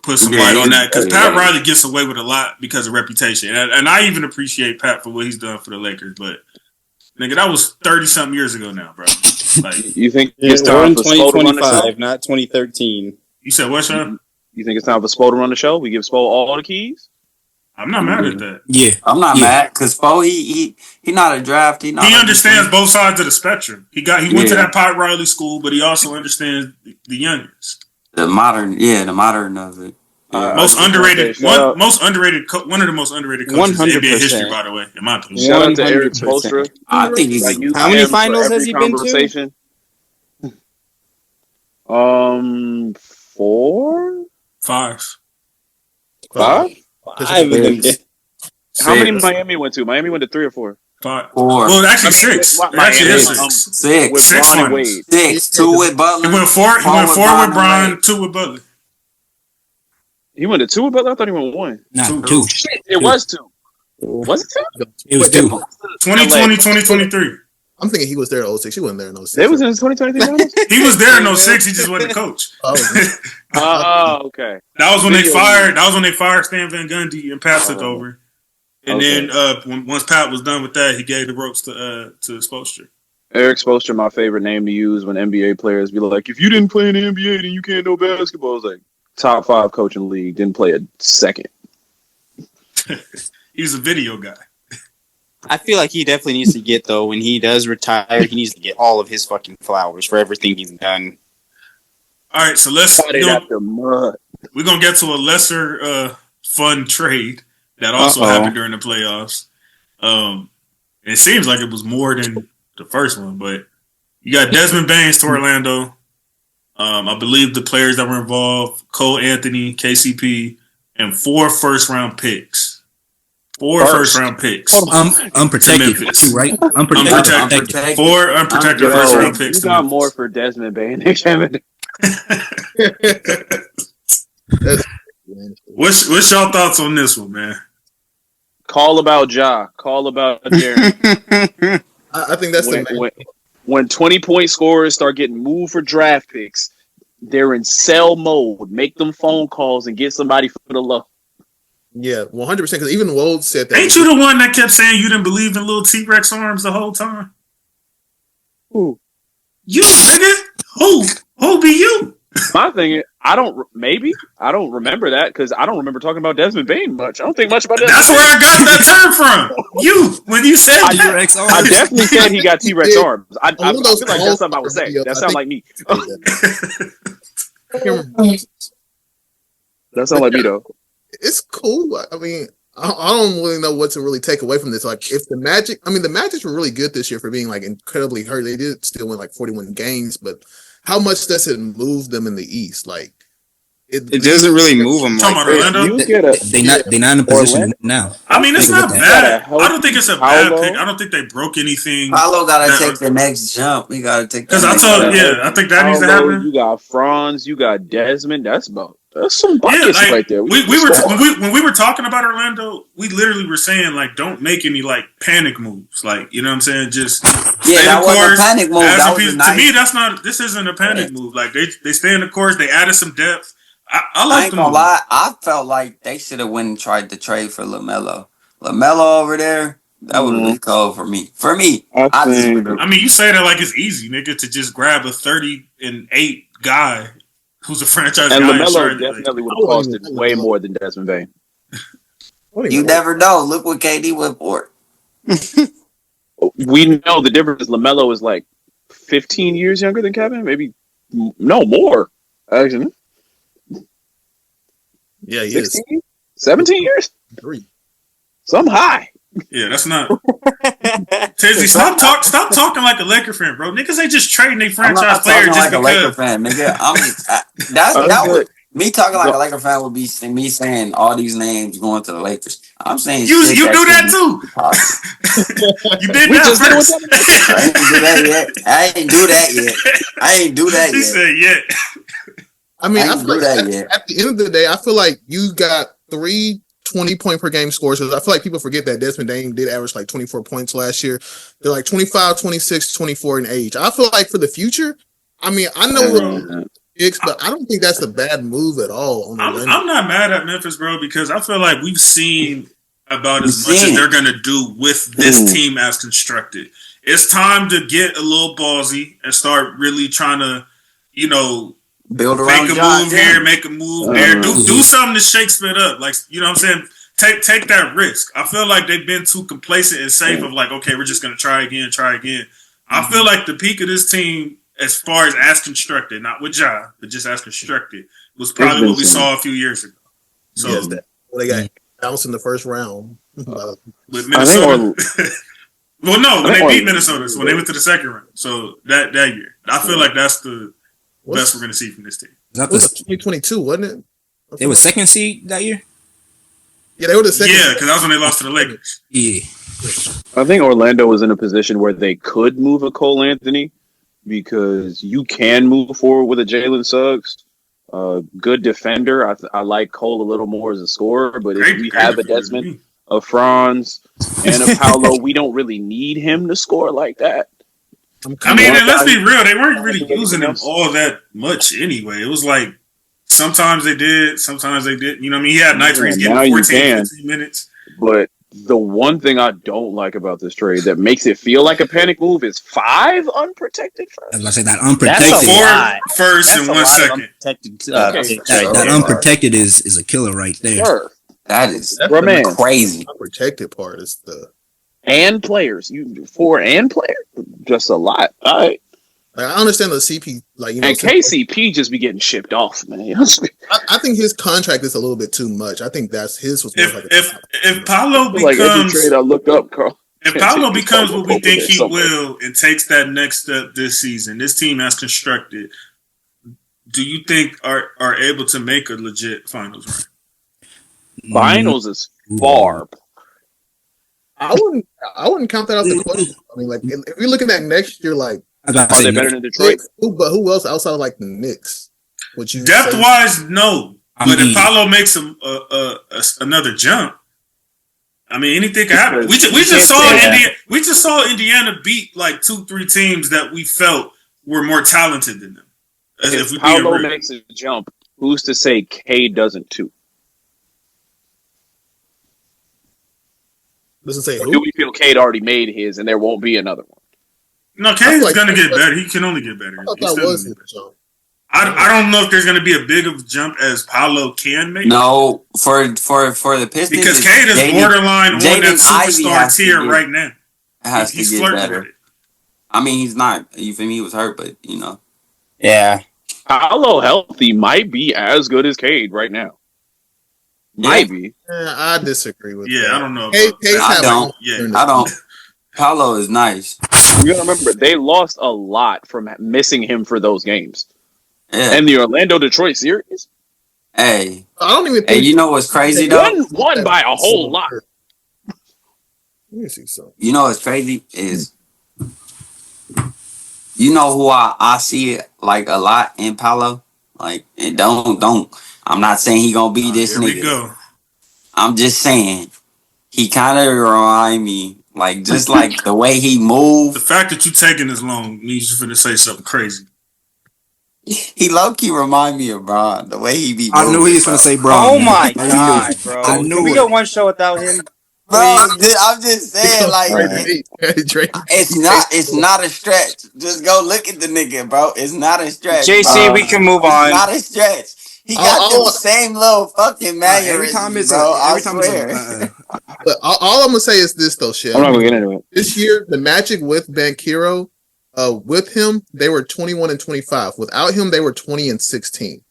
put some light on that because Pat Riley gets away with a lot because of reputation, and I even appreciate Pat for what he's done for the Lakers. But nigga, that was 30-something years ago now, bro. Like, you think it's time for 2025, not 2013? You said what, Sean? You think it's time for Spo to run the show? We give Spo all the keys. I'm not mad at that. Yeah, I'm not mad because Spo he not a draft. He understands both sides of the spectrum. He went to that Pat Riley school, but he also understands the youngest. The modern of it. Most underrated one of the most underrated coaches 100%. in NBA history, by the way, in my opinion. Shout out to Eric Spoelstra. I think he's like, how many finals has he been to? 4? 5. 5? How many Miami went to? Miami went to 3 or 4? 5. Well, actually 6. Actually, it's 6. With 6 Bron and Wade. 6. 2 with Butler. He went 4. He went 4 with Bron. 2 with Butler. He went to 2 with Butler. I thought he went 1. Nah, 2. It was 2. Was it 2? It was 2. 2020, 2023. I'm thinking he was there in 06. He wasn't there in 06. They was in 2023. He was there in 06. He just wasn't the coach. Oh, okay. That was when they fired. That was when they fired Stan Van Gundy and Pat took over. And then once Pat was done with that, he gave the ropes to Spoelstra. Eric Spoelstra, my favorite name to use when NBA players be like, if you didn't play in the NBA, then you can't know basketball. I was like, top 5 coach in the league, didn't play a second. He's a video guy. I feel like he definitely needs to get, though, when he does retire, he needs to get all of his fucking flowers for everything he's done. All right, so we're going to get to a lesser fun trade that also happened during the playoffs. It seems like it was more than the first one, but you got Desmond Baines to Orlando. I believe the players that were involved, Cole Anthony, KCP, and 4 first-round picks. 4 first-round picks. Unprotected, right? Unprotected. 4 unprotected first-round picks. You got more for Desmond Bain than Kevin. What's y'all thoughts on this one, man? Call about Ja. Call about Darren. I think that's when 20-point scorers start getting moved for draft picks, they're in sell mode. Make them phone calls and get somebody for the low. Yeah, 100%. Because even Woj said that. Ain't you the one that kept saying you didn't believe in little T-Rex arms the whole time? Who? You, nigga. Who be you? My thing is, I don't remember that because I don't remember talking about Desmond Bain much. I don't think much about Desmond That's Bain. where I got that term from. You, when you said T-Rex arms. I definitely said he got T-Rex arms. I feel like that's something I would say. That sounds like me. That sounds like me, though. It's cool. I mean, I don't really know what to really take away from this. Like, if the Magic were really good this year for being like incredibly hurt. They did still win like 41 games, but how much does it move them in the East? Like, it doesn't really move them. Talking about Orlando? They're not in a position now. I mean, it's not bad. I don't think it's a bad pick. I don't think they broke anything. Paolo got to take the next jump. We got to take. Because I think that needs to happen. You got Franz. You got Desmond. That's That's some buckets right there. When we were talking about Orlando, we literally were saying like, don't make any like panic moves. Like, you know what I'm saying? Just that was a panic move. That was to me, that's not. This isn't a panic move. Like they stay in the course. They added some depth. I like the move. Lie. I felt like they should have went and tried to trade for LaMelo. LaMelo over there. That would have been cold for me. I mean, you say that like it's easy, nigga, to just grab a 30-8 guy who's a franchise and guy. And LaMelo definitely would have costed way more than Desmond Bain. You never know. Look what KD went for. We know the difference is LaMelo is like 15 years younger than Kevin. Maybe more. Actually. Yeah, he 16? Is. 17 years? 3. Some high. Yeah, that's not. Tizzy, stop talking like a Laker fan, bro. Niggas ain't just trading their franchise player just like because. A Laker fan, nigga. Me talking like a Laker fan would be me saying all these names going to the Lakers. I'm saying you do that too. You did that first. I ain't do that yet. He said yet. I mean, I feel like at the end of the day, I feel like you got 3 20-point per game scores. I feel like people forget that Desmond Bain did average like 24 points last year. They're like 25, 26, 24 in age. I feel like for the future, I mean, I know what but I don't think that's a bad move at all. I'm not mad at Memphis, bro, because I feel like we've seen about as much as they're going to do with this team as constructed. It's time to get a little ballsy and start really trying to, build around make a move here, make a move there. Do something to shake it up. Like, you know what I'm saying? Take that risk. I feel like they've been too complacent and safe of like, okay, we're just going to try again. I feel like the peak of this team, as far as constructed, not with Ja, but just as constructed, was probably what we saw a few years ago. So yes, they got bounced in the first round with Minnesota. Well, no, when they beat Minnesota, so when they went to the second round. So that year, I feel like that's the best we're going to see from this team. That was 2022, wasn't it? They were second seed that year? Yeah, they were the second. Yeah, because that was when they lost to the Lakers. Yeah. I think Orlando was in a position where they could move a Cole Anthony because you can move forward with a Jalen Suggs. Good defender. I like Cole a little more as a scorer, but if we have a Desmond, a Franz, and a Paolo, we don't really need him to score like that. I mean, let's be real. They weren't really using him all that much anyway. It was like sometimes they did, sometimes they didn't. You know what I mean? He had nights where he's getting 14, 15 minutes. But the one thing I don't like about this trade that makes it feel like a panic move is 5 unprotected first. I was going to say that unprotected. That's 4 first and 1 second. That unprotected is a killer right there. Sure. That is crazy. Unprotected part is the... And players. 4 and players? Just a lot. All right. I understand the CP, and KCP just be getting shipped off, man. I think his contract is a little bit too much. I think that's his. Was if Paolo becomes like every trade I looked up, Carl. If Paolo becomes what we think he will and takes that next step this season, this team has constructed. Do you think are able to make a legit finals run? Finals is far. I wouldn't count that out the question. I mean, like if you're looking at next year, like. Are they better than Detroit? But who else outside of like the Knicks? Depth wise, no. But if Paolo makes another jump, I mean anything can happen. We just saw Indiana beat like 2-3 teams that we felt were more talented than them. If Paolo makes a jump, who's to say K doesn't too? Doesn't say who? Do we feel Cade already made his and there won't be another one? No, Cade's going to get better. He can only get better. I don't know if there's going to be a big of a jump as Paolo can make. No, for the Pistons. Because Cade is borderline on that superstar tier right now. Has to get better. I mean, he's not. You feel me? He was hurt, but Yeah. Paolo healthy might be as good as Cade right now. Might be. I disagree with that. I don't know. I don't. Paolo is nice. You gotta remember, they lost a lot from missing him for those games. Yeah. And the Orlando-Detroit series? Hey. I don't even think... Hey, you know what's crazy, though? Won by a whole lot. Let me see something. You know what's crazy is... You know who I see it like a lot in Paolo? Like, it don't. I'm not saying he gonna be this Here we nigga. go. I'm just saying he kind of remind me, like, just like the way he moved. The fact that you taking this long means you finna say something crazy. He low key remind me of Bron. The way he be moving. I knew he was gonna say Bron. Oh my god, bro! I knew Can we go one show without him? Bro, I'm just saying, like, it's not a stretch. Just go look at the nigga, bro. It's not a stretch. JC, we can move on. It's not a stretch. He got the same little fucking mannerisms, bro. I swear. But all I'm gonna say is this though, shit. I'm not gonna get into it. This year, the Magic with Banchero, with him, they were 21-25. Without him, they were 20-16.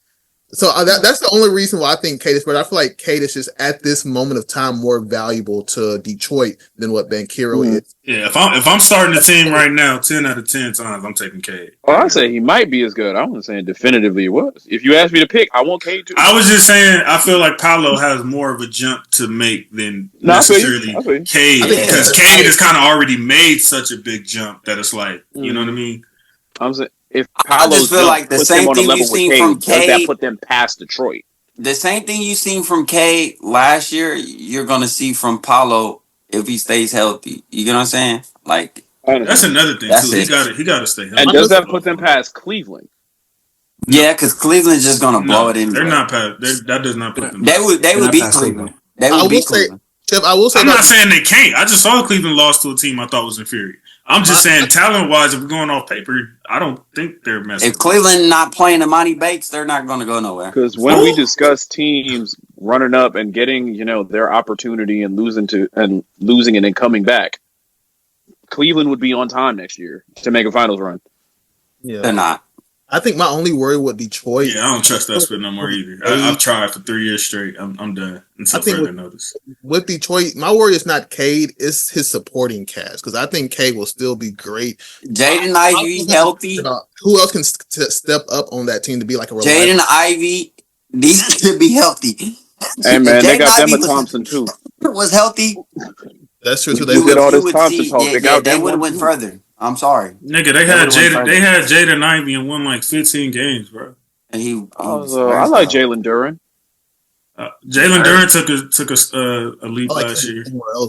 So that's the only reason why I think Cade is better. I feel like Cade is just at this moment of time more valuable to Detroit than what Banchero is. Yeah, if I'm starting the team right now, 10 out of 10 times, I'm taking Cade. Well, I say he might be as good. I wasn't saying definitively it was. If you asked me to pick, I want Cade too. I was just saying I feel like Paolo has more of a jump to make than necessarily Cade, because Cade has kind of already made such a big jump that it's like, you know what I mean? I'm saying if I just feel like the same thing you seen from Cade, does that put them past Detroit? The same thing you seen from Cade last year, you're gonna see from Paolo if he stays healthy. You get what I'm saying? Like, that's another thing too. He got to stay healthy. And does that put them past Cleveland? Yeah, because Cleveland's just gonna blow it in. They're not past. That does not put them. They would beat Cleveland. They would beat Cleveland. I will say. I'm not saying they can't. I just saw Cleveland lost to a team I thought was inferior. I'm just saying, talent-wise, if we're going off paper, I don't think they're messing. If Cleveland not playing the Monty Bates, they're not going to go nowhere. Because when we discuss teams running up and getting, their opportunity and losing and then coming back, Cleveland would be on time next year to make a finals run. Yeah, they're not. I think my only worry with Detroit. Yeah, I don't trust that spit no more either. I've tried for 3 years straight. I'm done until further notice. With Detroit, my worry is not Cade; it's his supporting cast, because I think Cade will still be great. Jaden Ivey healthy. Who else can step up on that team to be like a Jaden Ivey needs to be healthy. Hey man, they got Emma Thompson too. Was healthy. That's true too. They did all this Thompson talk. They would have went further. I'm sorry, nigga. They had Jaden Ivey and won like 15 games, bro. And I like Jalen Duren. Jalen Duren took a leap last year.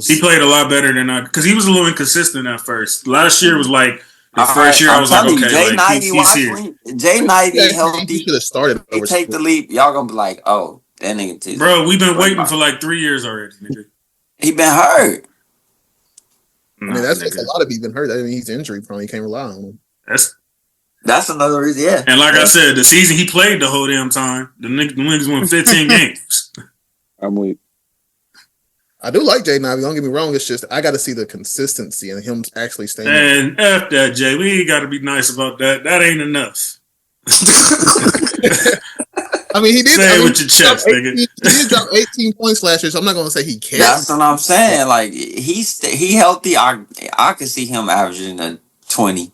He played a lot better than because he was a little inconsistent at first. Last year was like the first year I was like, okay, he's here. Jaden Ivey healthy. He should have started. He take the leap. Y'all gonna be like, oh, that nigga. Bro, we've been waiting for like 3 years already, nigga. He been hurt. I mean, that's a lot of people been hurt. I mean, he's injury prone. You can't rely on him. That's another reason, yeah. And like I said, the season he played the whole damn time, the niggas won 15 games. I'm weak. I do like Jaden Ivey. Don't get me wrong. It's just I got to see the consistency and him actually staying. And F that, Jay. We ain't got to be nice about that. That ain't enough. I mean, he did. Say it with your chest, nigga. He did drop 18 points last year, so I'm not going to say he can't. That's what I'm saying. Like he healthy. I could see him averaging a 20.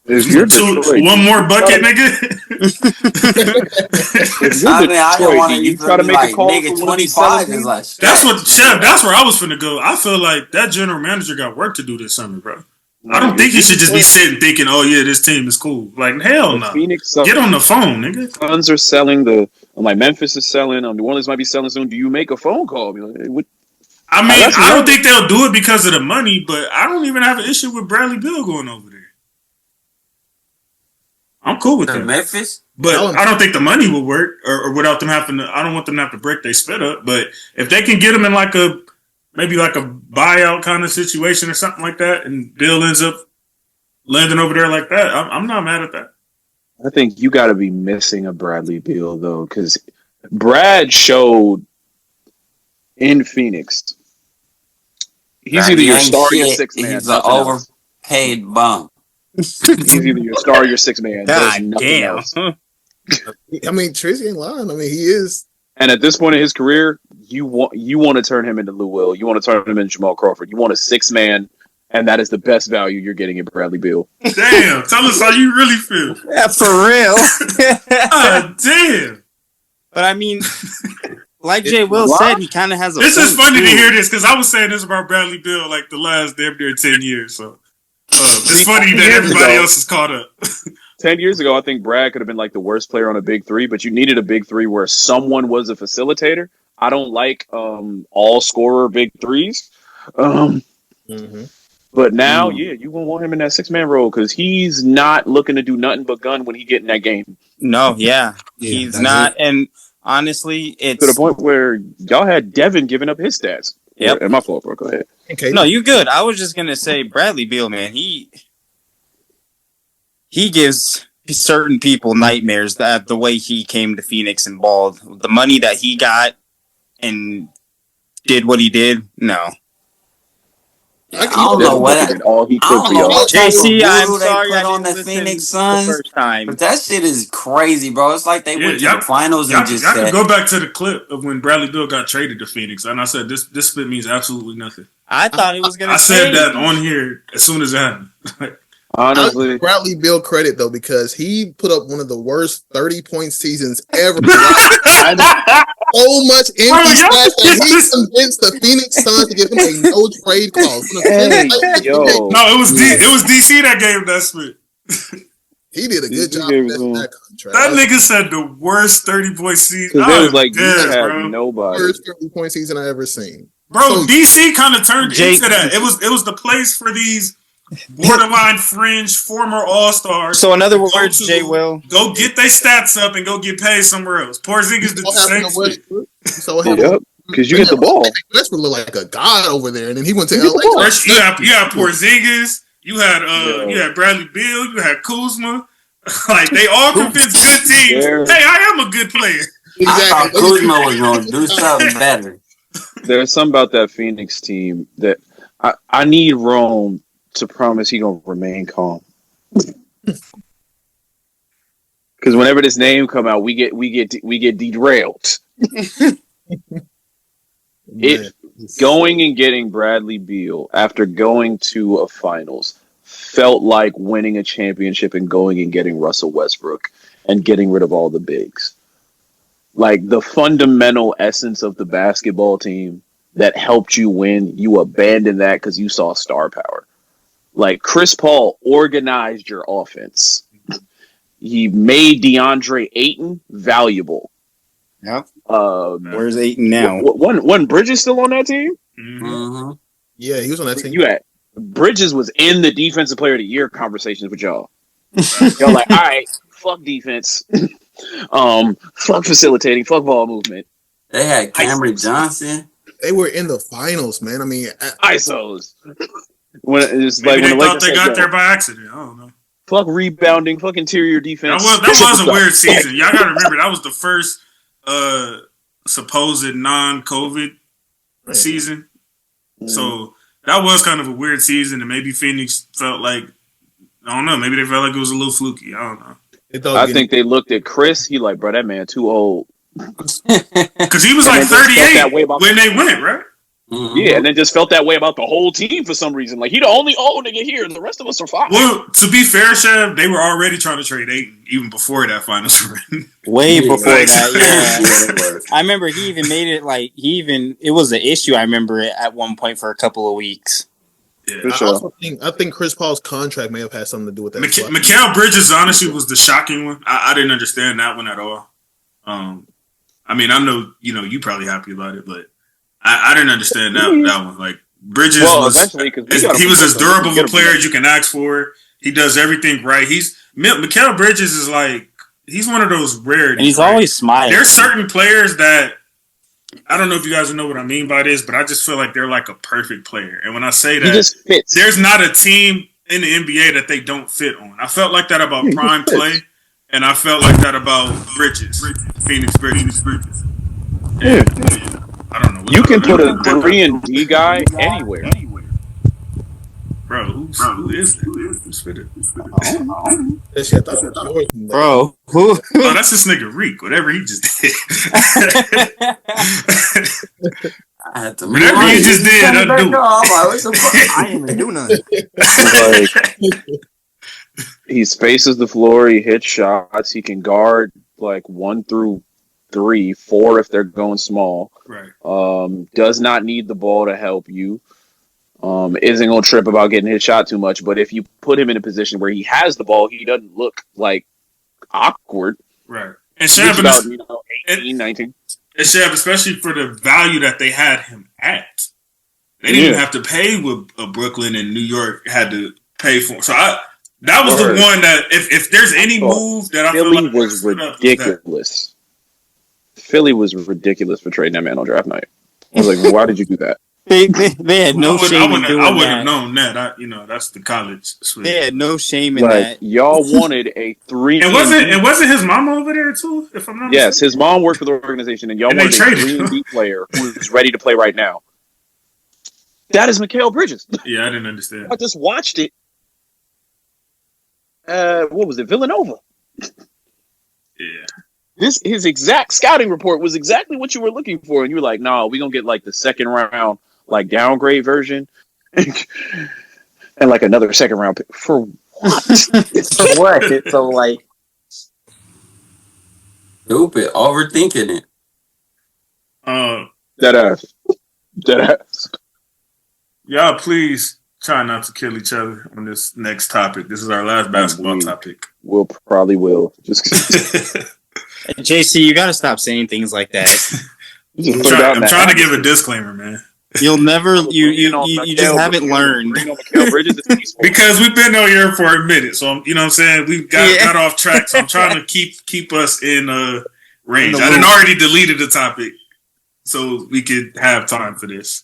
One more bucket, nigga. I don't want to try to make a call. Nigga, 25 is like. That's what Chef. That's where I was finna go. I feel like that general manager got work to do this summer, bro. I don't think he should just be sitting thinking, "Oh yeah, this team is cool." Like hell no. Get on the phone, nigga. Suns are selling Memphis is selling. The Orleans might be selling soon. Do you make a phone call? I mean, I don't think they'll do it because of the money, but I don't even have an issue with Bradley Beal going over there. I'm cool with that. Memphis, but I don't think the money will work, or without them having to. I don't want them to have to break their split up. But if they can get them in maybe like a buyout kind of situation or something like that, and Bill ends up landing over there like that, I'm not mad at that. I think you got to be missing a Bradley Beal though, because Brad showed in Phoenix. He's either your star or your sixth man. He's an overpaid bum. He's either your star or your sixth man. God damn. Else. I mean, Tracy ain't lying. I mean, he is. And at this point in his career, you want to turn him into Lou Will. You want to turn him into Jamal Crawford. You want a six man, and that is the best value you're getting in Bradley Beal. Damn, tell us how you really feel. Yeah, for real. Damn. But I mean, like Jay Will said, he kind of has a. This is funny to hear this because I was saying this about Bradley Beal like the last damn near 10 years. So it's funny that everybody else is caught up. 10 years ago, I think Brad could have been like the worst player on a big three, but you needed a big three where someone was a facilitator. I don't like all scorer big threes. But now, yeah, you gonna want him in that 6-man role because he's not looking to do nothing but gun when he get in that game. No, he's not. And honestly, it's to the point where y'all had Devin giving up his stats. Yep. My fault, bro. Go ahead. Okay. No, you good. I was just gonna say Bradley Beal, man. He gives certain people nightmares that the way he came to Phoenix and balled, the money that he got and did what he did. No. I don't know what JC, I'm sorry I on the Phoenix Suns the first time. But that shit is crazy, bro. It's like they went to the finals and just can go back to the clip of when Bradley Beal got traded to Phoenix, and I said this split means absolutely nothing. I thought it was gonna. I said that on here as soon as it happened. Honestly, Bradley Beal credit though because he put up one of the worst 30-point seasons ever. So much empty stats that he convinced the Phoenix Suns to give him a no trade clause. No, it was DC that gave that split. He did a good job with that contract. That nigga said the worst 30-point season. Because it was like you had nobody. Worst 30-point season I ever seen. Bro, so, DC kind of turned into that. It was the place for these borderline fringe former all-stars. So in other words, Jay Will go get their stats up and go get paid somewhere else. Porzingis did the same shit. Yep, because you get the ball. Westbrook looked like a god over there, and then he went to LA. You had Porzingis, you had Bradley Beal, you had Kuzma. Like they all convinced good teams. Hey, I am a good player. Exactly. I thought Kuzma was going to do something better. There's something about that Phoenix team that I need Rome to promise he gonna remain calm. Because whenever this name come out, we get derailed. Going and getting Bradley Beal after going to a finals felt like winning a championship and going and getting Russell Westbrook and getting rid of all the bigs. Like the fundamental essence of the basketball team that helped you win, you abandoned that because you saw star power. Like Chris Paul organized your offense. He made DeAndre Ayton valuable. Yep. Where's Ayton now? Wasn't Bridges still on that team? Mm-hmm. Yeah, he was on that team. Bridges was in the defensive player of the year conversations with y'all. Y'all like, all right, fuck defense, fuck facilitating, fuck ball movement. They had Cameron Johnson. They were in the finals, man. I mean, ISOs. When it's maybe they thought they got there by accident. I don't know. Fuck rebounding, fuck interior defense. That was a weird season. Y'all gotta remember that was the first supposed non-COVID season. So that was kind of a weird season, and maybe Phoenix felt like, I don't know, maybe they felt like it was a little fluky. I don't know. I think they looked at Chris. He like, bro, that man too old. Because he was like 38 when they went, right? Mm-hmm. Yeah, and then just felt that way about the whole team for some reason. Like, he the only old nigga here, and the rest of us are fine. Well, to be fair, Chev, they were already trying to trade Ayton even before that finals run. Way before that, yeah. I remember he even made it like it was an issue. I remember it at one point for a couple of weeks. Yeah. For sure. I think Chris Paul's contract may have had something to do with that. Mikal Bridges honestly was the shocking one. I didn't understand that one at all. I mean, I know you probably happy about it, but I didn't understand that one. Like Bridges was as durable a player as you can ask for. He does everything right. Mikal Bridges is like, he's one of those rare. And he's always smiling. There's certain players that, I don't know if you guys know what I mean by this, but I just feel like they're like a perfect player. And when I say that, he just fits. There's not a team in the NBA that they don't fit on. I felt like that about Prime Play, and I felt like that about Bridges. Phoenix Bridges. Yeah. I don't know. You can put a 3-and-D guy anywhere. Bro, who is that? Who's fit it? I don't know. Bro, who? Oh, that's this nigga Reek. Whatever he just did. Whatever he just did, I didn't even do nothing. He spaces the floor. He hits shots. He can guard like 1 through 3, 4 if they're going small. Right. Does not need the ball to help you. isn't going to trip about getting his shot too much. But if you put him in a position where he has the ball, he doesn't look like awkward. Right. And Shab, about 18, 19. And Shab, especially for the value that they had him at. They didn't even have to pay what Brooklyn and New York had to pay for. So that was the one that if there's any move that I Philly feel like was ridiculous. Philly was ridiculous for trading that man on draft night. I was like, why did you do that? They had no shame in doing that. I wouldn't have known that. That's the college switch. They had no shame in that. Y'all wanted a 3. And wasn't his mom over there too? If I'm not mistaken? Yes, his mom worked for the organization, and y'all wanted a 3-and-D player who's ready to play right now. That is Mikal Bridges. Yeah, I didn't understand. I just watched it. What was it? Villanova. Yeah. His exact scouting report was exactly what you were looking for, and you were like, "No, we're gonna get like the second round, like downgrade version, and like another second round pick for what? For what? So like, stupid, overthinking it. Dead ass. Y'all, please try not to kill each other on this next topic. This is our last basketball topic. We'll probably will. Just JC, you got to stop saying things like that. I'm trying to give a disclaimer, man. You'll never. You just haven't learned. Because we've been on here for a minute, so you know what I'm saying. We got off track, so I'm trying to keep us in range. I done already deleted the topic, so we could have time for this.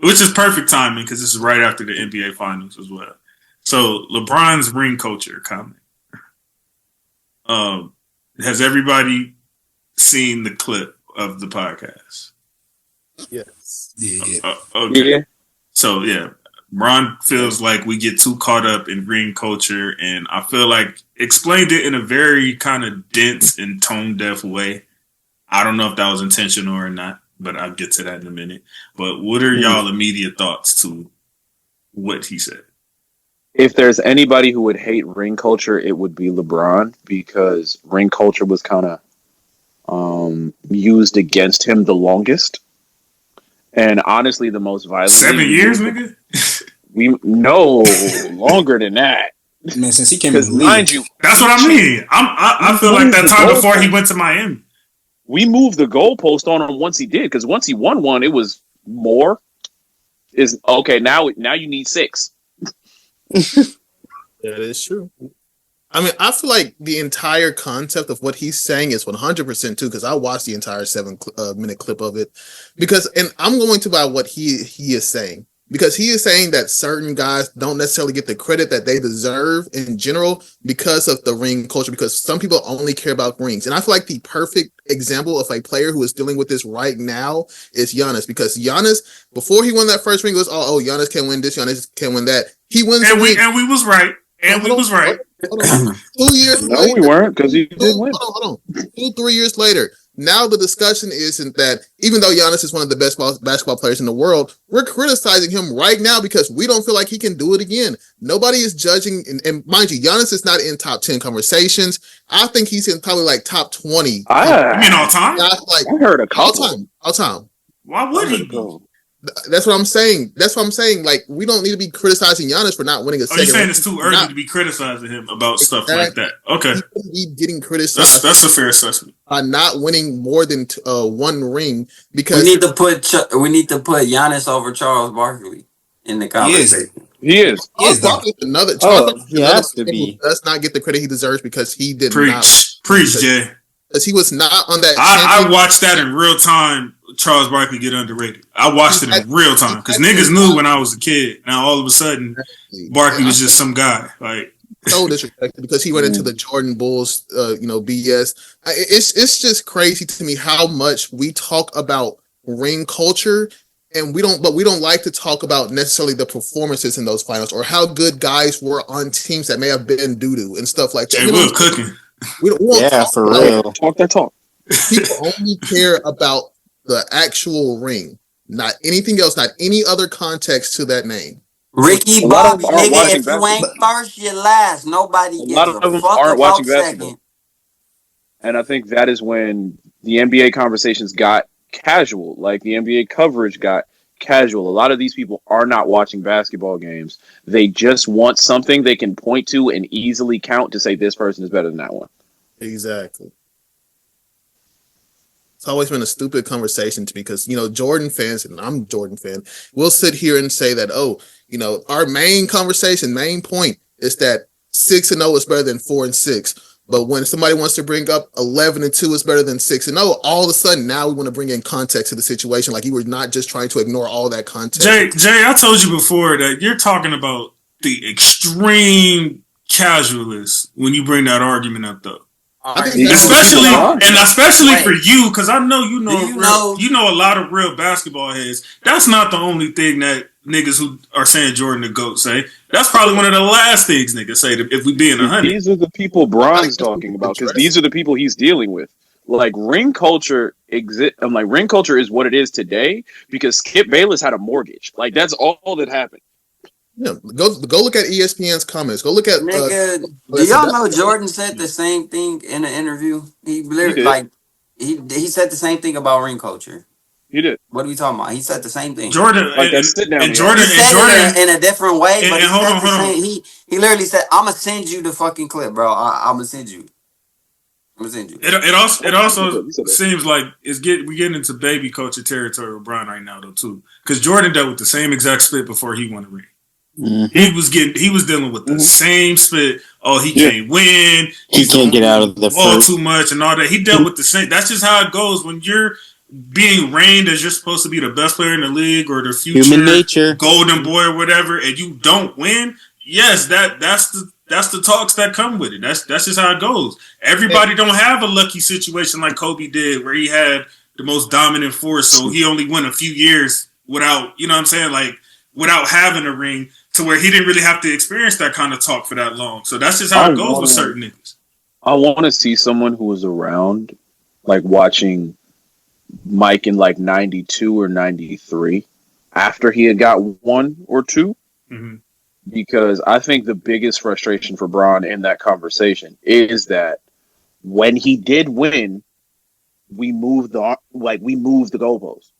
Which is perfect timing because this is right after the NBA Finals as well. So LeBron's ring culture comment. Has everybody seen the clip of the podcast? Yes. Yeah. Okay. Yeah. So yeah, Bron feels like we get too caught up in ring culture, and I feel like explained it in a very kind of dense and tone deaf way. I don't know if that was intentional or not, but I'll get to that in a minute. But what are y'all immediate thoughts to what he said? If there's anybody who would hate ring culture, it would be LeBron, because ring culture was kind of used against him the longest. And honestly, the most violent. 7 years, nigga? No, longer than that. Man, since he came in the league. Mind you, that's what I mean. I feel like that time before he went to Miami. We moved the goalpost on him once he did, because once he won one, it was more. Is okay now you need 6. That is true. I mean, I feel like the entire concept of what he's saying is 100% too, because I watched the entire 7-minute clip of it. And I'm going to buy what he is saying, because he is saying that certain guys don't necessarily get the credit that they deserve in general because of the ring culture, because some people only care about rings. And I feel like the perfect example of a player who is dealing with this right now is Giannis, because Giannis, before he won that first ring, goes, oh, Giannis can win this, Giannis can win that. He wins, and we was right. And we was right. Hold on. 2 years no, later. we weren't, because he did win. Hold on. 2-3 years later. Now the discussion isn't that, even though Giannis is one of the best basketball players in the world, we're criticizing him right now because we don't feel like he can do it again. Nobody is judging, and mind you, Giannis is not in top 10 conversations. I think he's in probably like top 20. You mean all time? I heard a couple. All time. Why would he be? That's what I'm saying. Like, we don't need to be criticizing Giannis for not winning a second. You're saying it's too early to be criticizing him about stuff like that? Okay, he's getting criticized. That's a fair assessment. By not winning more than one ring, because we need to put Giannis over Charles Barkley in the conversation. He is. He has to be. Does not get the credit he deserves because he did not preach, Jay. Because he was not on that. I watched that in real time. Charles Barkley get underrated. I watched it in real time because niggas knew when I was a kid. Now all of a sudden, Barkley was just some guy. Like, so disrespected because he went into the Jordan Bulls, BS. It's just crazy to me how much we talk about ring culture, and we don't like to talk about necessarily the performances in those finals or how good guys were on teams that may have been doo-doo and stuff like that. Hey, we're cooking. We don't want for real. Talk that talk. People only care about the actual ring, not anything else, not any other context to that name. Ricky Bobby, nigga, if you ain't first, you last. Nobody gives a lot of them aren't watching basketball. And I think that is when the NBA conversations got casual. Like, the NBA coverage got casual. A lot of these people are not watching basketball games. They just want something they can point to and easily count to say this person is better than that one. Exactly. It's always been a stupid conversation to me because, Jordan fans, and I'm a Jordan fan, we'll sit here and say that, our main point is that 6-0 is better than 4-6. But when somebody wants to bring up 11-2 is better than 6-0, all of a sudden now we want to bring in context to the situation. Like you were not just trying to ignore all that context. Jay, I told you before that you're talking about the extreme casualists when you bring that argument up, though. Especially for you, because I know you know a lot of real basketball heads. That's not the only thing that niggas who are saying Jordan the GOAT say. That's probably one of the last things niggas say if we being 100. These are the people Bron's talking about because these are the people he's dealing with. Like ring culture ring culture is what it is today because Skip Bayless had a mortgage. Like that's all that happened. Yeah, go look at ESPN's comments. Go look at. Nigga, do y'all know Jordan said the same thing in an interview? He said the same thing about ring culture. He did. What are we talking about? He said the same thing. Jordan in a different way, but he literally said, "I'm gonna send you the fucking clip, bro. I'm gonna send you." It also seems like we getting into baby culture territory with Brian right now though too, because Jordan dealt with the same exact spit before he won the ring. Mm-hmm. He was dealing with the same spit. Oh, he can't win. He can't get out of the ball too much and all that. He dealt with the same. That's just how it goes when you're being reigned as you're supposed to be the best player in the league or the future human nature golden boy or whatever, and you don't win. Yes, that's the talks that come with it. That's just how it goes. Everybody don't have a lucky situation like Kobe did, where he had the most dominant force, so he only went a few years without, you know what I'm saying, like without having a ring. To where he didn't really have to experience that kind of talk for that long. So that's just how it goes with certain niggas. I want to see someone who was around, like watching Mike in like 92 or 93 after he had got 1 or 2. Mm-hmm. Because I think the biggest frustration for Bron in that conversation is that when he did win, we moved the goalposts.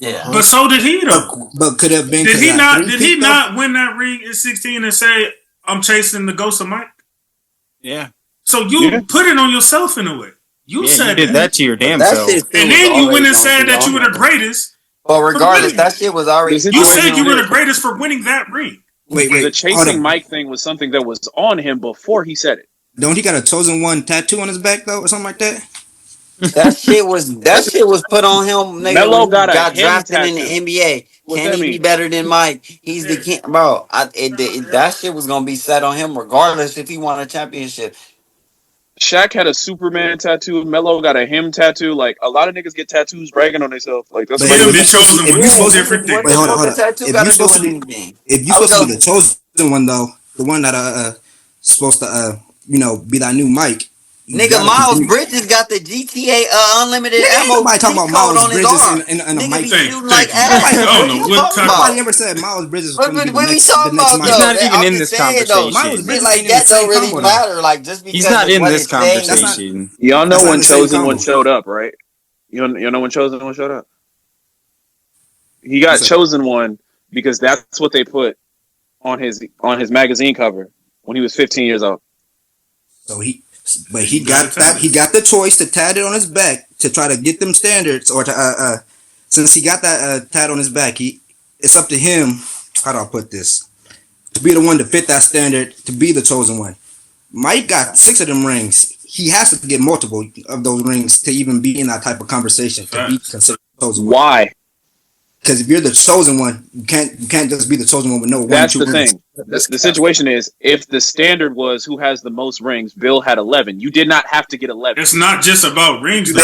Yeah, but so did he though. But could have been. Did he not win that ring in 16 and say, "I'm chasing the ghost of Mike"? Yeah. So you put it on yourself in a way. You said you did that to your damn self, and then you went and said that you were the greatest. Well, regardless, that shit was already. You said you were the greatest for winning that ring. Wait. The chasing Mike thing was something that was on him before he said it. Don't he got a chosen one tattoo on his back though, or something like that? That shit was put on him. Nigga, Melo got drafted tattoo. in the NBA. Can he be better than Mike? He's the king, bro. That shit was gonna be set on him regardless if he won a championship. Shaq had a Superman tattoo. Melo got a him tattoo. Like a lot of niggas get tattoos bragging on themselves. Like that's what be chosen. Different thing. Wait, hold on. If you're supposed to be the chosen one though, the one that supposed to be that new Mike. Nigga, Miles Bridges got the GTA unlimited ammo. Nobody talking about Miles Bridges and a Mike. I don't know what kind of. I never said Miles Bridges. What we talking about? He's not even in this conversation. Miles Bridges like that don't really matter. Like just because he's not in this conversation. Y'all know when Chosen One showed up, right? You know when Chosen One showed up. He got Chosen One because that's what they put on his magazine cover when he was 15 years old. So he got that. He got the choice to tat it on his back to try to get them standards, or to since he got that tat on his back, it's up to him. How do I put this? To be the one to fit that standard, to be the chosen one. Mike got 6 of them rings. He has to get multiple of those rings to even be in that type of conversation to be considered chosen one. Why? Because if you're the chosen one, you can't just be the chosen one with no. That's the thing. The situation is, if the standard was who has the most rings, Bill had 11. You did not have to get 11. It's not just about rings. It's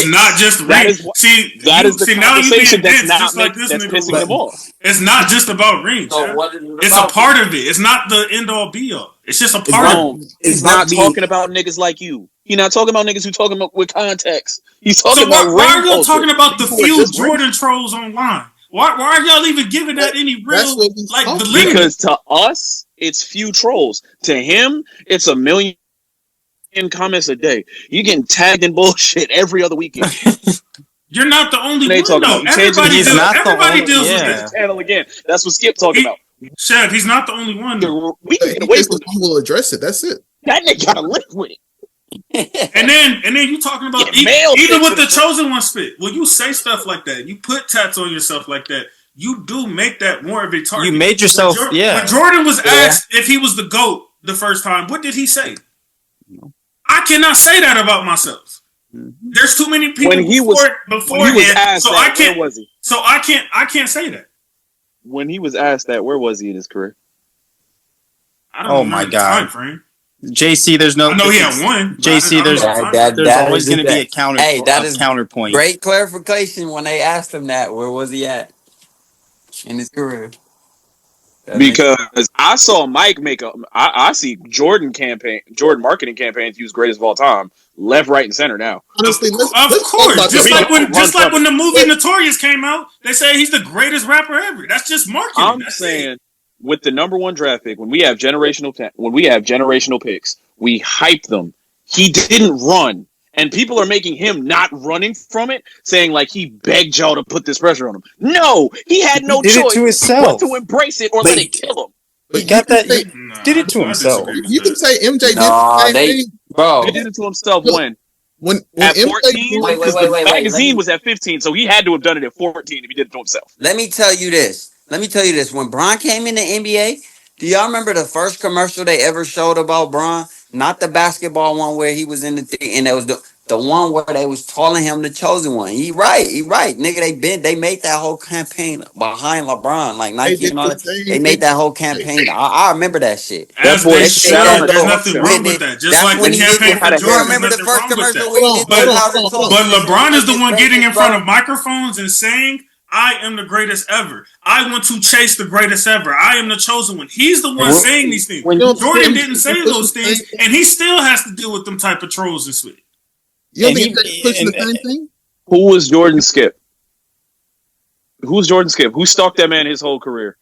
not just rings. That is the conversation that's pissing them off. It's not just about rings. So it's a part of it. It's not the end all be all. It's just a part of it. He's not talking about niggas like you. He's not talking about niggas who talking about with context. He's talking about why are y'all talking about the few Jordan trolls online? Why are y'all even giving that any real validity? Because to us, it's few trolls. To him, it's a million comments a day. You getting tagged in bullshit every other weekend. You're not the only one, though. Everybody deals with that. Channel again. That's what Skip talking about. Chef, he's not the only one. We can get away from it. Will address it. That's it. That nigga gotta live with it. and then you talking about even with the chosen one spit. When you say stuff like that, you put tats on yourself like that. You do make that more of a target. You made yourself, when Jordan was asked if he was the GOAT the first time, what did he say? No. I cannot say that about myself. Mm-hmm. There's too many people beforehand, so I can't. Was he? So I can't say that. When he was asked that, where was he in his career? I don't know my God. Time frame. JC, there's no. I know he had one. JC, there's always going to be a counter. Hey, that is counterpoint. Great clarification when they asked him that. Where was he at in his career? Because I saw Mike make I see Jordan marketing campaigns use greatest of all time, left, right, and center now. Honestly, of course. Just like when the movie Notorious came out, they say he's the greatest rapper ever. That's just marketing. I'm saying with the number one draft pick, when we have generational picks, we hype them. He didn't run. And people are making him not running from it, saying like he begged y'all to put this pressure on him. No, he had no choice but to embrace it or let it kill him. He got that. He did it to himself. You can say MJ did the same thing. Bro. He did it to himself when at 14, because the magazine was at 15, so he had to have done it at 14 if he did it to himself. Let me tell you this. When Bron came in the NBA, do y'all remember the first commercial they ever showed about Bron? Not the basketball one where he was in the thing, and it was the one where they was calling him the chosen one. He right. Nigga, they made that whole campaign behind LeBron, like Nike and all that. They made that whole campaign. I remember that shit. That's what there's nothing wrong with that. Just like the campaign for Jordan. Remember the first commercial we did? But LeBron is the one getting in front of microphones and saying, I am the greatest ever. I want to chase the greatest ever. I am the chosen one. He's the one saying these things. Jordan didn't say those things, and he still has to deal with them type of trolls and shit. You don't think he's pushing the same thing? Who was Jordan Skip? Who stalked that man his whole career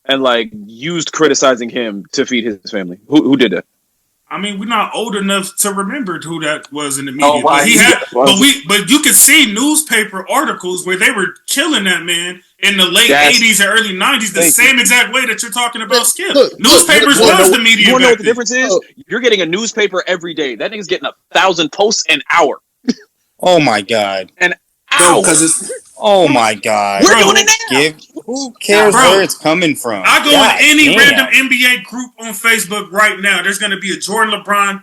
and like used criticizing him to feed his family? Who did that? I mean, we're not old enough to remember who that was in the media. But you could see newspaper articles where they were killing that man in the late 80s and early 90s, the same exact way that you're talking about Skip. Newspapers was the media. You want to know what the difference is? You're getting a newspaper every day. That nigga's getting 1,000 posts an hour. Oh my God. An hour. Oh my God. We're doing it now. Who cares where it's coming from? I go in any random NBA group on Facebook right now. There's going to be a Jordan and LeBron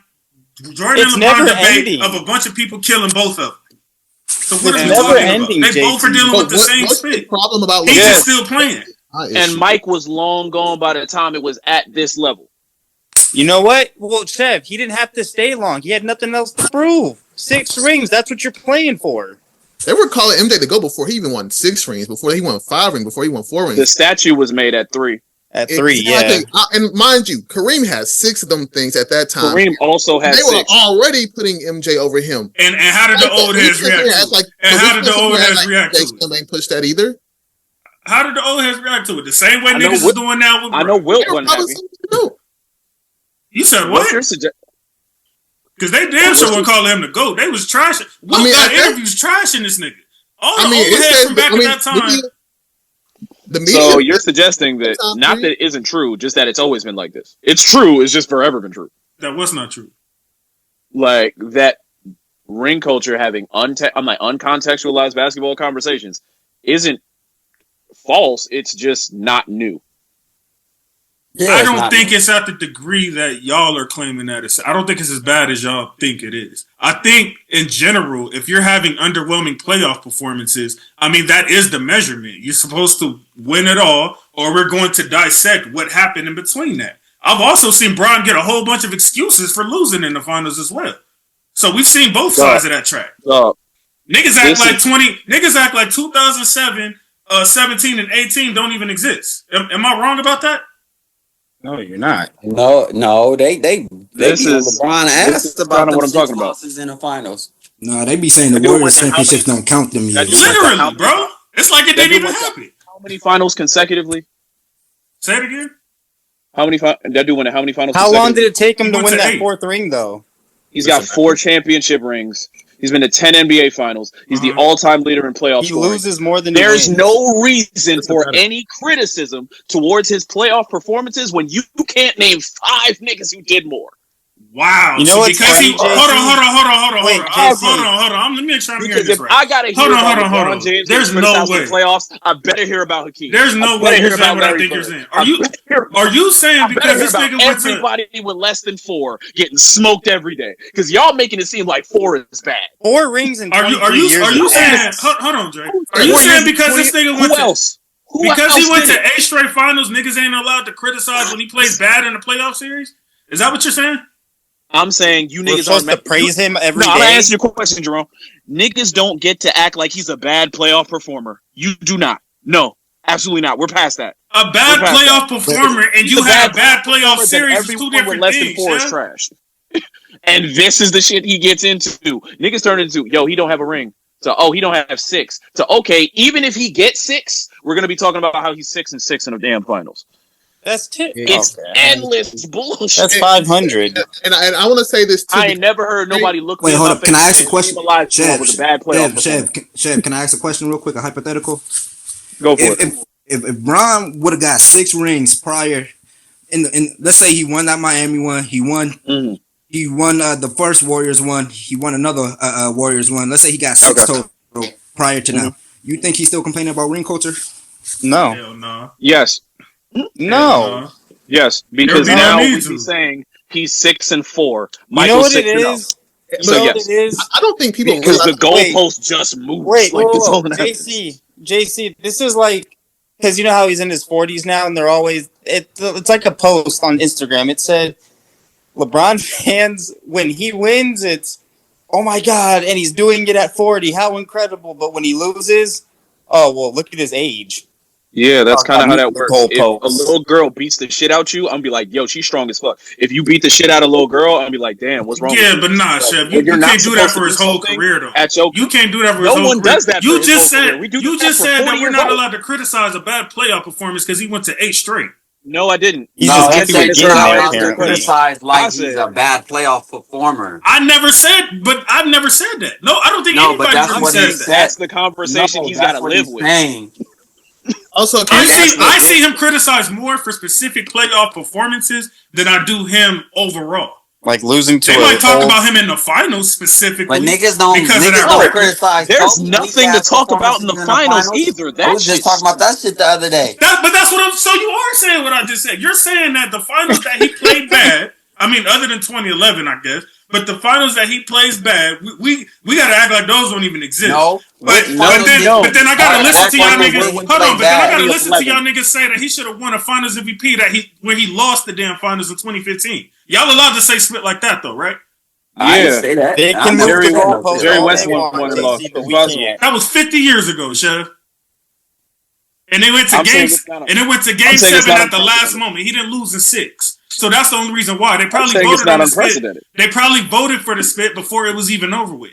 debate of a bunch of people killing both of them. So what are we talking about? They both are dealing with the same spit. Problem about he's just still playing. And Mike was long gone by the time it was at this level. You know what? Well, Chev, he didn't have to stay long. He had nothing else to prove. 6 rings. That's what you're playing for. They were calling MJ to go before he even won 6 rings, before he won 5 rings, before he won 4 rings. The statue was made at 3. At 3, yeah. And mind you, Kareem had 6 of them things at that time. Kareem also had 6. They were already putting MJ over him. And how did the old heads react to it? And how did the old heads react to it? Ain't pushed that either. How did the old heads react to it? The same way niggas is doing now with I know Wilt wasn't happy. You said what? Because they damn sure wouldn't call him the GOAT. They was trashing. Wilt got interviews trashing this nigga. All the old heads from back at that time. So you're suggesting that not that it isn't true, just that it's always been like this. It's true. It's just forever been true. That was not true. Like that ring culture having uncontextualized basketball conversations isn't false. It's just not new. Yeah, I don't think it's at the degree that y'all are claiming that it's. I don't think it's as bad as y'all think it is. I think in general, if you're having underwhelming playoff performances, I mean, that is the measurement. You're supposed to win it all, or we're going to dissect what happened in between that. I've also seen Bron get a whole bunch of excuses for losing in the finals as well. So we've seen both sides of that track. Niggas act like 2007, 17, and 18 don't even exist. Am I wrong about that? No, you're not. No, they LeBron asked about what I'm talking about in the finals. No, they be saying the Warriors championships don't count them years. Literally, bro. It's like it didn't even happen. How many finals consecutively? Say it again. How many win? How many finals? How long did it take him to win that 4th ring, though? He's got 4 championship rings. He's been to 10 NBA finals. He's the all-time leader in playoff scoring. He loses more than There's no reason for any criticism towards his playoff performances when you can't name 5 niggas who did more. Wow. You know what's funny, hold on. Wait, hold on. Let me make sure I'm hearing this right. I gotta hear about LeBron James. There's no way. Playoffs. I better hear about Hakeem. There's no way you're saying what I think you're saying. Are you saying because this nigga went to everybody with less than 4 getting smoked every day? Because y'all making it seem like 4 is bad. 4 rings in 23 years. Are you saying? Hold on, Jay. Are you saying because this nigga went to? Because he went to 8 straight finals, niggas ain't allowed to criticize when he plays bad in the playoff series? Is that what you're saying? I'm saying you niggas aren't supposed to praise him every day. I'm gonna answer your question, Jerome. Niggas don't get to act like he's a bad playoff performer. You do not. No, absolutely not. We're past that. A bad playoff performer and you had a bad playoff series is 2 different less things. Than 4 is trash. And this is the shit he gets into. Niggas turn into, yo, he don't have a ring. So, oh, he don't have 6. So, okay, even if he gets 6, we're gonna be talking about how he's 6-6 in the damn finals. That's It's endless bullshit. That's 500. And I want to say this too. I ain't never heard nobody look. Wait, hold up. Can I ask a question? Chev, can I ask a question real quick? A hypothetical. Go for it. If Bron would have got 6 rings prior, in let's say he won that Miami one, he won. Mm-hmm. He won the first Warriors one. He won another Warriors one. Let's say he got 6 total prior to now. You think he's still complaining about ring culture? No. Hell no. Yes. No. Yes, because now he's saying he's 6-4. You know what it is? So yes, I don't think people because the goalpost just moved. Wait, JC, this is like because you know how he's in his 40s now, and they're always it's like a post on Instagram. It said LeBron fans when he wins, it's oh my god, and he's doing it at 40. How incredible! But when he loses, oh well, look at his age. Yeah, that's kind of how that works. If a little girl beats the shit out you, I'm gonna be like, yo, she's strong as fuck. If you beat the shit out of a little girl, I'm gonna be like, damn, what's wrong with you? But nah, Chef, you can't do that for his whole career, though. You can't do that for his whole career. No one does that. You just said that we're not allowed to criticize a bad playoff performance because he went to 8 straight. No, I didn't. You're not allowed to criticize like he's a bad playoff performer. I've never said that. No, I don't think anybody says that. That's the conversation he's got to live with. Also, I see him criticize more for specific playoff performances than I do him overall. Like losing to. They might talk about him in the finals specifically, but niggas don't criticize. There's nothing to talk about in the finals either. I was just talking about that shit the other day. But that's what I'm. So you are saying what I just said. You're saying that the finals that he played bad. I mean, other than 2011, I guess. But the finals that he plays bad, we gotta act like those don't even exist. No, but then I gotta listen to y'all niggas. Hold on, but then I gotta listen to y'all niggas say that he should have won a Finals MVP when he lost the damn finals in 2015. Y'all allowed to say spit like that though, right? I didn't say that. They can move the goalpost. Jerry West won and lost. That was 50 years ago, Chef. And they went to game 7 at the last moment. He didn't lose in 6. So that's the only reason why. They probably voted on the spit. They probably voted for the spit before it was even over with.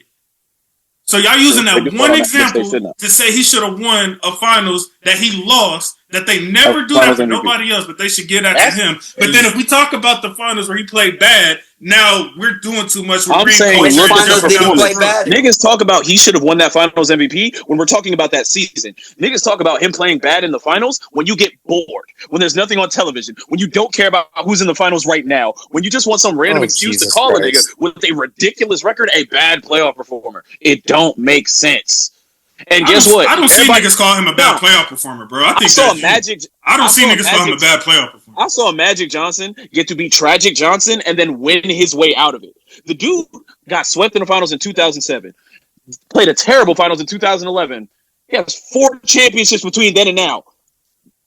So y'all using that one example to say he should have won a finals that he lost, that they never do that for nobody else, but they should give that to him. But then if we talk about the finals where he played bad, now we're doing too much. I'm saying niggas talk about he should have won that finals MVP when we're talking about that season. Niggas talk about him playing bad in the finals when you get bored, when there's nothing on television, when you don't care about who's in the finals right now, when you just want some random excuse to call a nigga with a ridiculous record a bad playoff performer. It don't make sense. And guess what? I don't see niggas call him a bad playoff performer, bro. I don't see niggas call him a bad playoff performer. I saw Magic Johnson get to be Tragic Johnson and then win his way out of it. The dude got swept in the finals in 2007, played a terrible finals in 2011. He has 4 championships between then and now.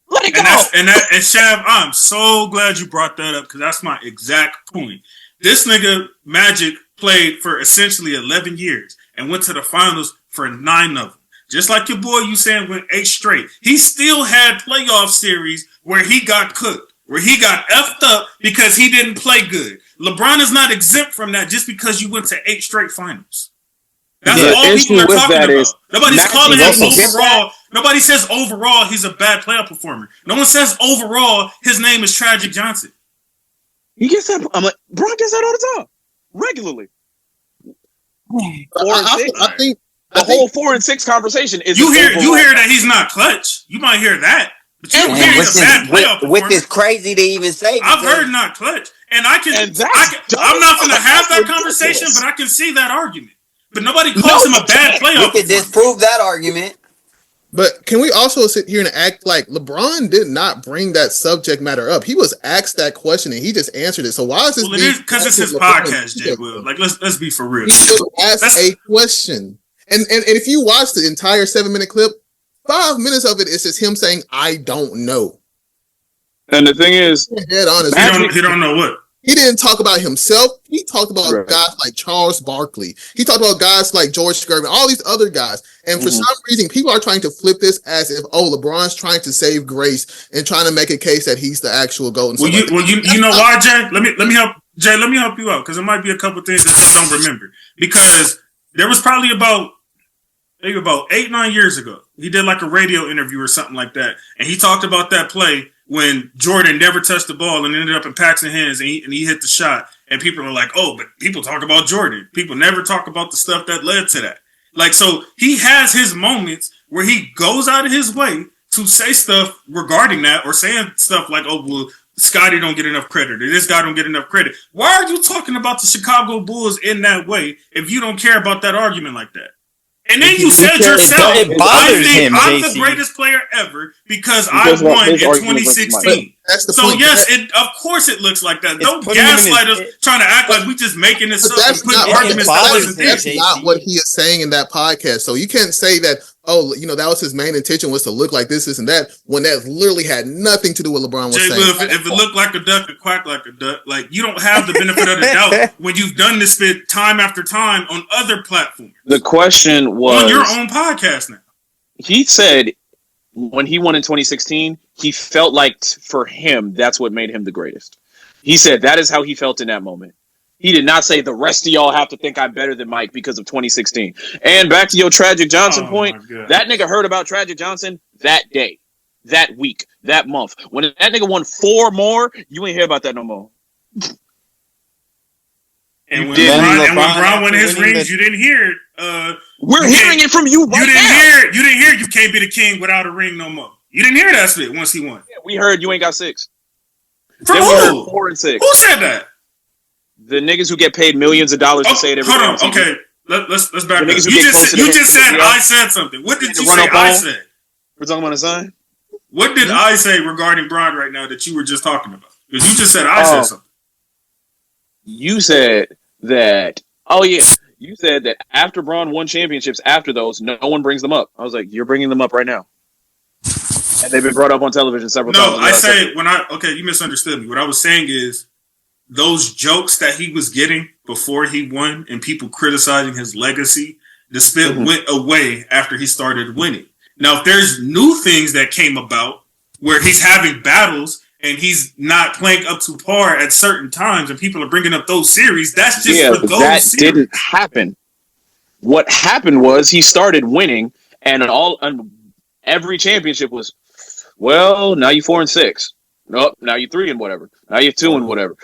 Let it go. And Shav, I'm so glad you brought that up because that's my exact point. This nigga Magic played for essentially 11 years and went to the finals for 9 of them. Just like your boy, you saying went 8 straight. He still had playoff series where he got cooked, where he got effed up because he didn't play good. LeBron is not exempt from that just because you went to 8 straight finals. That's all people are talking about. Nobody's calling him overall. Nobody says overall he's a bad playoff performer. No one says overall his name is Tragic Johnson. He gets that. I'm like, Bron gets that all the time, regularly. I think the whole 4 and 6 conversation is you hear that he's not clutch. You might hear that, but you don't hear he's a bad playoff performance. Which is crazy to even say. I've heard not clutch, and I'm not going to have that conversation, but I can see that argument. But nobody calls him a bad playoff. We could disprove that argument. But can we also sit here and act like LeBron did not bring that subject matter up? He was asked that question and he just answered it. So why is this? Well, it is because it's his podcast, Jay Will. Like, let's be for real. He just asked a question, and if you watch the entire 7-minute clip, 5 minutes of it is just him saying, "I don't know." And the thing is, dead honest, he don't know what. He didn't talk about himself. He talked about guys like Charles Barkley. He talked about guys like George Gervin, all these other guys. And for some reason, people are trying to flip this as if, LeBron's trying to save grace and trying to make a case that he's the actual GOAT. You know why, Jay? Let me help you out, because there might be a couple things that you don't remember. Because there was probably about 8-9 years ago, he did like a radio interview or something like that, and he talked about that play when Jordan never touched the ball and ended up in Paxton's hands and he hit the shot. And people are like, oh, but people talk about Jordan. People never talk about the stuff that led to that. Like, so he has his moments where he goes out of his way to say stuff regarding that, or saying stuff like, oh, well, Scotty don't get enough credit, or this guy don't get enough credit. Why are you talking about the Chicago Bulls in that way if you don't care about that argument like that? And then you said yourself, I think I'm the greatest player ever because I won in 2016. So yes, of course it looks like that. Don't gaslight us trying to act like we just making this up and putting arguments that wasn't there. That's not what he is saying in that podcast. So you can't say that, that was his main intention was to look like this and that, when that literally had nothing to do with LeBron was saying. If it looked like a duck, it quack like a duck. Like, you don't have the benefit of the doubt when you've done this bit time after time on other platforms. The question was on your own podcast now. He said when he won in 2016, he felt like for him, that's what made him the greatest. He said that is how he felt in that moment. He did not say the rest of y'all have to think I'm better than Mike because of 2016. And back to your Tragic Johnson point, that nigga heard about Tragic Johnson that day, that week, that month. When that nigga won 4 more, you ain't hear about that no more. And when Bron won his rings, you didn't hear it. We're hearing it from you right now. You didn't hear you can't be the king without a ring no more. You didn't hear that shit once he won. Yeah, we heard you ain't got 6. From then who? We heard 4 and 6. Who said that? The niggas who get paid millions of dollars to say it every Hold on, okay. Let's back up. You just said I said something. What did you say I said? We're talking about a sign? What did I say regarding Bron right now that you were just talking about? Because you just said I said something. You said that, you said that after Bron won championships, after those, no one brings them up. I was like, you're bringing them up right now. And they've been brought up on television several times. No, I say you misunderstood me. What I was saying is those jokes that he was getting before he won and people criticizing his legacy, the spit went away after he started winning. Now, if there's new things that came about where he's having battles and he's not playing up to par at certain times and people are bringing up those series, that's just for those that series. Didn't happen. What happened was he started winning and every championship was, well, now you 4 and 6. Nope, now you 3 and whatever. Now you 2 and whatever.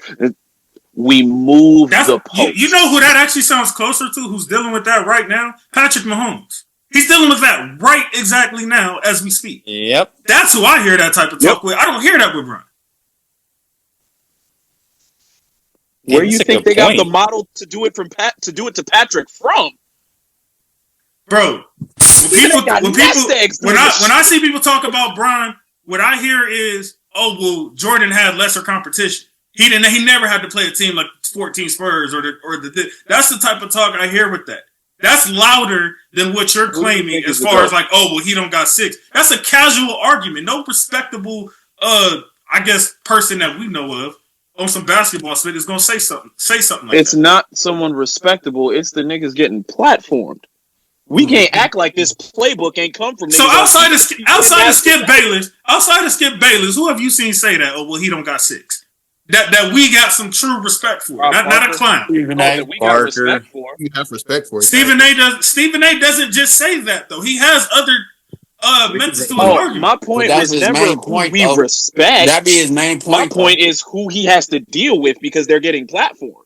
We moved the post. You know who that actually sounds closer to, who's dealing with that right now? Patrick Mahomes. He's dealing with that right exactly now as we speak. Yep. That's who I hear that type of talk with. I don't hear that with Bron. Where do you think they got the model to do it to Patrick from? Bro, when I see people talk about Bron, what I hear is, oh, well, Jordan had lesser competition. He never had to play a team like 14 Spurs that's the type of talk I hear with that. That's louder than what you're claiming as far as like, oh, well, he don't got 6. That's a casual argument. No respectable, person that we know of on some basketball spit is going to say something like that. It's not someone respectable. It's the niggas getting platformed. We can't act like this playbook ain't come from niggas. So outside of Skip Bayless, who have you seen say that? Oh, well, he don't got 6. That we got some true respect for, not a clown. Stephen A. We got respect for. You have respect for it. Stephen A. doesn't just say that though. He has other methods to his argument. My point is never who we respect. That'd be his main point. My point is who he has to deal with because they're getting platformed.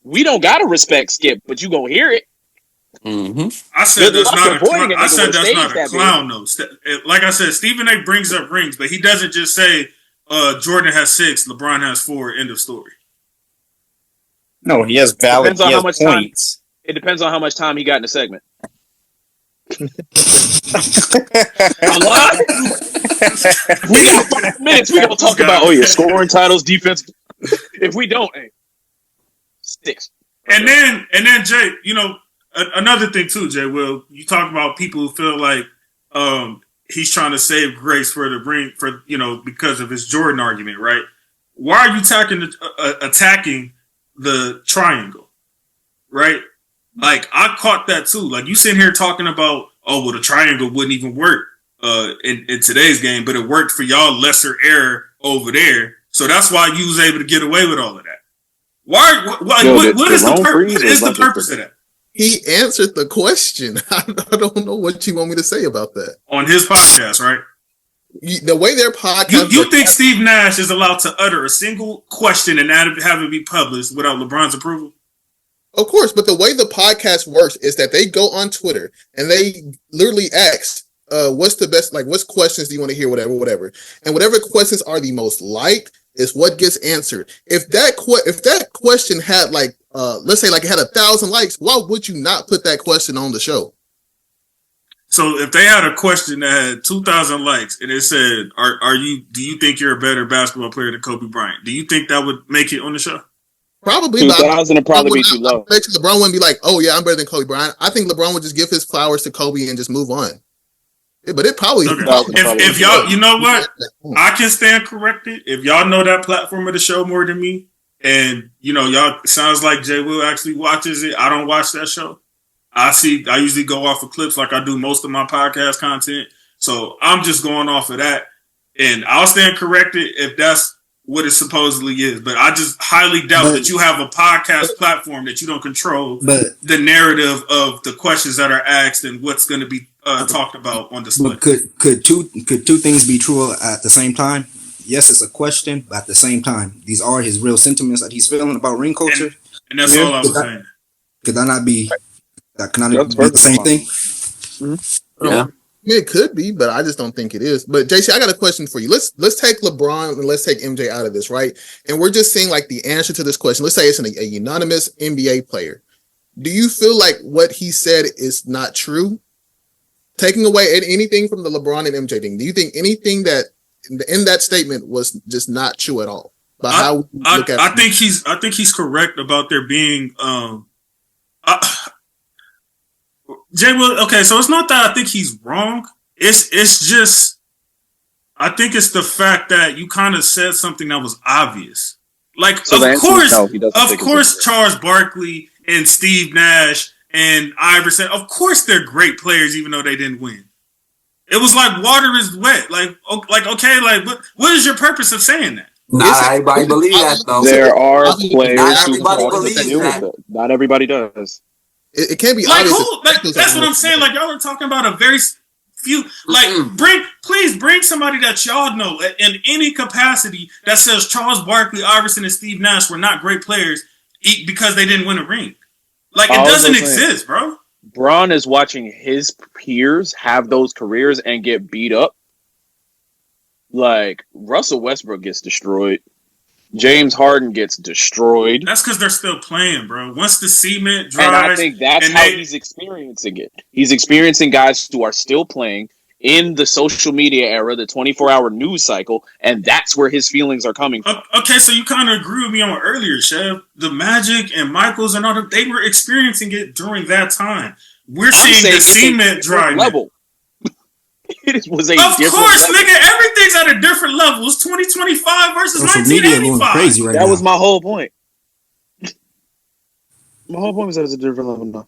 We don't gotta respect Skip, but you gonna hear it. Mm-hmm. I said that's not a clown. I said that's not a clown though. Like I said, Stephen A. brings up rings, but he doesn't just say Jordan has 6, LeBron has 4. End of story. No, he has valid. Depends on how much points. Time. It depends on how much time he got in the segment. A lot. We got 5 minutes. We gonna talk about scoring titles, defense. If we don't, hey, 6. And then Jay, another thing too, Jay. Will you talk about people who feel like he's trying to save grace for the ring because of his Jordan argument, right? Why are you attacking the triangle, right? Like I caught that too. Like you sitting here talking about, the triangle wouldn't even work in today's game, but it worked for y'all lesser error over there. So that's why you was able to get away with all of that. Why? What is the purpose of that? He answered the question. I don't know what you want me to say about that. On his podcast, right? The way their podcast... You think Steve Nash is allowed to utter a single question and have it be published without LeBron's approval? Of course, but the way the podcast works is that they go on Twitter and they literally ask, what's the best, like, what questions do you want to hear, whatever. And whatever questions are the most liked is what gets answered. If that question had let's say like it had 1,000 likes, why would you not put that question on the show? So if they had a question that had 2,000 likes and it said, do you think you're a better basketball player than Kobe Bryant? Do you think that would make it on the show? Probably. 2,000 would probably be too low. I bet you LeBron wouldn't be like, oh yeah, I'm better than Kobe Bryant. I think LeBron would just give his flowers to Kobe and just move on. Yeah, but it probably... Okay. If y'all, you know what? I can stand corrected. If y'all know that platform of the show more than me, and y'all, sounds like Jay Will actually watches it. I don't watch that show. I usually go off of clips like I do most of my podcast content. So I'm just going off of that. And I'll stand corrected if that's what it supposedly is. But I just highly doubt that you have a podcast platform that you don't control the narrative of the questions that are asked and what's going to be talked about on display. But could two things be true at the same time? Yes, it's a question, but at the same time, these are his real sentiments that he's feeling about ring culture. And that's all I was saying. Could that not be the same thing? Mm-hmm. Yeah. It could be, but I just don't think it is. But JC, I got a question for you. Let's take LeBron and let's take MJ out of this, right? And we're just seeing like the answer to this question. Let's say it's a unanimous NBA player. Do you feel like what he said is not true? Taking away anything from the LeBron and MJ thing, do you think anything that in that statement was just not true at all? I think he's correct about there being Jay Will. Okay, so it's not that I think he's wrong. It's just I think it's the fact that you kind of said something that was obvious. Like, so of course, Charles Barkley and Steve Nash and Iverson, of course they're great players, even though they didn't win. It was like water is wet. What is your purpose of saying that? Not everybody believes that, though. There are players who believes that. Not everybody does. It can't be like obvious. That's what I'm saying. Like, y'all are talking about a very few. Like, please bring somebody that y'all know in any capacity that says Charles Barkley, Iverson, and Steve Nash were not great players because they didn't win a ring. Like, it doesn't exist, bro. Bron is watching his peers have those careers and get beat up. Like, Russell Westbrook gets destroyed. James Harden gets destroyed. That's because they're still playing, bro. Once the cement dries... And I think that's how he's experiencing it. He's experiencing guys who are still playing in the social media era, the 24-hour news cycle, and that's where his feelings are coming from. Okay, so you kind of agree with me on earlier, Chev. The Magic and Michaels and all that, they were experiencing it during that time. We're seeing the cement dry level. It was a of course, level. Nigga, everything's at a different level. It's 2025 versus 1985. Crazy right that now. Was my whole point. My whole point was that it's a different level now.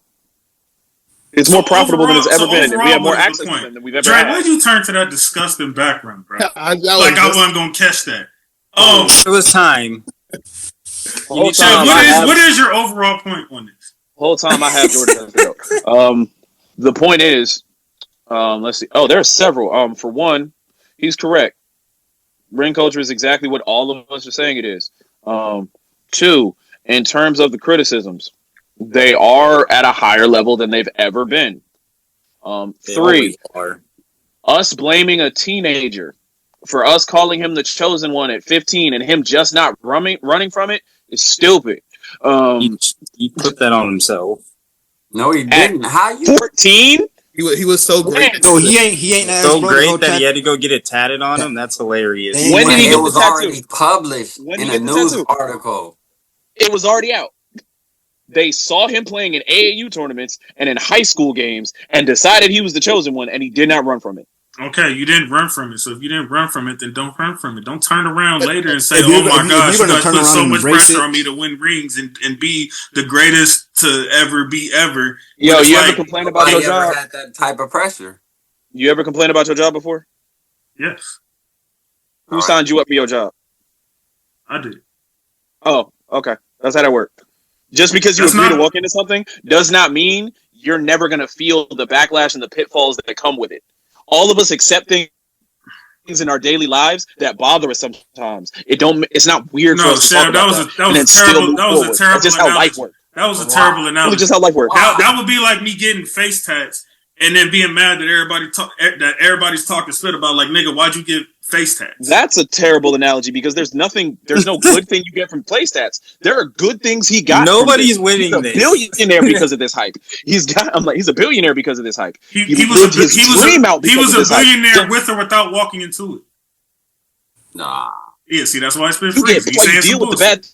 It's more profitable than it's ever been. And we have more access to them than we've ever had. Why did you turn to that disgusting background, bro? I wasn't going to catch that. It was time. What is your overall point on this? The whole time I have Jordan. The point is, let's see. Oh, there are several. For one, he's correct. Ring culture is exactly what all of us are saying it is. Two, in terms of the criticisms, they are at a higher level than they've ever been. 3, us blaming a teenager for us calling him the chosen one at 15 and him just not running from it is stupid. He put that on himself. No, he didn't. How you 14? He was so great. No, he ain't so great that he had to go get it tatted on him. That's hilarious. When did he get the tattoo? It was already published in a news article. It was already out. They saw him playing in AAU tournaments and in high school games and decided he was the chosen one, and he did not run from it. Okay, you didn't run from it. So if you didn't run from it, then don't run from it. Don't turn around later and say, "Oh my gosh, you guys put so much pressure on me to win rings and be the greatest to ever be ever." Yo, you ever complain about your job? Had that type of pressure. You ever complain about your job before? Yes. Who signed you up for your job? I did. Oh, okay. That's how that worked. Just because you agree to walk into something does not mean you're never going to feel the backlash and the pitfalls that come with it. All of us accept things in our daily lives that bother us sometimes. It's not weird for us to talk about that was a terrible That's just how life works. That was a terrible analogy. Just how life works. That would be like me getting face tats and then being mad that everybody's talking shit about, like, nigga, why'd you get face tats? That's a terrible analogy because there's no good thing you get from face tats. There are good things he got. Nobody's winning this. He's a billionaire because of this hype. He's a billionaire because of this hype. He was a billionaire with or without walking into it. Nah. Yeah, see, that's why I spent free. He's saying deal with the bad.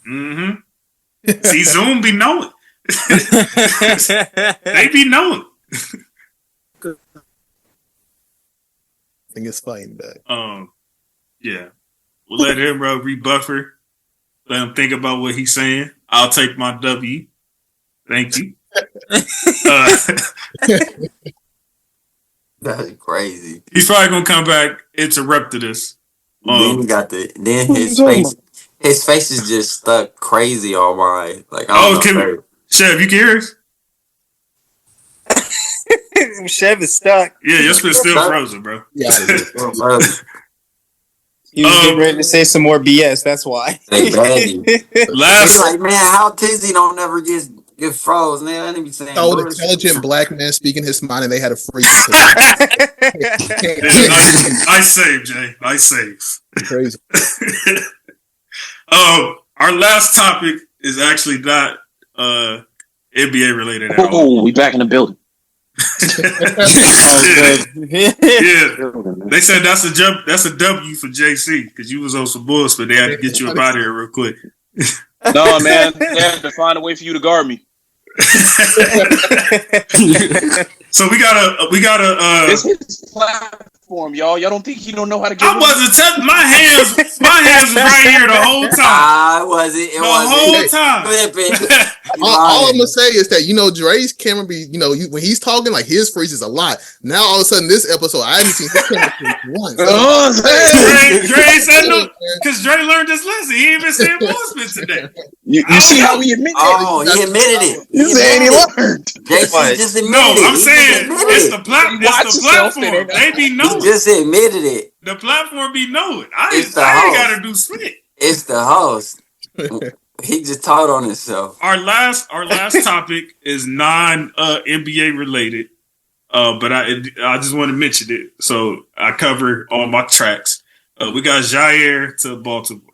Mm-hmm. See, Zoom be knowing. They be knowing. I think it's fine, but yeah, we'll let him rebuffer. Let him think about what he's saying. I'll take my W. Thank you. That's crazy. He's probably gonna come back, interrupted us. Then his face is just stuck crazy on mine. Like, Chev, you can hear us? Chev is stuck. Yeah, your spit's still frozen, bro. Yeah. He was getting ready to say some more BS. That's why. They bad you. Like, man, how Tizzy don't never get froze? Man, I didn't be saying. Oh, an intelligent black man speaking his mind, and they had a freeze. I save, Jay. I save. Crazy. Our last topic is actually not NBA related at all. Oh, we back in the building. Yeah, they said that's a W for JC because you was on some bullshit. They had to get you up out of here real quick. No, man, they had to find a way for you to guard me. So we gotta It's his platform, y'all. Y'all don't think he don't know how to get I wasn't touching my hands was right here the whole time. I wasn't. The whole time. All I'm gonna say is that, Dre's camera be, when he's talking, like, his freeze is a lot. Now all of a sudden this episode I haven't seen his camera freeze once. Dre said no, because Dre learned his lesson. He ain't been saying bullshit today. You see how he admitted it? Oh, he admitted it. He's saying he learned. JC just admitted it. No, I'm saying it's the platform. They be knowing. He just admitted it. The platform be knowing. I ain't gotta do shit. It's the host. He just taught on himself. Our last topic is non NBA related. But I just want to mention it, so I cover all my tracks. We got Jair to Baltimore.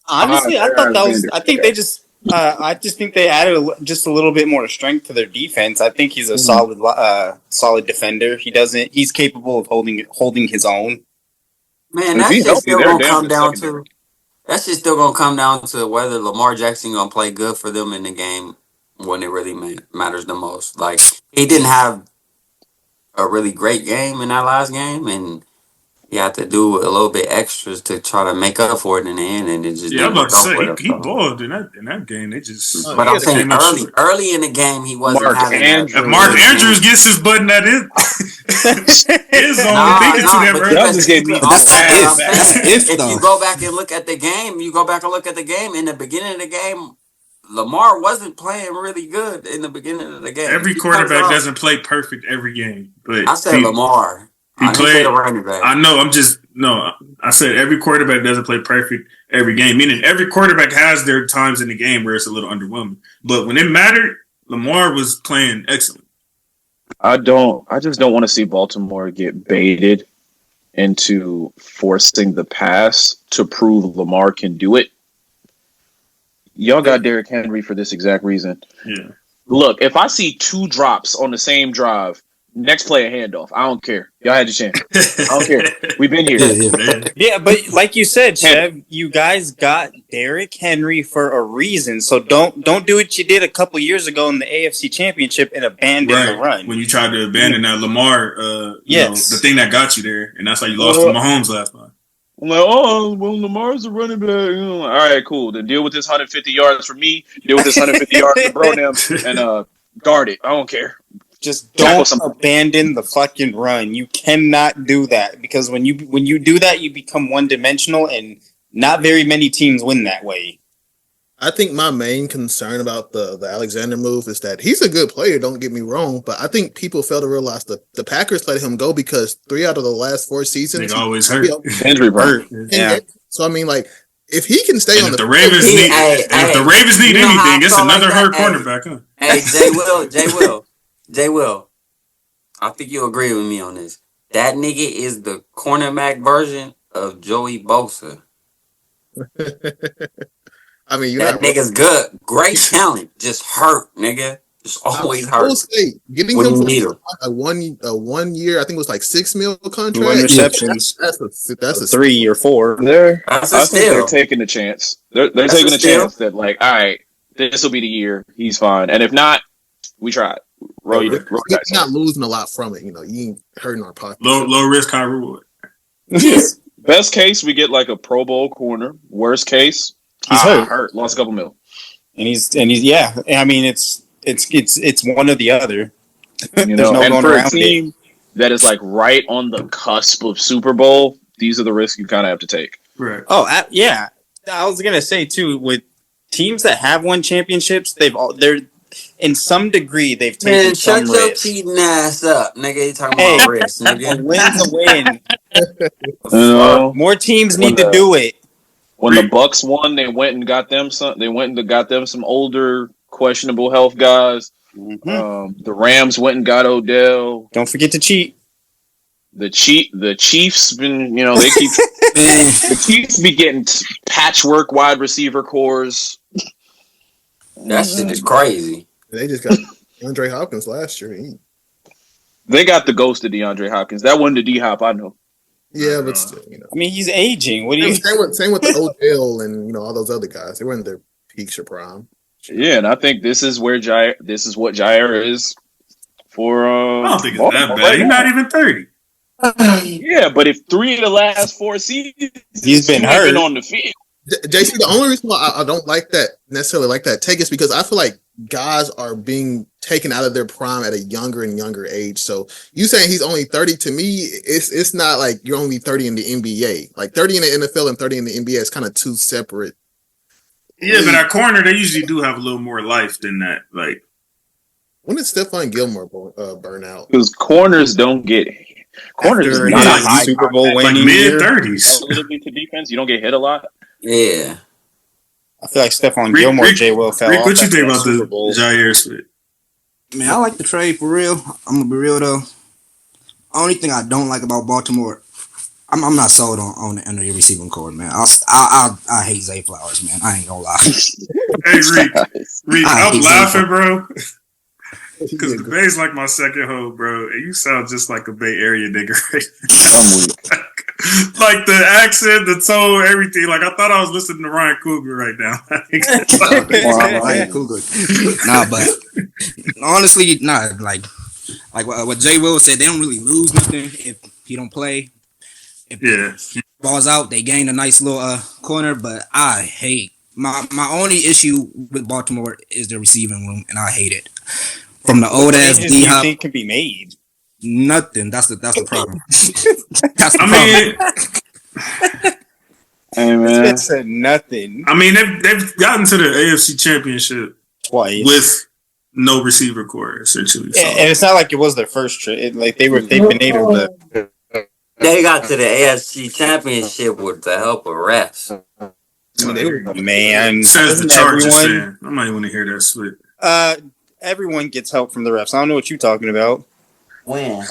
Honestly, I thought that was. I think they just. I just think they added just a little bit more strength to their defense. I think he's a solid defender. He's capable of holding his own. Man, that's just still gonna come down to. That's just still gonna come down to whether Lamar Jackson gonna play good for them in the game when it really matters the most. Like, he didn't have a really great game in that last game, and he had to do a little bit extras to try to make up for it in the end, and it just I'm about to say he balled in that game. They just. But I'm saying early in the game he wasn't having. If Mark Andrews gets his button at his own thinking to them early. If you go back and look at the game, in the beginning of the game, Lamar wasn't playing really good in the beginning of the game. Every quarterback doesn't play perfect every game, but I said Lamar. He played. I know. I'm just No, I said every quarterback doesn't play perfect every game. Meaning every quarterback has their times in the game where it's a little underwhelming. But when it mattered, Lamar was playing excellent. I just don't want to see Baltimore get baited into forcing the pass to prove Lamar can do it. Y'all got Derrick Henry for this exact reason. Yeah. Look, if I see 2 drops on the same drive, next play a handoff. I don't care. Y'all had your chance. I don't care. We've been here. Yeah, but like you said, Chev, you guys got Derrick Henry for a reason. So don't do what you did a couple years ago in the AFC Championship and abandon the run. When you tried to abandon that Lamar, the thing that got you there, and that's how you lost to Mahomes last time. I'm like, oh, well, Lamar's a running back. All right, cool. Then deal with this 150 yards for me. Deal with this 150 yards for bro them, and guard it. I don't care. Just don't abandon the fucking run. You cannot do that because when you do that, you become one-dimensional, and not very many teams win that way. I think my main concern about the Alexander move is that he's a good player, don't get me wrong, but I think people fail to realize the Packers let him go because 3 out of the last 4 seasons they always hurt. Injury hurt. Yeah. So I mean, like, if he can stay on the Ravens need anything, it's another hurt cornerback, huh? Hey, Jay Will. I think you'll agree with me on this. That nigga is the cornerback version of Joey Bosa. I mean, that nigga's good. Great talent. Just hurt, nigga. Just always hurt. I will say, getting him for a 1 year, I think it was like $6 million contract. 2 interceptions. That's a 3 or 4. I think they're taking a chance. They're taking a chance that, like, all right, this will be the year. He's fine. And if not, we tried. You're not losing a lot from it. You know, you ain't hurting our pocket. Low risk, high reward. Yes. Best case, we get like a Pro Bowl corner. Worst case, he's hurt. Lost a couple mil. And he's yeah. I mean, it's one or the other. You know, and for a team that is like right on the cusp of Super Bowl, these are the risks you kind of have to take. Right. Oh, yeah. I was gonna say too, with teams that have won championships, they're in some degree they've taken some risk. Shut your cheating ass up, nigga. You talking about risk, nigga? A win's a win. You know, more teams need to do it. When the Bucks won, they went and got them some. They went and got them some older, questionable health guys. Mm-hmm. The Rams went and got Odell. Don't forget to cheat. The Chiefs been, you know, they keep the Chiefs be getting patchwork wide receiver cores. That shit is crazy. They just got DeAndre Hopkins last year. They got the ghost of DeAndre Hopkins. That wasn't the D-Hop, I know. Yeah, but still, you know. I mean, he's aging. What do you? Same with the Odell and, you know, all those other guys. They weren't their peaks or prime. Yeah, and I think this is what Jair is for. I don't think it's that bad. He's not even 30. Yeah, but if 3 of the last 4 seasons he's been hurt on the field. JC, the only reason why I don't necessarily like that take is because I feel like guys are being taken out of their prime at a younger and younger age. So you saying he's only 30, to me, it's not like you're only 30 in the NBA. Like 30 in the NFL and 30 in the NBA is kind of two separate. Yeah, but at corner, they usually do have a little more life than that. Like, when did Stephon Gilmore burn out? Because corners don't get corners after not a high Super Bowl winning, like mid-30s. To defense, you don't get hit a lot. Yeah, I feel like Stephon Gilmore, J. Will fell off. What you think about the Jair split? Man, I like the trade for real. I'm gonna be real though. Only thing I don't like about Baltimore, I'm not sold on the receiving core, man. I hate Zay Flowers, man. I ain't gonna lie. Hey, Reek, I'm laughing, bro. Because the Bay's like my second home, bro. And you sound just like a Bay Area nigga right now. I'm weak. Like the accent, the tone, everything. Like I thought I was listening to Ryan Coogler right now. Ryan Coogler. Nah, but honestly, like what J. Will said, they don't really lose nothing if he don't play. If he balls out, they gain a nice little corner. But I hate my only issue with Baltimore is the receiving room, and I hate it. From the old ass D Hop, think can be made. Nothing. That's the problem. That's the problem. Hey man, it said nothing. I mean, they've gotten to the AFC Championship twice with no receiver core, essentially. So. And it's not like it was their first trade. Like they've been able to They got to the AFC Championship with the help of refs. Man, says the Chargers fan. I might want to hear that split. Everyone gets help from the refs. I don't know what you're talking about. When?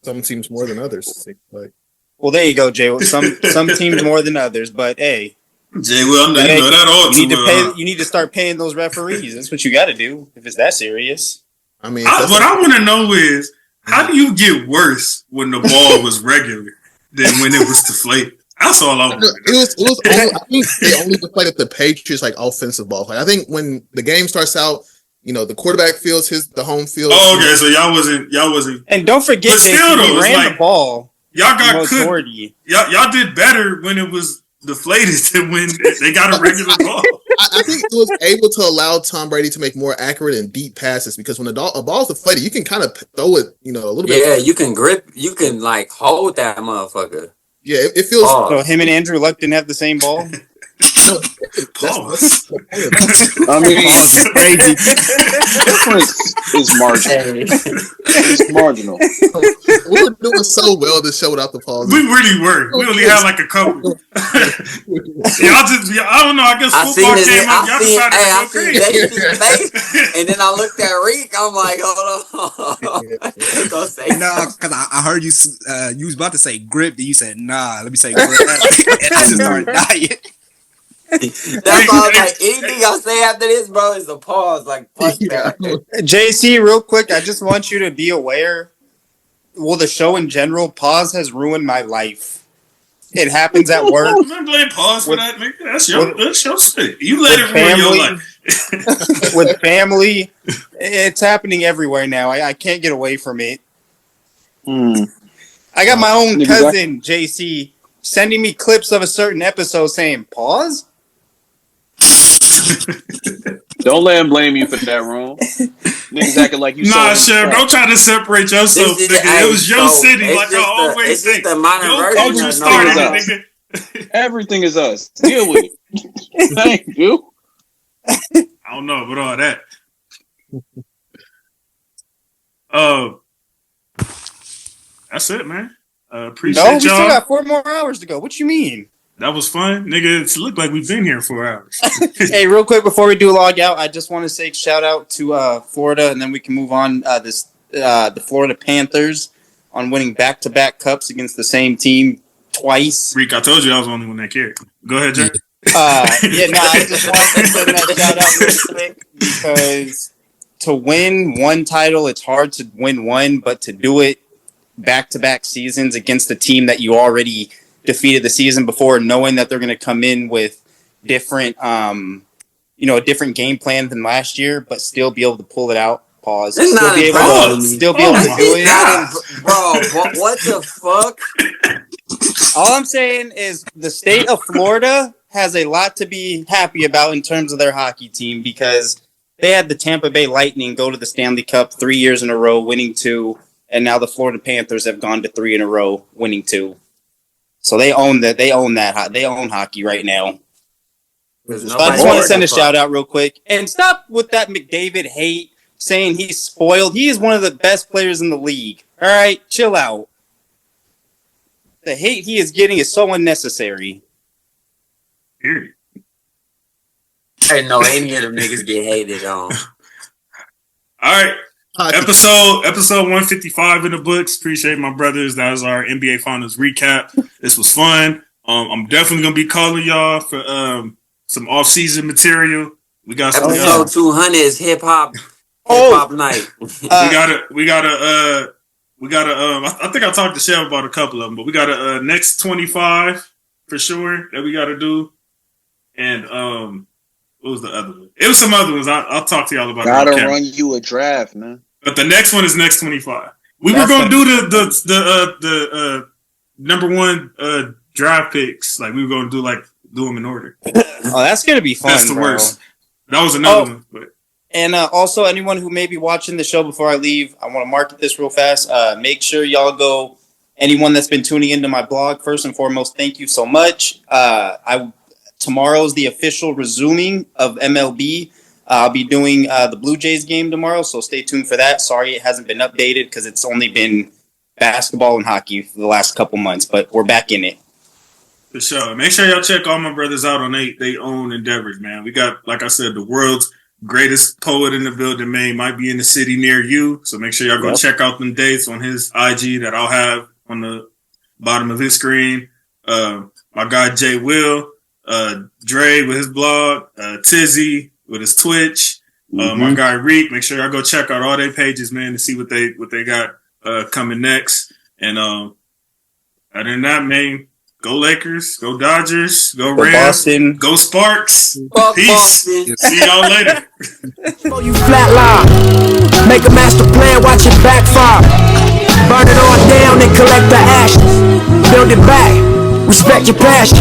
Some teams more than others. Like, well, there you go, Jay. Some teams more than others, but hey, Jay, well, you know that all you need to pay. You need to start paying those referees. That's what you got to do if it's that serious. I mean, what I want to know is how do you get worse when the ball was regular than when it was deflated? That's all I want. It was only, I think they only deflated the Patriots like offensive ball. Like I think when the game starts out, you know, the quarterback feels the home field. Oh, okay, so y'all wasn't. And don't forget, but still, though, ran like, the ball. Y'all got cooked. Y'all did better when it was deflated than when they got a regular ball. I think it was able to allow Tom Brady to make more accurate and deep passes because when a ball's deflated, you can kind of throw it, you know, a little bit. Yeah, you can grip, you can like hold that motherfucker. Yeah, it feels. So him and Andrew Luck didn't have the same ball. Pause. I mean, crazy. Difference is marginal. It's marginal. We were doing so well this show without the pause. We really were. We only had like a couple. Y'all just, I don't know. I guess football came up. Y'all decided to go crazy. And then I looked at Reek. I'm like, hold on. Go say no, because I heard you. You was about to say grip. Then you said nah. Let me say grip. And I just started dying. That's why I was like, anything I say after this, bro, is a pause. Like, fuck that. JC, real quick, I just want you to be aware. Well, the show in general, pause has ruined my life. It happens at work. I'm not blame pause for that, nigga. That's your shit. You let it ruin your life. With family, it's happening everywhere now. I can't get away from it. I got my own cousin, JC, sending me clips of a certain episode saying, pause? Don't let him blame you for that, Ron. Niggas acting like you. Nah, Chef, don't try to separate yourself, nigga. It was your city, like I always say. Your culture started it, nigga. Everything is us. Deal with it. Thank you. I don't know about all that. That's it, man. Appreciate y'all. No, we still got 4 more hours to go. What you mean? That was fun, nigga. It looked like we've been here 4 hours. Hey, real quick before we do log out, I just want to say shout out to Florida, and then we can move on. The Florida Panthers on winning back-to-back cups against the same team twice. Reek, I told you I was the only one that cared. Go ahead, Jay. I just wanted to send that shout out real quick because to win one title, it's hard to win one, but to do it back-to-back seasons against a team that you already defeated the season before, knowing that they're going to come in with different, a different game plan than last year, but still be able to pull it out. Pause. Still be able to do it. Bro, what the fuck? All I'm saying is the state of Florida has a lot to be happy about in terms of their hockey team because they had the Tampa Bay Lightning go to the Stanley Cup 3 years in a row, winning 2, and now the Florida Panthers have gone to 3 in a row, winning 2. So they own that. They own hockey right now. So I just want to send a shout out real quick and stop with that McDavid hate, saying he's spoiled. He is one of the best players in the league. All right, chill out. The hate he is getting is so unnecessary. Period. I didn't know any of them niggas get hated on. All right. Episode 155 in the books. Appreciate my brothers. That was our NBA Finals recap. This was fun. I'm definitely gonna be calling y'all for some off-season material. We got some episode 200 is hip hop night. we gotta. I think I talked to Chef about a couple of them, but we got a next 25 for sure that we got to do. And what was the other one? It was some other ones. I'll talk to y'all about. Gotta run you a draft, man. But the next one is next 25. We were gonna do the number one draft picks. Like we were gonna do them in order. Oh, that's gonna be fun. That's the worst. That was another one. But. And also, anyone who may be watching the show before I leave, I want to market this real fast. Make sure y'all go. Anyone that's been tuning into my blog, first and foremost, thank you so much. Tomorrow's the official resuming of MLB. I'll be doing the Blue Jays game tomorrow, so stay tuned for that. Sorry it hasn't been updated because it's only been basketball and hockey for the last couple months, but we're back in it. For sure. Make sure y'all check all my brothers out on they own endeavors, man. We got, like I said, the world's greatest poet in the building, man. Might be in the city near you. So make sure y'all go check out them dates on his IG that I'll have on the bottom of his screen. My guy Jay Will, Dre with his blog, Tizzy with his Twitch, my guy Reek. Make sure y'all go check out all their pages, man, to see what they got coming next. And other than that, man, go Lakers, go Dodgers, go Rams, Boston, go Sparks. Fuck Peace. Boston. See y'all later. You flatline, make a master plan, watch it backfire. Burn it all down and collect the ashes. Build it back, respect your passion.